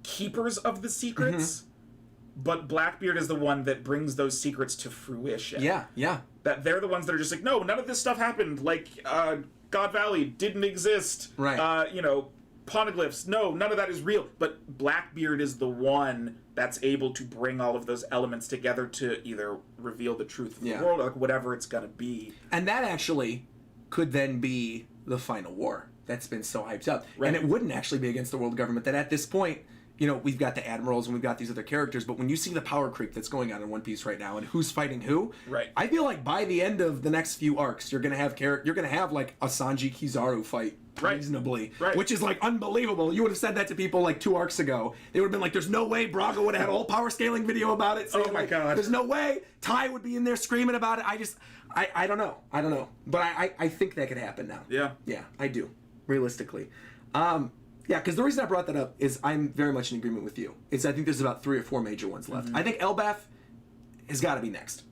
keepers of the secrets, but Blackbeard is the one that brings those secrets to fruition. Yeah, yeah. That they're the ones that are just like, no, none of this stuff happened. Like, God Valley didn't exist. Right. Poneglyphs, no, none of that is real. But Blackbeard is the one that's able to bring all of those elements together to either reveal the truth of the world, or like whatever it's gonna be. And that actually could then be the final war that's been so hyped up. Right. And it wouldn't actually be against the world government. That at this point, we've got the admirals and we've got these other characters, but when you see the power creep that's going on in One Piece right now and who's fighting who, right. I feel like by the end of the next few arcs, you're gonna have like a Sanji Kizaru fight. Reasonably, right. Which is like unbelievable. You would have said that to people like 2 arcs ago. They would have been like, "There's no way." Braga would have had a whole power scaling video about it. Saying, oh my god! There's no way. Ty would be in there screaming about it. I don't know. But I think that could happen now. Yeah, I do. Realistically, yeah. Because the reason I brought that up is I'm very much in agreement with you. I think there's about 3 or 4 major ones left. I think Elbaf has got to be next.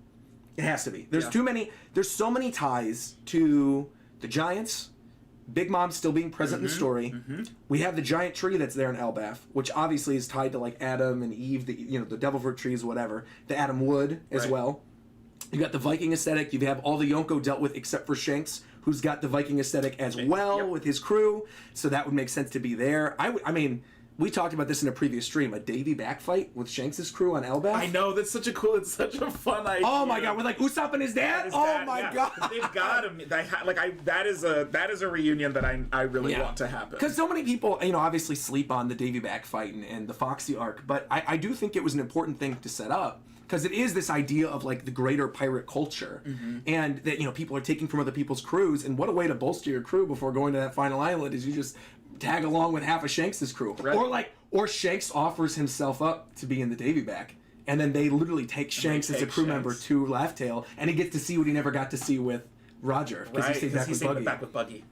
It has to be. There's too many. There's so many ties to the Giants. Big Mom still being present in the story. We have the giant tree that's there in Elbaf, which obviously is tied to like Adam and Eve, the devil fruit trees, whatever. The Adam wood as well. You got the Viking aesthetic. You have all the Yonko dealt with except for Shanks, who's got the Viking aesthetic as well with his crew. So that would make sense to be there. I mean, we talked about this in a previous stream, a Davy backfight with Shanks' crew on Elbaf. I know, that's such a fun idea. Oh my god, with like Usopp and his dad? God. They've got him. That is a reunion that I really want to happen. Because so many people, obviously sleep on the Davy backfight and the Foxy arc, but I do think it was an important thing to set up. Because it is this idea of like the greater pirate culture, and that people are taking from other people's crews, and what a way to bolster your crew before going to that final island is you just tag along with half of Shanks' crew, or Shanks offers himself up to be in the Davy back, and then they literally take Shanks as a crew member to Laugh Tale, and he gets to see what he never got to see with Roger because he stayed back with Buggy.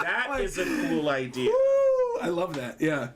That is a cool idea. Woo, I love that. Yeah.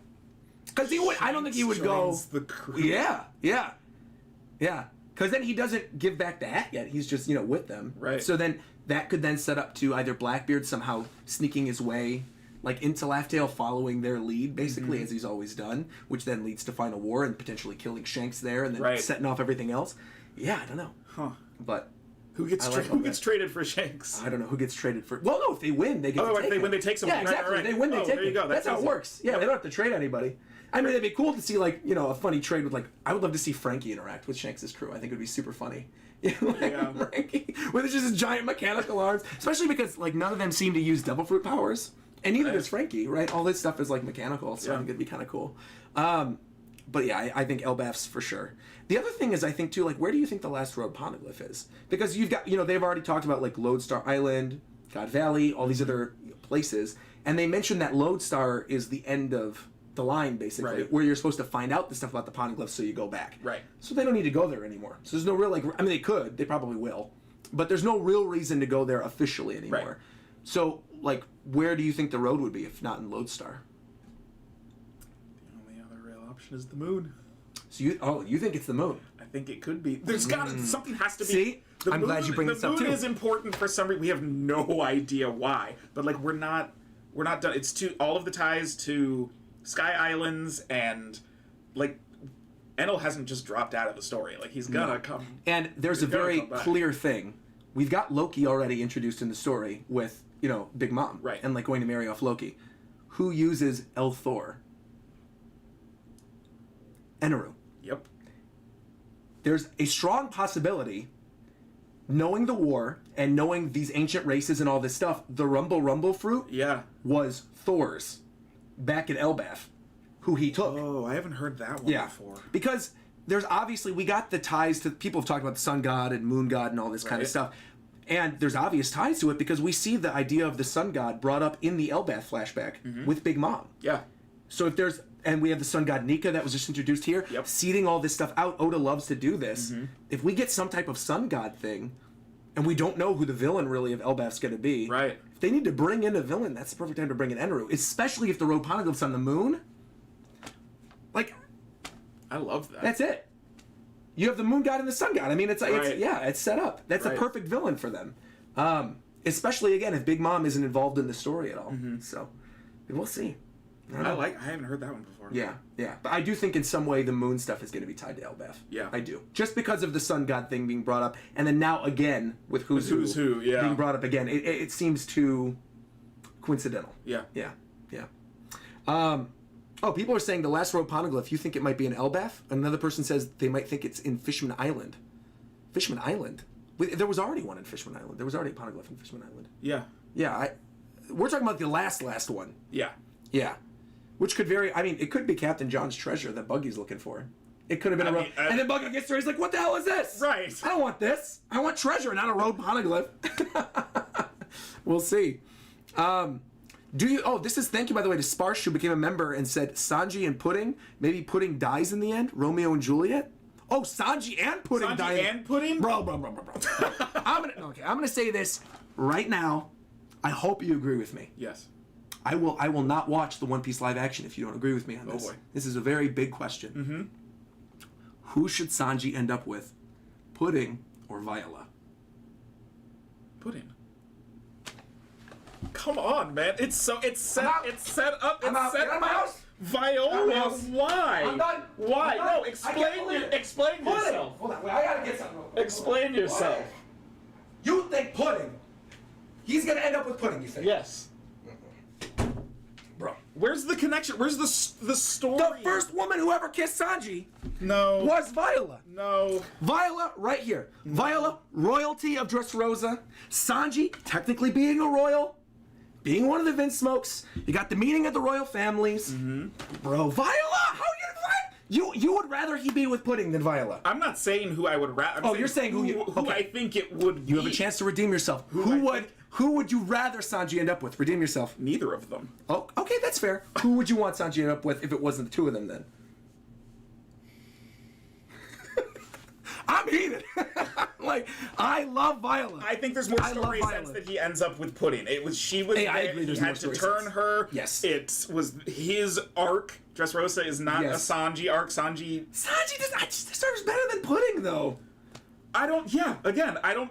Because I don't think he would go. The crew. Yeah. Because then he doesn't give back the hat yet. He's just with them. Right. So then that could then set up to either Blackbeard somehow sneaking his way like into Laugh Tale, following their lead basically as he's always done, which then leads to Final War and potentially killing Shanks there and then setting off everything else. Yeah, I don't know. Huh. But who gets traded for Shanks? I don't know who gets traded for. Well, no, if they win, they get. Oh, to take if they him. win, they take someone. Yeah, exactly. Right. They win, they take there you go. That's how it works. Yeah, they don't have to trade anybody. I mean, it'd be cool to see like a funny trade with like. I would love to see Frankie interact with Shanks' crew. I think it would be super funny. Frankie with just his giant mechanical arms, especially because like none of them seem to use devil fruit powers, and neither does Frankie. Right? All this stuff is like mechanical, so I think it'd be kind of cool. But yeah, I think Elbaf's for sure. The other thing is, I think too, like, where do you think the last road poneglyph is? Because you've got, they've already talked about like Lodestar Island, God Valley, all these other places, and they mentioned that Lodestar is the end of the line, basically, Right. where you're supposed to find out the stuff about the poneglyphs so you go back. Right. So they don't need to go there anymore. So there's no real, like, I mean, they could. They probably will. But there's no real reason to go there officially anymore. Right. So, like, where do you think the road would be if not in Lodestar? The only other real option is the moon. So you think it's the moon? I think it could be. There's something has to be. See? The I'm moon, glad you bring this up, The too. moon is important for some reason. We have no idea why. But, like, we're not done. It's all of the ties to Sky Islands and, like, Enel hasn't just dropped out of the story. Like, he's gonna come. And there's a very clear thing. We've got Loki already introduced in the story with, Big Mom. Right. And, like, going to marry off Loki. Who uses El Thor? Eneru. Yep. There's a strong possibility, knowing the war and knowing these ancient races and all this stuff, the Rumble fruit Yeah. was Thor's back at Elbaf, who he took. Oh, I haven't heard that one before. Because there's obviously, we got the ties to, people have talked about the sun god and moon god and all this kind of stuff. And there's obvious ties to it because we see the idea of the sun god brought up in the Elbaf flashback with Big Mom. Yeah. So if there's, and we have the sun god Nika that was just introduced here, seeding all this stuff out. Oda loves to do this. If we get some type of sun god thing, and we don't know who the villain really of Elbaf's going to be, Right. if they need to bring in a villain, that's the perfect time to bring in Eneru, especially if the road poneglyphs on the moon. Like, I love that. that's it. You have the moon god and the sun god. I mean, it's set up. That's a perfect villain for them. Especially again if Big Mom isn't involved in the story at all. So, we'll see. I haven't heard that one before. Yeah. But I do think in some way the moon stuff is going to be tied to Elbaf. Yeah. I do. Just because of the sun god thing being brought up, and then now again with who's who being brought up again, it seems too coincidental. Yeah. People are saying the last road poneglyph, you think it might be in Elbaf? Another person says they might think it's in Fishman Island. Fishman Island? There was already one in Fishman Island. There was already a poneglyph in Fishman Island. Yeah. Yeah, we're talking about the last one. Yeah. Yeah. Which could vary. I mean, it could be Captain John's treasure that Buggy's looking for. It could have been a road. And then Buggy gets there, he's like, what the hell is this? Right. I don't want this. I want treasure, not a road poneglyph. We'll see. Thank you, by the way, to Sparsh, who became a member and said Sanji and Pudding. Maybe Pudding dies in the end. Romeo and Juliet. Oh, Sanji and Pudding die. Sanji and Pudding? Bro. I'm gonna say this right now. I hope you agree with me. Yes. I will not watch the One Piece live action if you don't agree with me on this. Oh boy. This is a very big question. Who should Sanji end up with? Pudding or Viola? Pudding. Come on, man. It's set up. It's set up. Get out of my house. Viola, why? I'm done. Why? I'm No, done. explain yourself. Hold on. Wait, I gotta get something. Explain yourself. You think Pudding? He's gonna end up with Pudding, you think? Yes. Bro. Where's the connection? Where's the story? The first woman who ever kissed Sanji No. was Viola. No. Viola, right here. Viola, royalty of Dressrosa. Sanji, technically being a royal. Being one of the Vince Smokes. You got the meeting of the royal families. Bro, Viola, how you would rather he be with Pudding than Viola? I'm not saying who I would rather. You're saying who I think it would be. You have a chance to redeem yourself. Who would you rather Sanji end up with? Redeem yourself. Neither of them. Oh, okay, that's fair. Who would you want Sanji to end up with if it wasn't the two of them then? I'm heated. I love Viola. I think there's more story sense that he ends up with Pudding. She was I agree, he had to turn her. Yes. It was his arc. Dressrosa is not a Sanji arc. Sanji deserves better than Pudding, though. I don't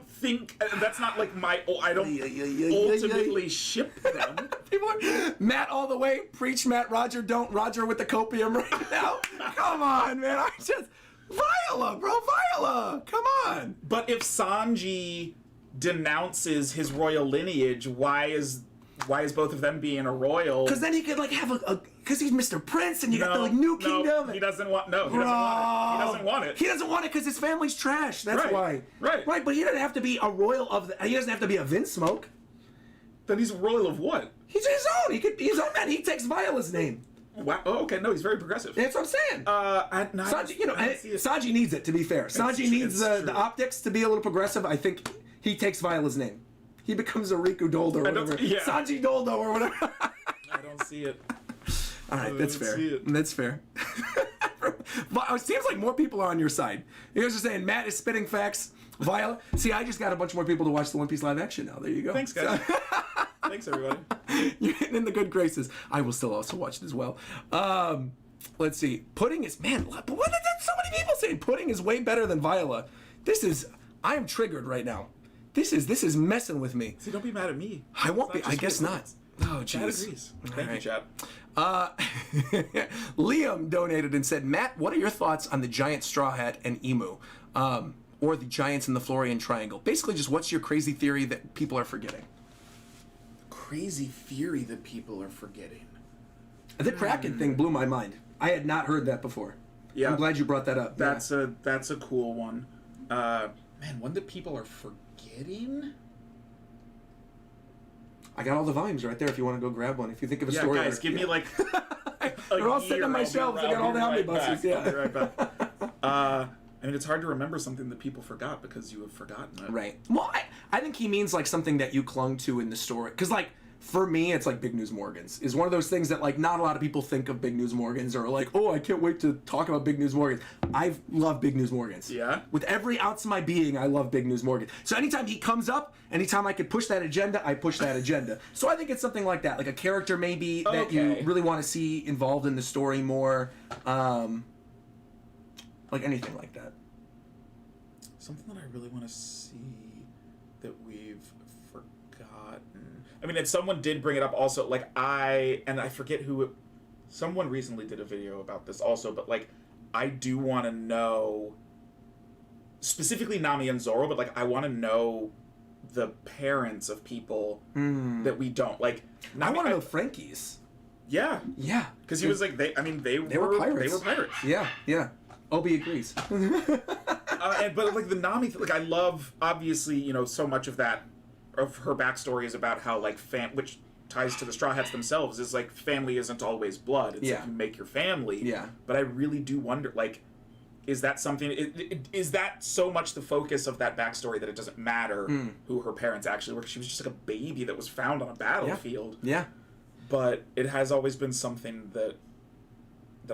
think that's not like I don't ultimately ship them. People are Matt all the way. Preach, Matt. Roger, don't. Roger with the copium right now. Come on, man. Viola, bro. Viola. Come on. But if Sanji denounces his royal lineage, why is both of them being a royal? Because then he could have because he's Mr. Prince and you got the new kingdom. He doesn't want. No, he doesn't want it. He doesn't want it because his family's trash. That's why. Right. But he doesn't have to be a royal he doesn't have to be a Vince Smoke. Then he's a royal of what? He's his own. He could be his own man. He takes Viola's name. Wow. Oh, okay. No, he's very progressive. That's what I'm saying. Sanji, Sanji needs it, to be fair. Sanji needs the optics to be a little progressive. I think he takes Viola's name. He becomes a Riku Doldo or whatever. Yeah. Sanji Doldo or whatever. I don't see it. All right, that's Let's fair. see it. That's fair. But it seems like more people are on your side. You guys are saying Matt is spitting facts. Viola. See, I just got a bunch more people to watch the One Piece live action now. There you go. Thanks, guys. Thanks, everybody. You're getting in the good graces. I will still also watch it as well. Let's see. Pudding is so many people saying pudding is way better than Viola. I am triggered right now. This is messing with me. See, don't be mad at me. I won't be. I guess not. Oh, Chad jeez. agrees. Thank you, Chad. Liam donated and said, Matt, what are your thoughts on the giant straw hat and emu? Or the giants in the Florian Triangle? Basically, just what's your crazy theory that people are forgetting? Crazy theory that people are forgetting. The Kraken thing blew my mind. I had not heard that before. Yeah. I'm glad you brought that up. That's a cool one. Man, one that people are forgetting? I got all the volumes right there if you want to go grab one. If you think of a story. Guys, give me like They're all sitting on my shelves. I got all the omnibuses. Yeah. I'll be right back. I mean, it's hard to remember something that people forgot because you have forgotten it. Right. Well, I think he means like something that you clung to in the story. Because like, for me, it's like Big News Morgans is one of those things that like not a lot of people think of Big News Morgans or like, oh, I can't wait to talk about Big News Morgans. I love Big News Morgans. Yeah? With every ounce of my being, I love Big News Morgan. So anytime he comes up, anytime I could push that agenda, I push that agenda. So I think it's something like that, like a character maybe that you really want to see involved in the story more, like anything like that. Something that I really want to see that we've forgotten. I mean, and someone did bring it up also, like I forget who someone recently did a video about this also, but like I do want to know specifically Nami and Zoro, but like I want to know the parents of people that we don't like. Nami, I want to know Frankie's. Yeah, yeah, because he was like they were pirates. They were pirates. Yeah. Obi agrees. But like the Nami, like I love obviously so much of that of her backstory is about how like which ties to the Straw Hats themselves is like family isn't always blood. It's like you make your family. Yeah. But I really do wonder like, is that something? Is that so much the focus of that backstory that it doesn't matter who her parents actually were? She was just like a baby that was found on a battlefield. Yeah. But it has always been something that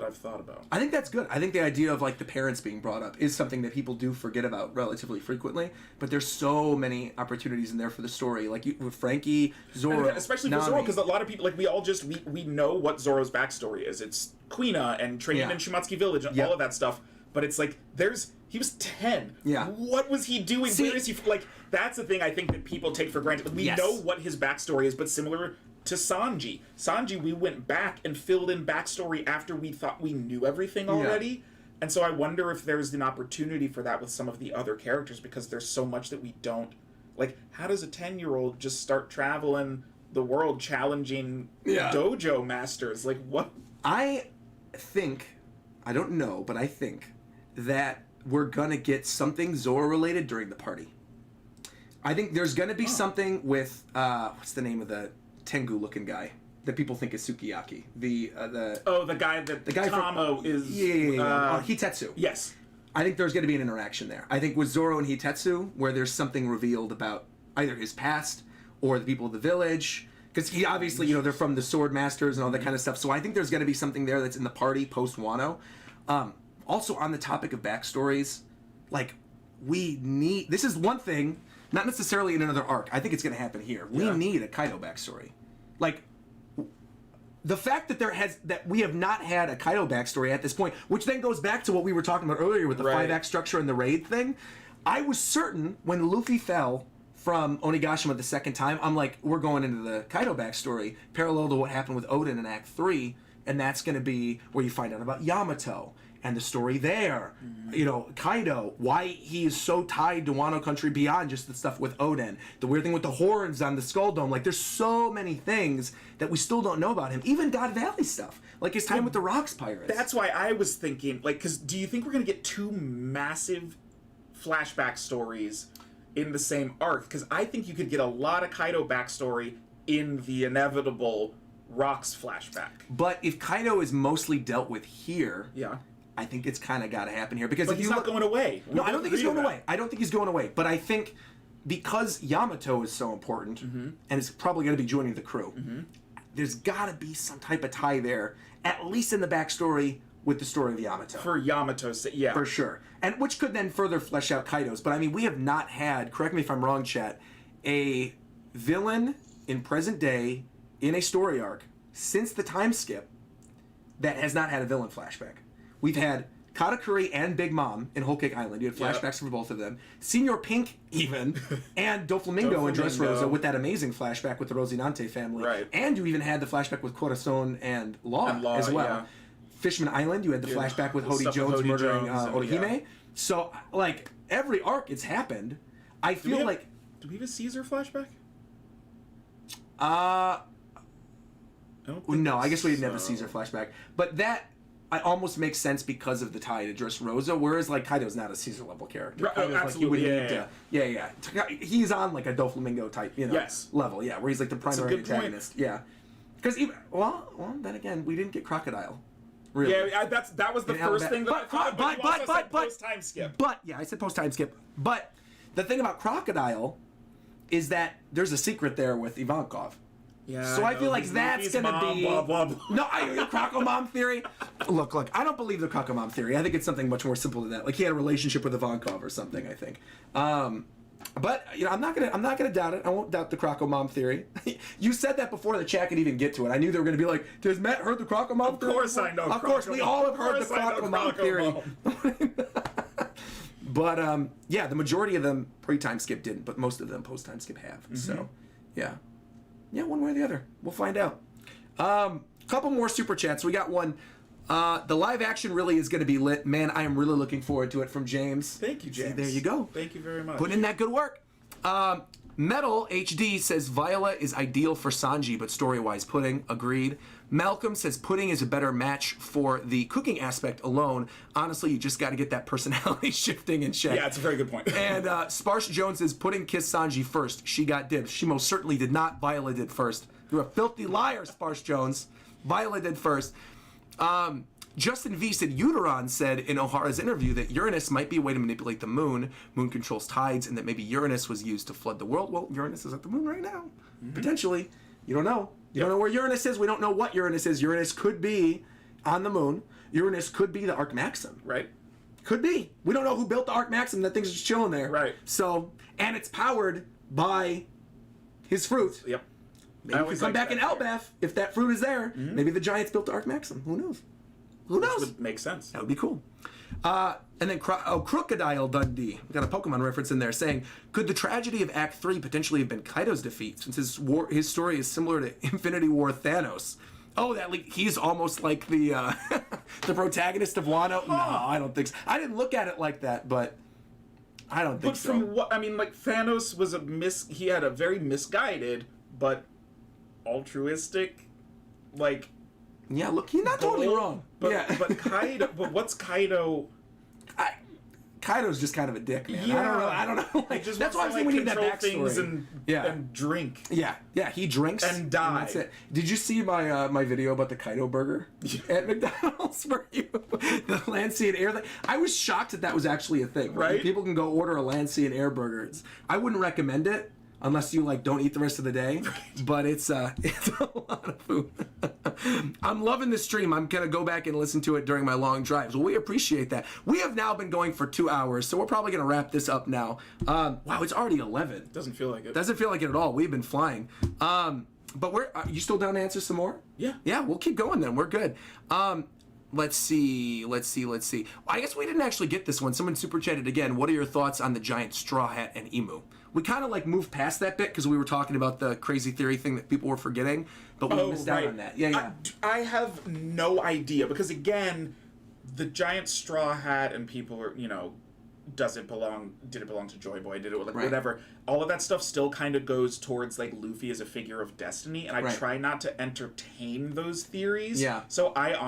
I've thought about. I think that's good. I think the idea of like the parents being brought up is something that people do forget about relatively frequently. But there's so many opportunities in there for the story, like with Frankie, Zoro, especially Nami. for Zoro, because a lot of people like we know what Zoro's backstory is. It's Quina and training in Shimatsuki Village and all of that stuff. But it's like he was 10. Yeah. What was he doing? Where is he? Like that's the thing I think that people take for granted. Like, we know what his backstory is, but similar to Sanji. Sanji, we went back and filled in backstory after we thought we knew everything already. Yeah. And so I wonder if there's an opportunity for that with some of the other characters because there's so much that we don't... Like, how does a 10-year-old just start traveling the world challenging dojo masters? Like, what? I don't know, but I think that we're gonna get something Zoro-related during the party. I think there's gonna be something with... what's the name of the... Tengu-looking guy that people think is Sukiyaki. The guy Tomo is Hitetsu. Yes, I think there's going to be an interaction there. I think with Zoro and Hitetsu, where there's something revealed about either his past or the people of the village, because he obviously they're from the Sword Masters and all that kind of stuff. So I think there's going to be something there that's in the party post Wano. Also on the topic of backstories, like this is one thing. Not necessarily in another arc. I think it's going to happen here. We need a Kaido backstory. Like, the fact that we have not had a Kaido backstory at this point, which then goes back to what we were talking about earlier with the 5-act structure and the raid thing. I was certain when Luffy fell from Onigashima the second time, I'm like, we're going into the Kaido backstory, parallel to what happened with Oden in Act 3, and that's going to be where you find out about Yamato. And the story there, Kaido, why he is so tied to Wano Country beyond just the stuff with Oden. The weird thing with the horns on the Skull Dome. Like, there's so many things that we still don't know about him. Even God Valley stuff. Like his time with the Rocks Pirates. That's why I was thinking, like, because do you think we're going to get 2 massive flashback stories in the same arc? Because I think you could get a lot of Kaido backstory in the inevitable Rocks flashback. But if Kaido is mostly dealt with here... Yeah. I think it's kind of got to happen here because but he's not going away. No, I don't think he's going away. I don't think he's going away. But I think because Yamato is so important and is probably going to be joining the crew, there's got to be some type of tie there. at least in the backstory with the story of Yamato. For Yamato's, yeah. For sure. And which could then further flesh out Kaido's. But I mean, we have not had, correct me if I'm wrong, chat, a villain in present day in a story arc since the time skip that has not had a villain flashback. We've had Katakuri and Big Mom in Whole Cake Island. You had flashbacks for both of them. Senior Pink, even, and Doflamingo and Dressrosa with that amazing flashback with the Rosinante family. Right. And you even had the flashback with Corazon and Law as well. Yeah. Fishman Island, you had the flashback with Hody Jones murdering Orihime. Yeah. So, like, every arc it's happened. I feel like... Do we have a Caesar flashback? No, I guess we didn't have a Caesar flashback. But that almost makes sense because of the tie to Dressrosa, whereas, like, Kaido's not a Caesar-level character. Right, absolutely, yeah. He's on, like, a Doflamingo type, level, where he's, like, the primary antagonist. Yeah. Because even... Well, then again, we didn't get Crocodile. Really. Yeah, that was the first thing that I thought, but you also said post-time skip. But, yeah, I said post-time skip. But the thing about Crocodile is that there's a secret there with Ivankov. Yeah, so I feel like that's going to be... Blah, blah, blah. No, the Croco Mom theory. Look, I don't believe the Croco Mom theory. I think it's something much more simple than that. Like, he had a relationship with Ivankov or something, I think. But I'm not gonna doubt it. I won't doubt the Croco Mom theory. You said that before the chat could even get to it. I knew they were gonna be like, "Has Matt heard the Croco Mom theory?" Of course I know. Of course, we all have heard the Croco Mom theory. But the majority of them pre-time skip didn't, but most of them post-time skip have. Mm-hmm. So, yeah, one way or the other, we'll find out. Couple more super chats. We got one. The live action really is going to be lit. Man, I am really looking forward to it from James. Thank you, James. See, there you go. Thank you very much. Putting in that good work. Metal HD says Viola is ideal for Sanji, but story-wise Pudding. Agreed. Malcolm says Pudding is a better match for the cooking aspect alone. Honestly, you just got to get that personality shifting in check. Yeah, it's a very good point. And Sparsh Jones says Pudding kissed Sanji first. She got dibs. She most certainly did not. Viola did first. You're a filthy liar, Sparsh Jones. Viola did first. Justin V said Uteron said in O'Hara's interview that Uranus might be a way to manipulate the moon. Moon controls tides, and that maybe Uranus was used to flood the world. Well, Uranus is at the moon right now. Mm-hmm. Potentially. You don't know. You don't know where Uranus is. We don't know what Uranus is. Uranus could be on the moon. Uranus could be the Arc Maxim. Right. Could be. We don't know who built the Arc Maxim. That thing's just chilling there. Right. So, and it's powered by his fruit. Yep. Maybe if we come back in Elbaf, if that fruit is there, maybe the Giants built the Arc Maxim. Who knows? Who knows? Which would make sense. That would be cool. And then Crocodile Dundee, we got a Pokemon reference in there, saying, could the tragedy of Act 3 potentially have been Kaido's defeat, since his story is similar to Infinity War Thanos? Oh, he's almost like the the protagonist of Wano? No, I don't think so. I didn't look at it like that, but I don't think so. But from what, I mean, like, Thanos was he had a very misguided, but altruistic, like... Yeah, look, he's not totally wrong. But Kaido, but what's Kaido? Kaido's just kind of a dick, man. Yeah. I don't know. Like, just that's why I'm saying we need that backstory. And drink. Yeah, he drinks and die. And that's it. Did you see my my video about the Kaido burger at McDonald's for you? The land, sea, and air thing. I was shocked that was actually a thing. Right? People can go order a land, sea, and air burger. I wouldn't recommend it. Unless you don't eat the rest of the day, but it's a lot of food. I'm loving the stream. I'm gonna go back and listen to it during my long drives. Well, we appreciate that. We have now been going for 2 hours, so we're probably gonna wrap this up now. Wow, it's already 11. Doesn't feel like it. Doesn't feel like it at all. We've been flying. But we're you still down to answer some more? Yeah. Yeah, we'll keep going then. We're good. Let's see. I guess we didn't actually get this one. Someone super chatted again. What are your thoughts on the giant straw hat and emu? We kind of moved past that bit because we were talking about the crazy theory thing that people were forgetting, but we missed out on that. Yeah. I have no idea because again, the giant straw hat and people are, did it belong to Joy Boy? Did it whatever? All of that stuff still kind of goes towards Luffy as a figure of destiny, and I try not to entertain those theories. Yeah. So I've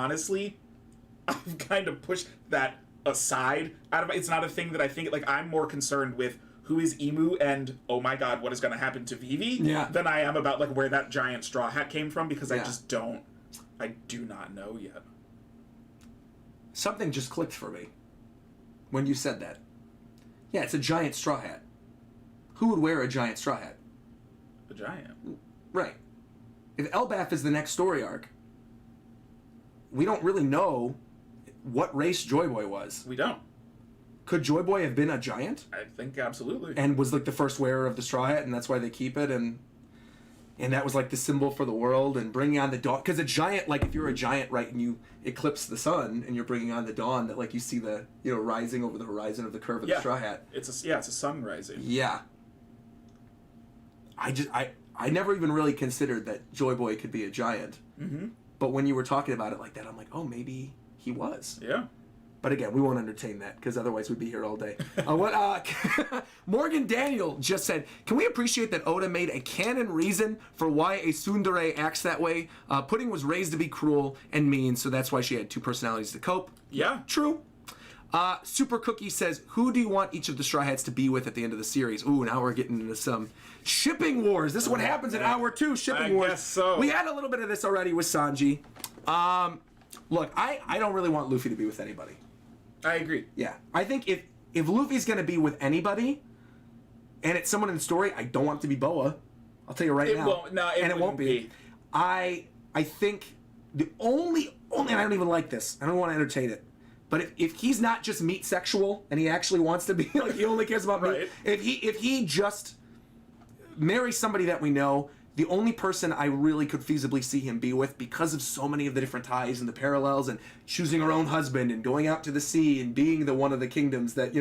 kind of pushed that aside. It's not a thing that I think. I'm more concerned with who is Emu and oh my god, what is going to happen to Vivi? Yeah. Than I am about where that giant straw hat came from because I do not know yet. Something just clicked for me when you said that. Yeah, it's a giant straw hat. Who would wear a giant straw hat? A giant. Right. If Elbaf is the next story arc, we don't really know what race Joy Boy was. We don't. Could Joy Boy have been a giant? I think absolutely. And was like the first wearer of the straw hat, and that's why they keep it, and that was like the symbol for the world, and bringing on the dawn. Because a giant, like if you're a giant, right, and you eclipse the sun, and you're bringing on the dawn, that like you see the rising over the horizon of the curve of the straw hat. It's a sun rising. Yeah. I never even really considered that Joy Boy could be a giant. Mm-hmm. But when you were talking about it like that, I'm like, oh, maybe he was. Yeah. But again, we won't entertain that because otherwise we'd be here all day. Morgan Daniel just said, can we appreciate that Oda made a canon reason for why a tsundere acts that way? Pudding was raised to be cruel and mean, so that's why she had two personalities to cope. Yeah. True. Super Cookie says, who do you want each of the Straw Hats to be with at the end of the series? Ooh, now we're getting into some shipping wars. This is what happens in hour 2, shipping wars. I guess so. We had a little bit of this already with Sanji. Look, I don't really want Luffy to be with anybody. I agree. Yeah. I think if Luffy's going to be with anybody, and it's someone in the story, I don't want it to be Boa. I'll tell you right now. It won't be. I think the only, and I don't even like this. I don't want to entertain it. But if he's not just meat sexual and he actually wants to be, like he only cares about meat, if he just marries somebody that we know, the only person I really could feasibly see him be with, because of so many of the different ties and the parallels and choosing her own husband and going out to the sea and being the one of the kingdoms that,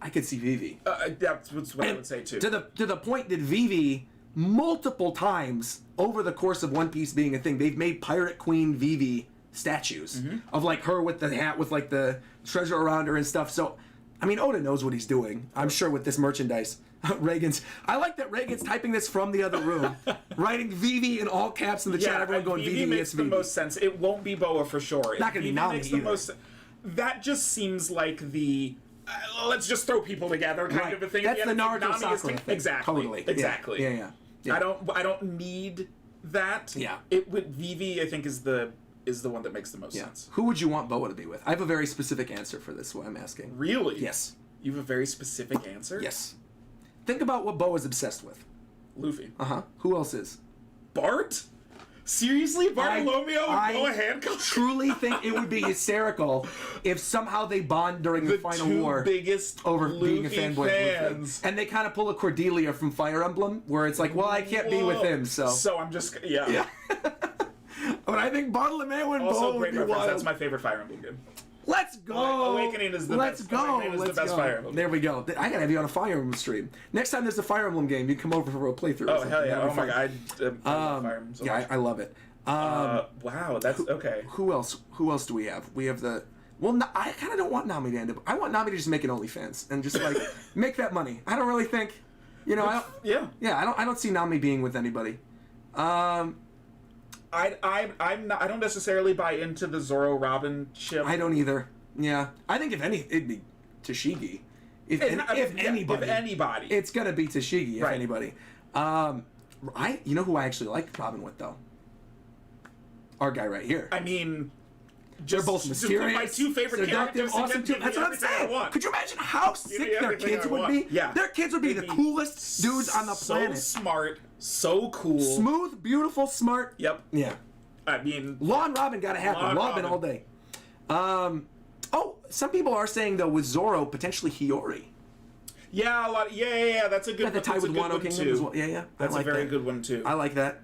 I could see Vivi. That's what I would say too. To the point that Vivi, multiple times over the course of One Piece being a thing, they've made Pirate Queen Vivi statues of like her with the hat with like the treasure around her and stuff. So, I mean, Oda knows what he's doing, I'm sure, with this merchandise. I like that Reagan's typing this from the other room, writing Vivi in all caps in the chat. Everyone going Vivi makes the most sense. It won't be Boa for sure. Not gonna be Nami either. That just seems like the let's just throw people together kind of a thing. That's the Naruto Sakura thing. Exactly. Totally. Exactly. Yeah. I don't need that. Yeah. It would Vivi, I think, is the one that makes the most sense. Who would you want Boa to be with? I have a very specific answer for this. What I'm asking. Really? Yes. You have a very specific answer? Yes. Think about what Boa's obsessed with. Luffy. Who else is? Bart? Seriously? Bartolomeo and Boa Hancock? Truly think it would be hysterical if somehow they bond during the final war biggest over Luffy being a fanboy of Luffy. And they kind of pull a Cordelia from Fire Emblem, where it's like, well, I can't be with him, so. So I'm just, yeah. But I think Bartolomeo and Boa would be wild. That's my favorite Fire Emblem game. Let's go! Awakening is the best. Awakening is the best Fire Emblem. There we go. I gotta have you on a Fire Emblem stream. Next time there's a Fire Emblem game, you come over for a playthrough. Oh, hell yeah. Oh my god. I love Fire Emblem so much. I love it. Wow, that's okay. Who else do we have? We have the... Well, I kind of don't want Nami to end up... I want Nami to just make an OnlyFans and just, like, make that money. I don't really think... I don't see Nami being with anybody. I don't necessarily buy into the Zoro Robin ship. I don't either. Yeah, I think if any, it'd be Tashigi. If anybody, it's gonna be Tashigi. If anybody, you know who I actually like Robin with though? Our guy right here. I mean, they're both mysterious, my two favorite characters. Awesome too. That's what I'm saying. Could you imagine how sick their kids would be? Yeah, their kids would be the coolest dudes on the planet. So smart, so cool, smooth, beautiful, smart. Yep. Yeah. I mean, Law and Robin gotta happen. Law and all day. Some people are saying though with Zoro potentially Hiyori. Yeah, a lot. Yeah. That's a good. The tie with Wano Kingdom as well. Yeah. That's a very good one too. I like that.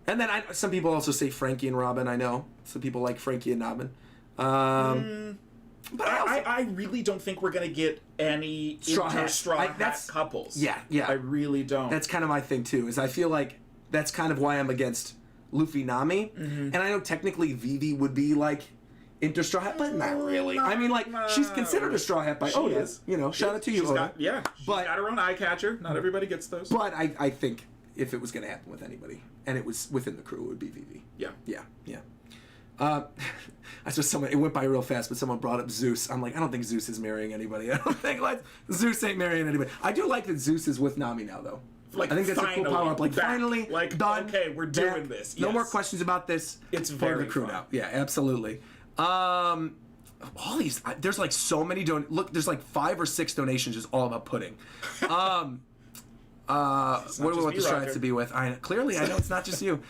And then some people also say Frankie and Robin. I know some people like Frankie and Robin. But I really don't think we're gonna get any Straw Hat couples. Yeah. I really don't. That's kind of my thing too. Is I feel like that's kind of why I'm against Luffy Nami. And I know technically Vivi would be like into Straw Hat, but not really. I mean, like she's considered a Straw Hat by Oda. Is. Shout out to you, Oda. She's got her own eye catcher. Not everybody gets those. But I think if it was going to happen with anybody, and it was within the crew, it would be Vivi. Yeah. I saw someone. It went by real fast, but someone brought up Zeus. I'm like, I don't think Zeus is marrying anybody. I don't think Zeus ain't marrying anybody. I do like that Zeus is with Nami now, though. Like, I think that's a cool power up. Like finally, done. Okay, we're doing this. No more questions about this. It's very the crew now. Yeah, absolutely. All these, there's like so many look, there's like 5 or 6 donations just all about pudding. What do we want the Straw Hats to be with? Clearly, I know it's not just you.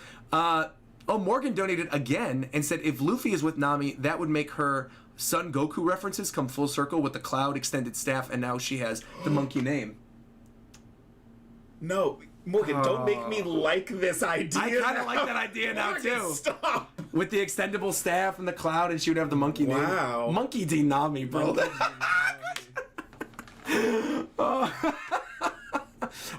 Oh, Morgan donated again and said if Luffy is with Nami, that would make her Son Goku references come full circle with the Cloud extended staff, and now she has the monkey name. No, Morgan, don't make me like this idea. I kind of like that idea now, Morgan, too. Stop. With the extendable staff and the Cloud, and she would have the monkey name. Wow. Monkey D. Nami, bro.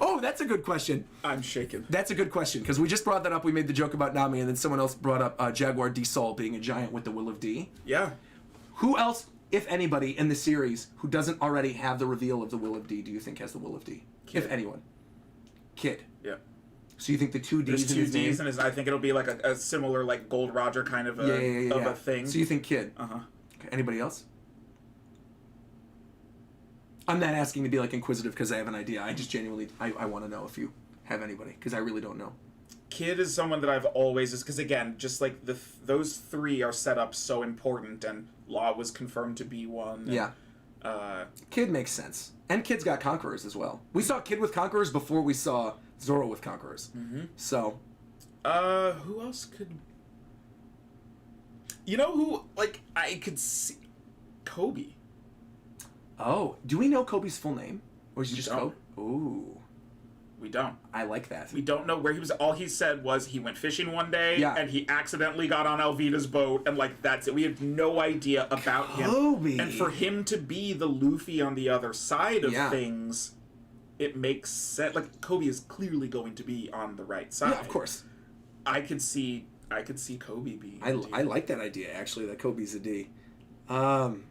Oh, that's a good question. I'm shaking. That's a good question, because we just brought that up. We made the joke about Nami, and then someone else brought up Jaguar D. Sol being a giant with the Will of D. Yeah. Who else, if anybody, in the series who doesn't already have the reveal of the Will of D, do you think has the Will of D? Kid. If anyone. Kid. Yeah. So you think the two D's There's in two his name? D's in his. I think it'll be like a similar like Gold Roger kind of a thing. So you think Kid? Uh-huh. Okay, anybody else? I'm not asking to be like inquisitive because I have an idea. I just genuinely I want to know if you have anybody, because I really don't know. Kid is someone that I've always is because again, just like those three are set up so important, and Law was confirmed to be one. And, Yeah. Kid makes sense, and Kid's got Conquerors as well. We saw Kid with Conquerors before we saw Zoro with Conquerors. Mm-hmm. So. Who else could? You know who? Like I could see Kobe. Oh, do we know Kobe's full name, or is he just don't. Kobe? Ooh. We don't. I like that. We don't know where he was. All he said was he went fishing one day, Yeah. and he accidentally got on Alvida's boat, and like that's it. We have no idea about Kobe. him. And for him to be the Luffy on the other side of Yeah. things, it makes sense. Like Kobe is clearly going to be on the right side. Yeah, of course. I could see Kobe being. I like that idea, actually, that Kobe's a D. I'm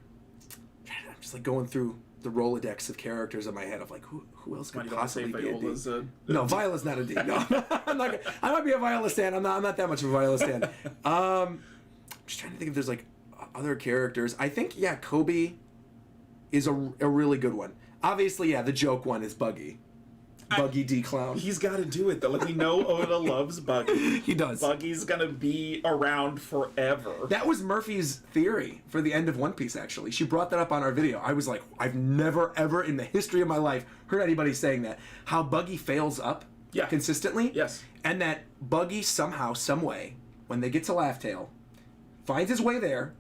just like going through the Rolodex of characters in my head of like who else could possibly be a D? No, Viola's not a D. No, I'm not. I might be a Viola stan. I'm not that much of a Viola stan. I'm just trying to think if there's like other characters. I think Kobe is a really good one. Obviously, the joke one is Buggy. Buggy D Clown. He's got to do it though. Like we know Oda loves Buggy. He does. Buggy's gonna be around forever. That was Murphy's theory for the end of One Piece, actually. She brought that up on our video. I was like, I've never, ever in the history of my life heard anybody saying that. How Buggy fails up consistently. Yes. And that Buggy somehow, some way, when they get to Laugh Tale, finds his way there,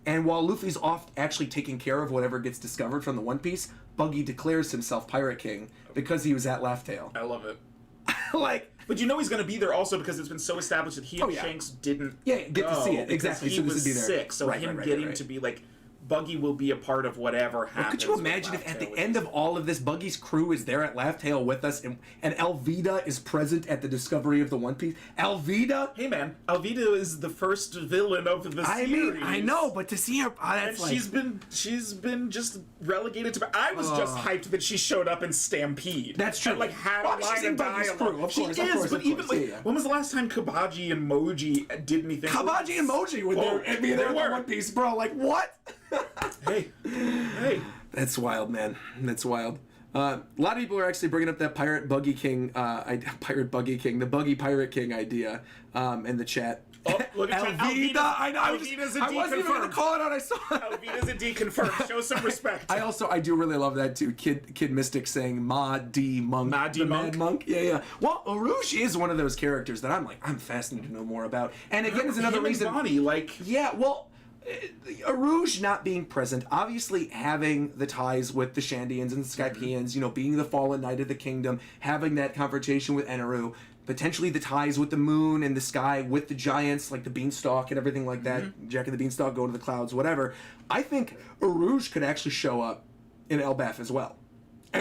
and while Luffy's off actually taking care of whatever gets discovered from the One Piece, Buggy declares himself Pirate King because he was at Laugh Tale. I love it. Like, but you know he's going to be there also because it's been so established that he and Shanks didn't get to see it. Exactly. He So was this would be there. sick, so him getting to be like Buggy will be a part of whatever happens. Could you imagine if at the end of all of this, Buggy's crew is there at Laugh Tale with us, and Alvida is present at the discovery of the One Piece? Alvida? Hey man, Alvida is the first villain of the series. I mean, I know, but to see her, that's like... she's been just relegated to. I was just hyped that she showed up in Stampede. That's true. And, like had a line she's in of Buggy's dialogue. crew, of She course, is, but even like, yeah. when was the last time Kabaji and Moji did anything? Kabaji and Moji were there, and me there in One Piece, bro. Like, what? Hey. That's wild, man. That's wild. A lot of people are actually bringing up that Pirate Buggy King, the Buggy Pirate King idea in the chat. Oh, look at Alvida, I know. Alvida's a D I wasn't even going to call it out. I saw it. Alvida's a D confirmed. Show some respect. I do really love that too. Kid Mystic saying Ma D Monk. Ma D the Monk. Mad Monk. Yeah. Well, Arush is one of those characters that I'm fascinated to know more about. And again, is another reason. Bonnie, yeah, well. Aruj not being present, obviously having the ties with the Shandians and the Skypians, being the fallen knight of the kingdom, having that confrontation with Eneru, potentially the ties with the moon and the sky with the giants, like the Beanstalk and everything like that, Jack and the Beanstalk, go to the clouds, whatever. I think Aruj could actually show up in Elbaf as well.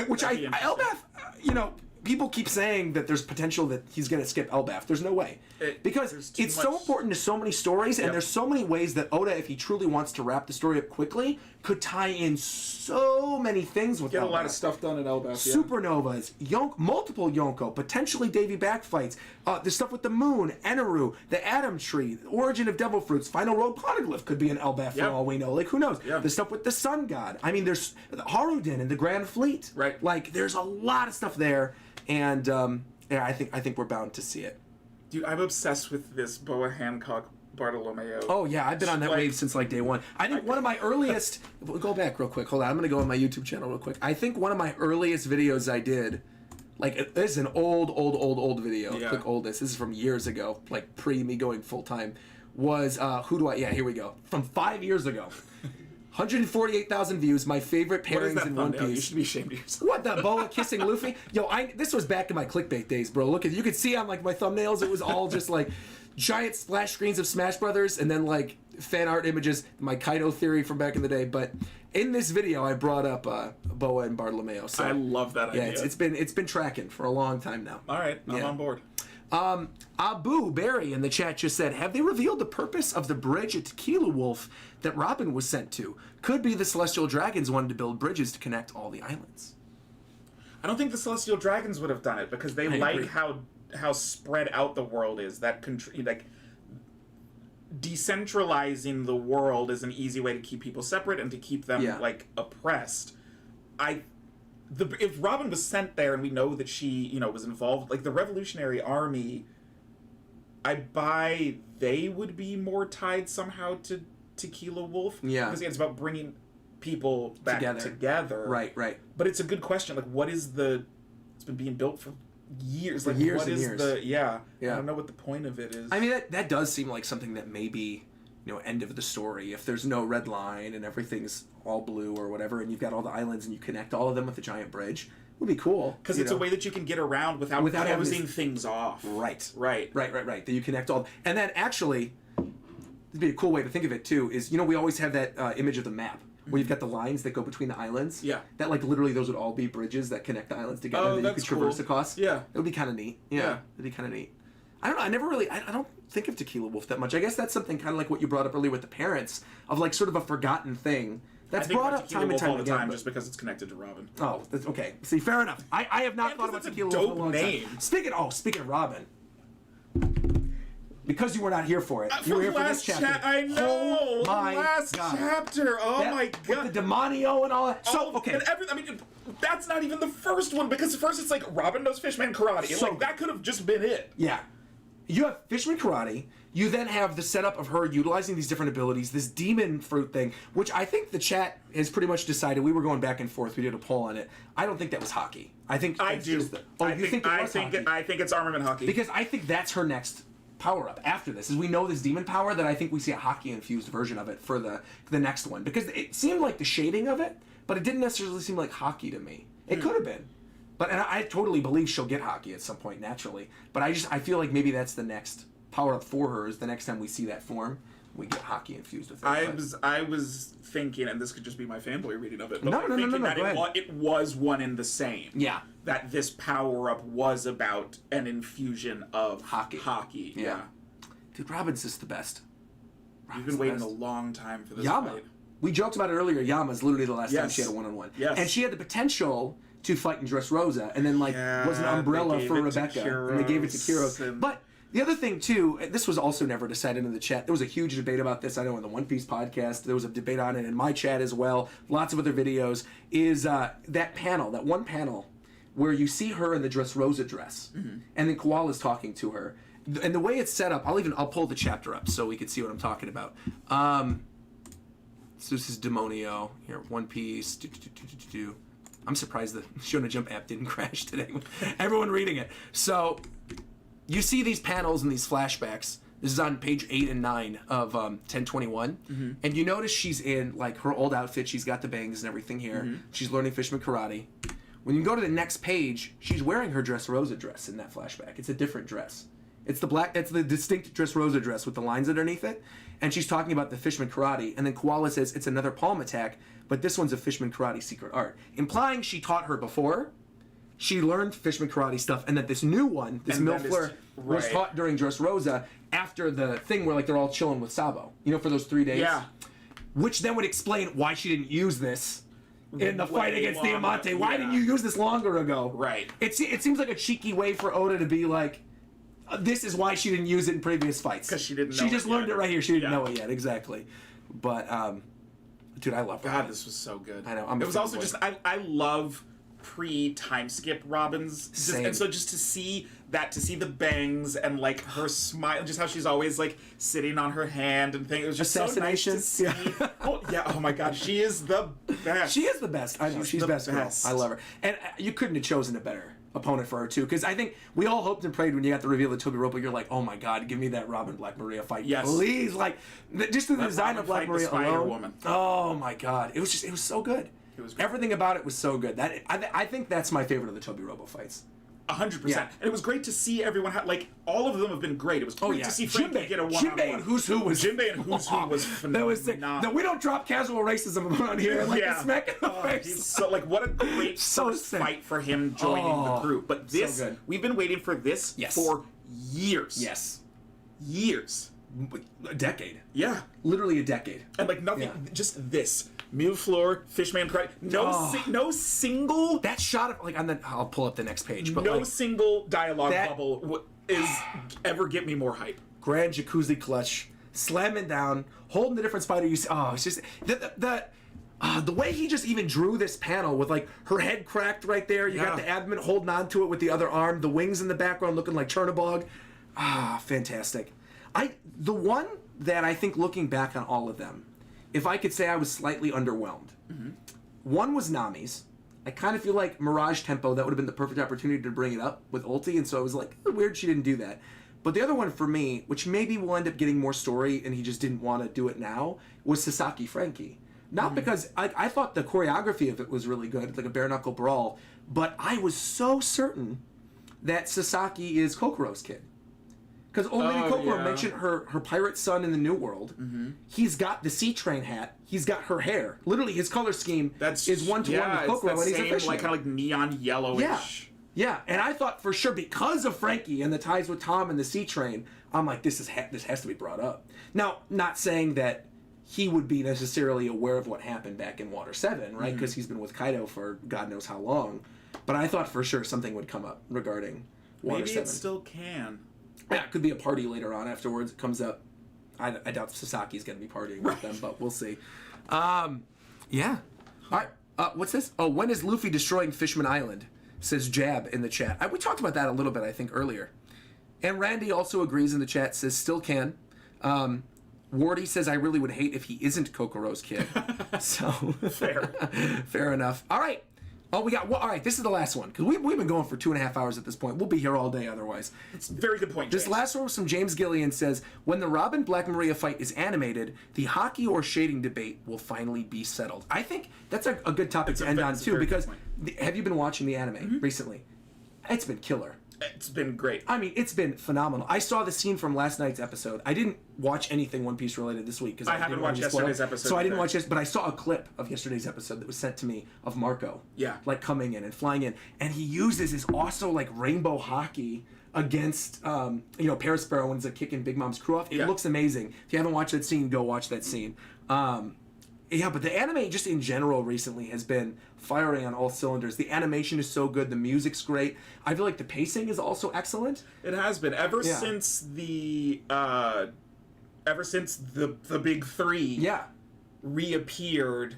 Which Elbaf, people keep saying that there's potential that he's going to skip Elbaf. There's no way. Because it's so important to so many stories, and there's so many ways that Oda, if he truly wants to wrap the story up quickly, could tie in so many things with Get Elbaf. a lot of stuff done in Elbaf, Supernovas, multiple Yonko, potentially Davy Back fights, the stuff with the moon, Eneru, the Atom Tree, the origin of Devil Fruits, Final Road Poneglyph could be in Elbaf for all we know. Like, who knows? The stuff with the Sun God. I mean, there's Harudin and the Grand Fleet. Right. Like, there's a lot of stuff there. And I think we're bound to see it. Dude, I'm obsessed with this Boa Hancock Bartolomeo. Oh yeah, I've been on that wave since like day one. I think one of my earliest. Go back real quick. Hold on, I'm gonna go on my YouTube channel real quick. I think one of my earliest videos I did like this is an old video. Yeah. Click oldest. This is from years ago, like pre me going full time. Was here we go. From 5 years ago. 148,000 views. My favorite pairings in One Piece. You should be ashamed of yourself. What, the boa kissing Luffy? Yo, this was back in my clickbait days, bro. Look, you could see on like my thumbnails, it was all just like giant splash screens of Smash Brothers, and then like fan art images. My Kaido theory from back in the day. But in this video, I brought up Boa and Bartolomeo. So I love that idea. yeah, it's been tracking for a long time now. All right, I'm on board. Abu Barry in the chat just said, have they revealed the purpose of the bridge at Tequila Wolf that Robin was sent to? Could be the Celestial Dragons wanted to build bridges to connect all the islands. I don't think the Celestial Dragons would have done it because they like agree. how spread out the world is. That like decentralizing the world is an easy way to keep people separate and to keep them like oppressed. If Robin was sent there and we know that she, was involved, like the Revolutionary Army, I buy they would be more tied somehow to Tequila Wolf. Yeah. Because it's about bringing people back together. Right. But it's a good question. Like, what is it's been being built for years. Like, years what and is years. I don't know what the point of it is. I mean, that does seem like something that maybe, end of the story. If there's no red line and everything's all blue or whatever, and you've got all the islands and you connect all of them with a giant bridge, would be cool. Because it's a way that you can get around without closing things off. Right. Right. That you connect all. And then actually, it'd be a cool way to think of it too. Is we always have that image of the map where you've got the lines that go between the islands. Yeah. That like literally those would all be bridges that connect the islands together that you could traverse across. Yeah. It would be kind of neat. Yeah. It'd be kind of neat. I don't know. I never really. I don't think of Tequila Wolf that much. I guess that's something kind of like what you brought up earlier with the parents of like sort of a forgotten thing that's brought up time and time all the again. time just because it's connected to Robin. Oh, that's okay. See, fair enough. I have not thought about Tequila Wolf in a long time. Speaking of Robin, because you were not here for it, you were here for this chapter. I know. Oh my last God. chapter. Oh my God. With the demonio and all that. So okay. And that's not even the first one because first it's like Robin knows Fishman karate. So like that could have just been it. Yeah. You have Fishman karate. You then have the setup of her utilizing these different abilities, this demon fruit thing, which I think the chat has pretty much decided. We were going back and forth. We did a poll on it. I don't think that was hockey. I think I do. I think it's armament hockey. Because I think that's her next power up after this. Is we know this demon power that I think we see a hockey infused version of it for the next one because it seemed like the shading of it, but it didn't necessarily seem like hockey to me. It could have been. But and I totally believe she'll get hockey at some point naturally. But I feel like maybe that's the next power up for her is the next time we see that form, we get hockey infused with it. I was thinking, and this could just be my fanboy reading of it, but No, it was one and the same. Yeah. That this power up was about an infusion of hockey. Yeah. Dude, Robin's just the best. You've been waiting a long time for this Yama. fight. We joked about it earlier. Yama's literally the last time she had a one-on-one. Yes. And she had the potential to fight in Dressrosa, and then was an umbrella for Rebecca, and they gave it to Kiros. But the other thing too, this was also never decided in the chat. There was a huge debate about this. I know in the One Piece podcast, there was a debate on it in my chat as well. Lots of other videos. Is that panel, that one panel, where you see her in the Dressrosa dress, and then Koala's talking to her, and the way it's set up. I'll pull the chapter up so we can see what I'm talking about. So this is Demonio here. One Piece. I'm surprised the Shonen Jump app didn't crash today. Everyone reading it. So you see these panels and these flashbacks. This is on page 8 and 9 of 1021. And you notice she's in like her old outfit. She's got the bangs and everything here. She's learning Fishman karate. When you go to the next page, she's wearing her Dressrosa dress in that flashback. It's a different dress. It's the distinct Dressrosa dress with the lines underneath it. And she's talking about the Fishman karate. And then Koala says it's another palm attack, but this one's a Fishman karate secret art. Implying she taught her before. She learned Fishman karate stuff, and that this new one, this Milfleur, was taught during Dressrosa after the thing where like they're all chilling with Sabo. For those 3 days. Yeah. Which then would explain why she didn't use this in the fight against Diamante. Why didn't you use this longer ago? Right. It seems like a cheeky way for Oda to be like, this is why she didn't use it in previous fights. Because she didn't know She just learned it right here. She didn't know it yet. Exactly. But, dude, I love Robin. God, this was so good. I know. It was also just, I love pre-time skip Robins. And so just to see the bangs and like her smile, just how she's always like sitting on her hand and things. It was just Assassination. so nice to see. Oh my God, she is the best. She is the best. I know. She's best girl. I love her. And you couldn't have chosen a better opponent for her too, because I think we all hoped and prayed when you got the reveal of Toby Ropo, you're like, oh my god, give me that Robin Black Maria fight, Yes. please, like just the design Robin of Black fight the Maria Spider alone. Woman. Oh my god, it was so good. It was great. Everything about it was so good. That I think that's my favorite of the Toby Ropo fights. 100%. Yeah. And it was great to see everyone like all of them have been great. It was great to see Frankie get a one-on-one. Jinbei and Who's Who was Jinbei and Who's Who was phenomenal. That was sick. No, we don't drop casual racism around here. Like a smack in the face. He's so like what a great first sick. fight for him joining the group. But this, good. we've been waiting for this for years. Yes. Years. A decade. Yeah. Literally a decade. And like nothing, just this. Mule-Floor, Fishman Cry. No single. That shot of like on the. I'll pull up the next page. But no like, single dialogue bubble is ever get me more hype. grand jacuzzi clutch, slamming down, holding the different spider. You see, it's just the way he just even drew this panel with like her head cracked right there. You got the admin holding on to it with the other arm. The wings in the background looking like Chernobog. Fantastic. The one that I think looking back on all of them, if I could say I was slightly underwhelmed, one was Nami's. I kind of feel like Mirage Tempo, that would have been the perfect opportunity to bring it up with Ulti, and so I was like, weird she didn't do that. But the other one for me, which maybe will end up getting more story and he just didn't want to do it now, was Sasaki Frankie. Not because I thought the choreography of it was really good, like a bare knuckle brawl, but I was so certain that Sasaki is Kokoro's kid. Because old lady Kokoro mentioned her pirate son in the New World. He's got the sea train hat. He's got her hair. Literally, his color scheme is one-to-one with Kokoro, and he's a fisherman. Like kind of like neon yellowish. Yeah, and I thought for sure because of Frankie and the ties with Tom and the sea train, I'm like, this has to be brought up. Now, not saying that he would be necessarily aware of what happened back in Water 7, right? Because he's been with Kaido for God knows how long. But I thought for sure something would come up regarding Water 7. Maybe it still can. Yeah, it could be a party later on afterwards. It comes up. I doubt Sasaki's going to be partying with them, but we'll see. Yeah. All right. What's this? Oh, when is Luffy destroying Fishman Island? Says Jab in the chat. We talked about that a little bit, I think, earlier. And Randy also agrees in the chat, says still can. Wardy says, I really would hate if he isn't Kokoro's kid. So, fair enough. All right. Oh, all right, this is the last one, because we've been going for 2.5 hours at this point. We'll be here all day otherwise. It's a very good point, This James. last one was from James Gillian says, when the Robin Black Maria fight is animated, the hockey or shading debate will finally be settled. I think that's a good topic to end on, too, because have you been watching the anime recently? It's been killer. It's been great. I mean, it's been phenomenal. I saw the scene from last night's episode. I didn't watch anything One Piece related this week because I haven't watched yesterday's episode. So I didn't watch this, but I saw a clip of yesterday's episode that was sent to me of Marco. Yeah. Like coming in and flying in, and he uses his also like rainbow hockey against Paris Sparrow when he's kicking Big Mom's crew off. It looks amazing. If you haven't watched that scene, go watch that scene. Yeah, but the anime just in general recently has been firing on all cylinders. The animation is so good. The music's great. I feel like the pacing is also excellent. It has been ever since the big three reappeared.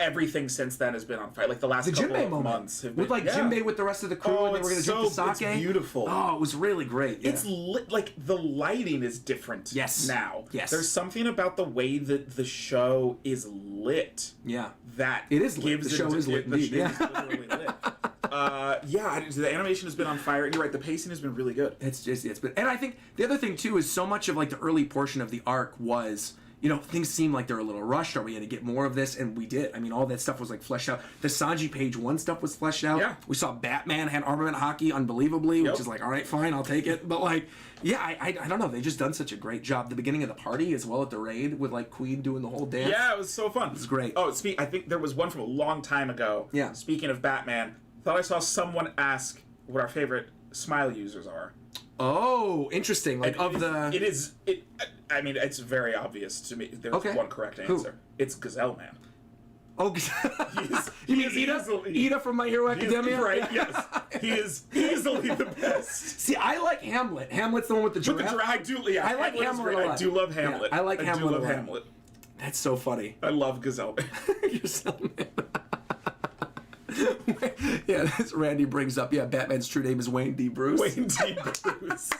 Everything since then has been on fire. Like the last couple Jinbei of moment months have been, with Jinbei with the rest of the crew, and they were going to drink the sake. It's beautiful. Oh, it was really great. Yeah. It's lit, like the lighting is different. Now. Yes. There's something about the way that the show is lit. Yeah. That it is lit. gives The show is lit. It is literally lit. The animation has been on fire. You're right. The pacing has been really good. It's been, and I think the other thing too is so much of like the early portion of the arc was. Things seem like they're a little rushed. Are we going to get more of this? And we did. I mean, all that stuff was like fleshed out. The Sanji page 1 stuff was fleshed out. Yeah. We saw Batman had armament hockey unbelievably, which is like, all right, fine, I'll take it. But like, I don't know. They just done such a great job. The beginning of the party as well at the raid with like Queen doing the whole dance. Yeah, it was so fun. It was great. Oh, I think there was one from a long time ago. Yeah. Speaking of Batman, thought I saw someone ask what our favorite smile users are. Oh, interesting. Like I mean, it's very obvious to me. There's one correct answer. Who? It's Gazelle Man. Oh, you mean Ida from My Hero Academia? Right, yes. He is easily the best. See, I like Hamlet. Hamlet's the one with the giraffe. I like Hamlet a lot. I do love Hamlet. Yeah, I like Hamlet do love a lot. Hamlet. That's so funny. I love Gazelle Man. Gazelle Man. Yeah, that's Randy brings up. Yeah, Batman's true name is Wayne D. Bruce. Wayne D. Bruce.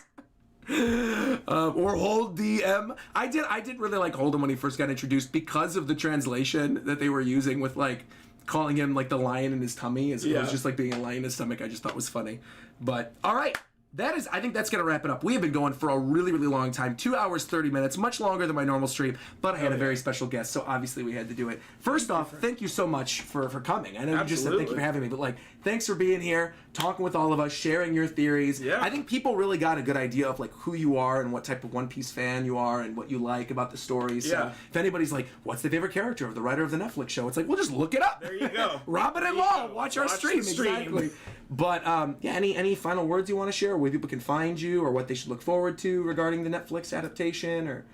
Or Hold DM. I did really like Hold him when he first got introduced because of the translation that they were using with like calling him like the lion in his tummy as opposed to just like being a lion in his stomach, I just thought was funny. But all right. I think that's going to wrap it up. We have been going for a really, really long time. 2 hours, 30 minutes, much longer than my normal stream, but I had a very special guest, so obviously we had to do it. First off, thank you so much for coming. I know you just said thank you for having me, but like, thanks for being here, talking with all of us, sharing your theories. Yeah. I think people really got a good idea of like who you are and what type of One Piece fan you are and what you like about the stories. So if anybody's like, what's the favorite character of the writer of the Netflix show? It's like, well, just look it up. There you go. Robin and Law, watch our stream. Exactly. But any final words you want to share, where people can find you, or what they should look forward to regarding the Netflix adaptation, or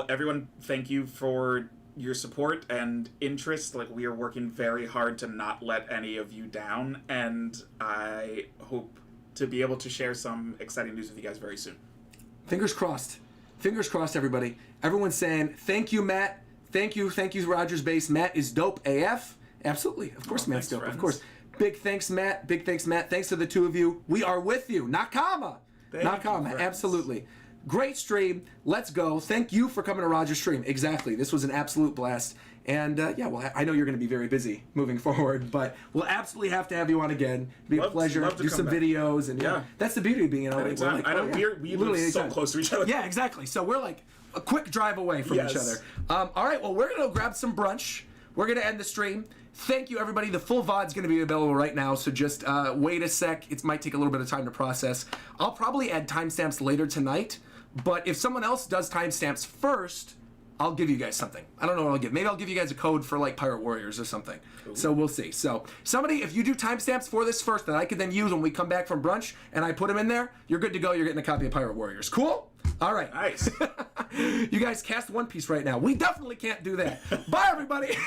everyone, thank you for your support and interest. Like, we are working very hard to not let any of you down, and I hope to be able to share some exciting news with you guys very soon. Fingers crossed. Fingers crossed, everybody. Everyone's saying thank you, Matt. Thank you, RogersBase. Matt is dope AF. Absolutely. Of course, Matt's dope. Friends. Of course. Big thanks, Matt. Big thanks, Matt. Thanks to the two of you. We are with you. Nakama. Nakama. Absolutely. Great stream. Let's go. Thank you for coming to Roger's stream. Exactly. This was an absolute blast. And well, I know you're going to be very busy moving forward, but we'll absolutely have to have you on again. It'd be a pleasure. Do some videos, and that's the beauty of being in LA. Like, I know we live so close to each other. Yeah, exactly. So we're like a quick drive away from each other. All right. Well, we're going to go grab some brunch. We're going to end the stream. Thank you, everybody. The full VOD's going to be available right now, so just wait a sec. It might take a little bit of time to process. I'll probably add timestamps later tonight, but if someone else does timestamps first, I'll give you guys something. I don't know what I'll give. Maybe I'll give you guys a code for, like, Pirate Warriors or something. Ooh. So we'll see. So somebody, if you do timestamps for this first that I could then use when we come back from brunch and I put them in there, you're good to go. You're getting a copy of Pirate Warriors. Cool? All right. Nice. You guys cast One Piece right now. We definitely can't do that. Bye, everybody.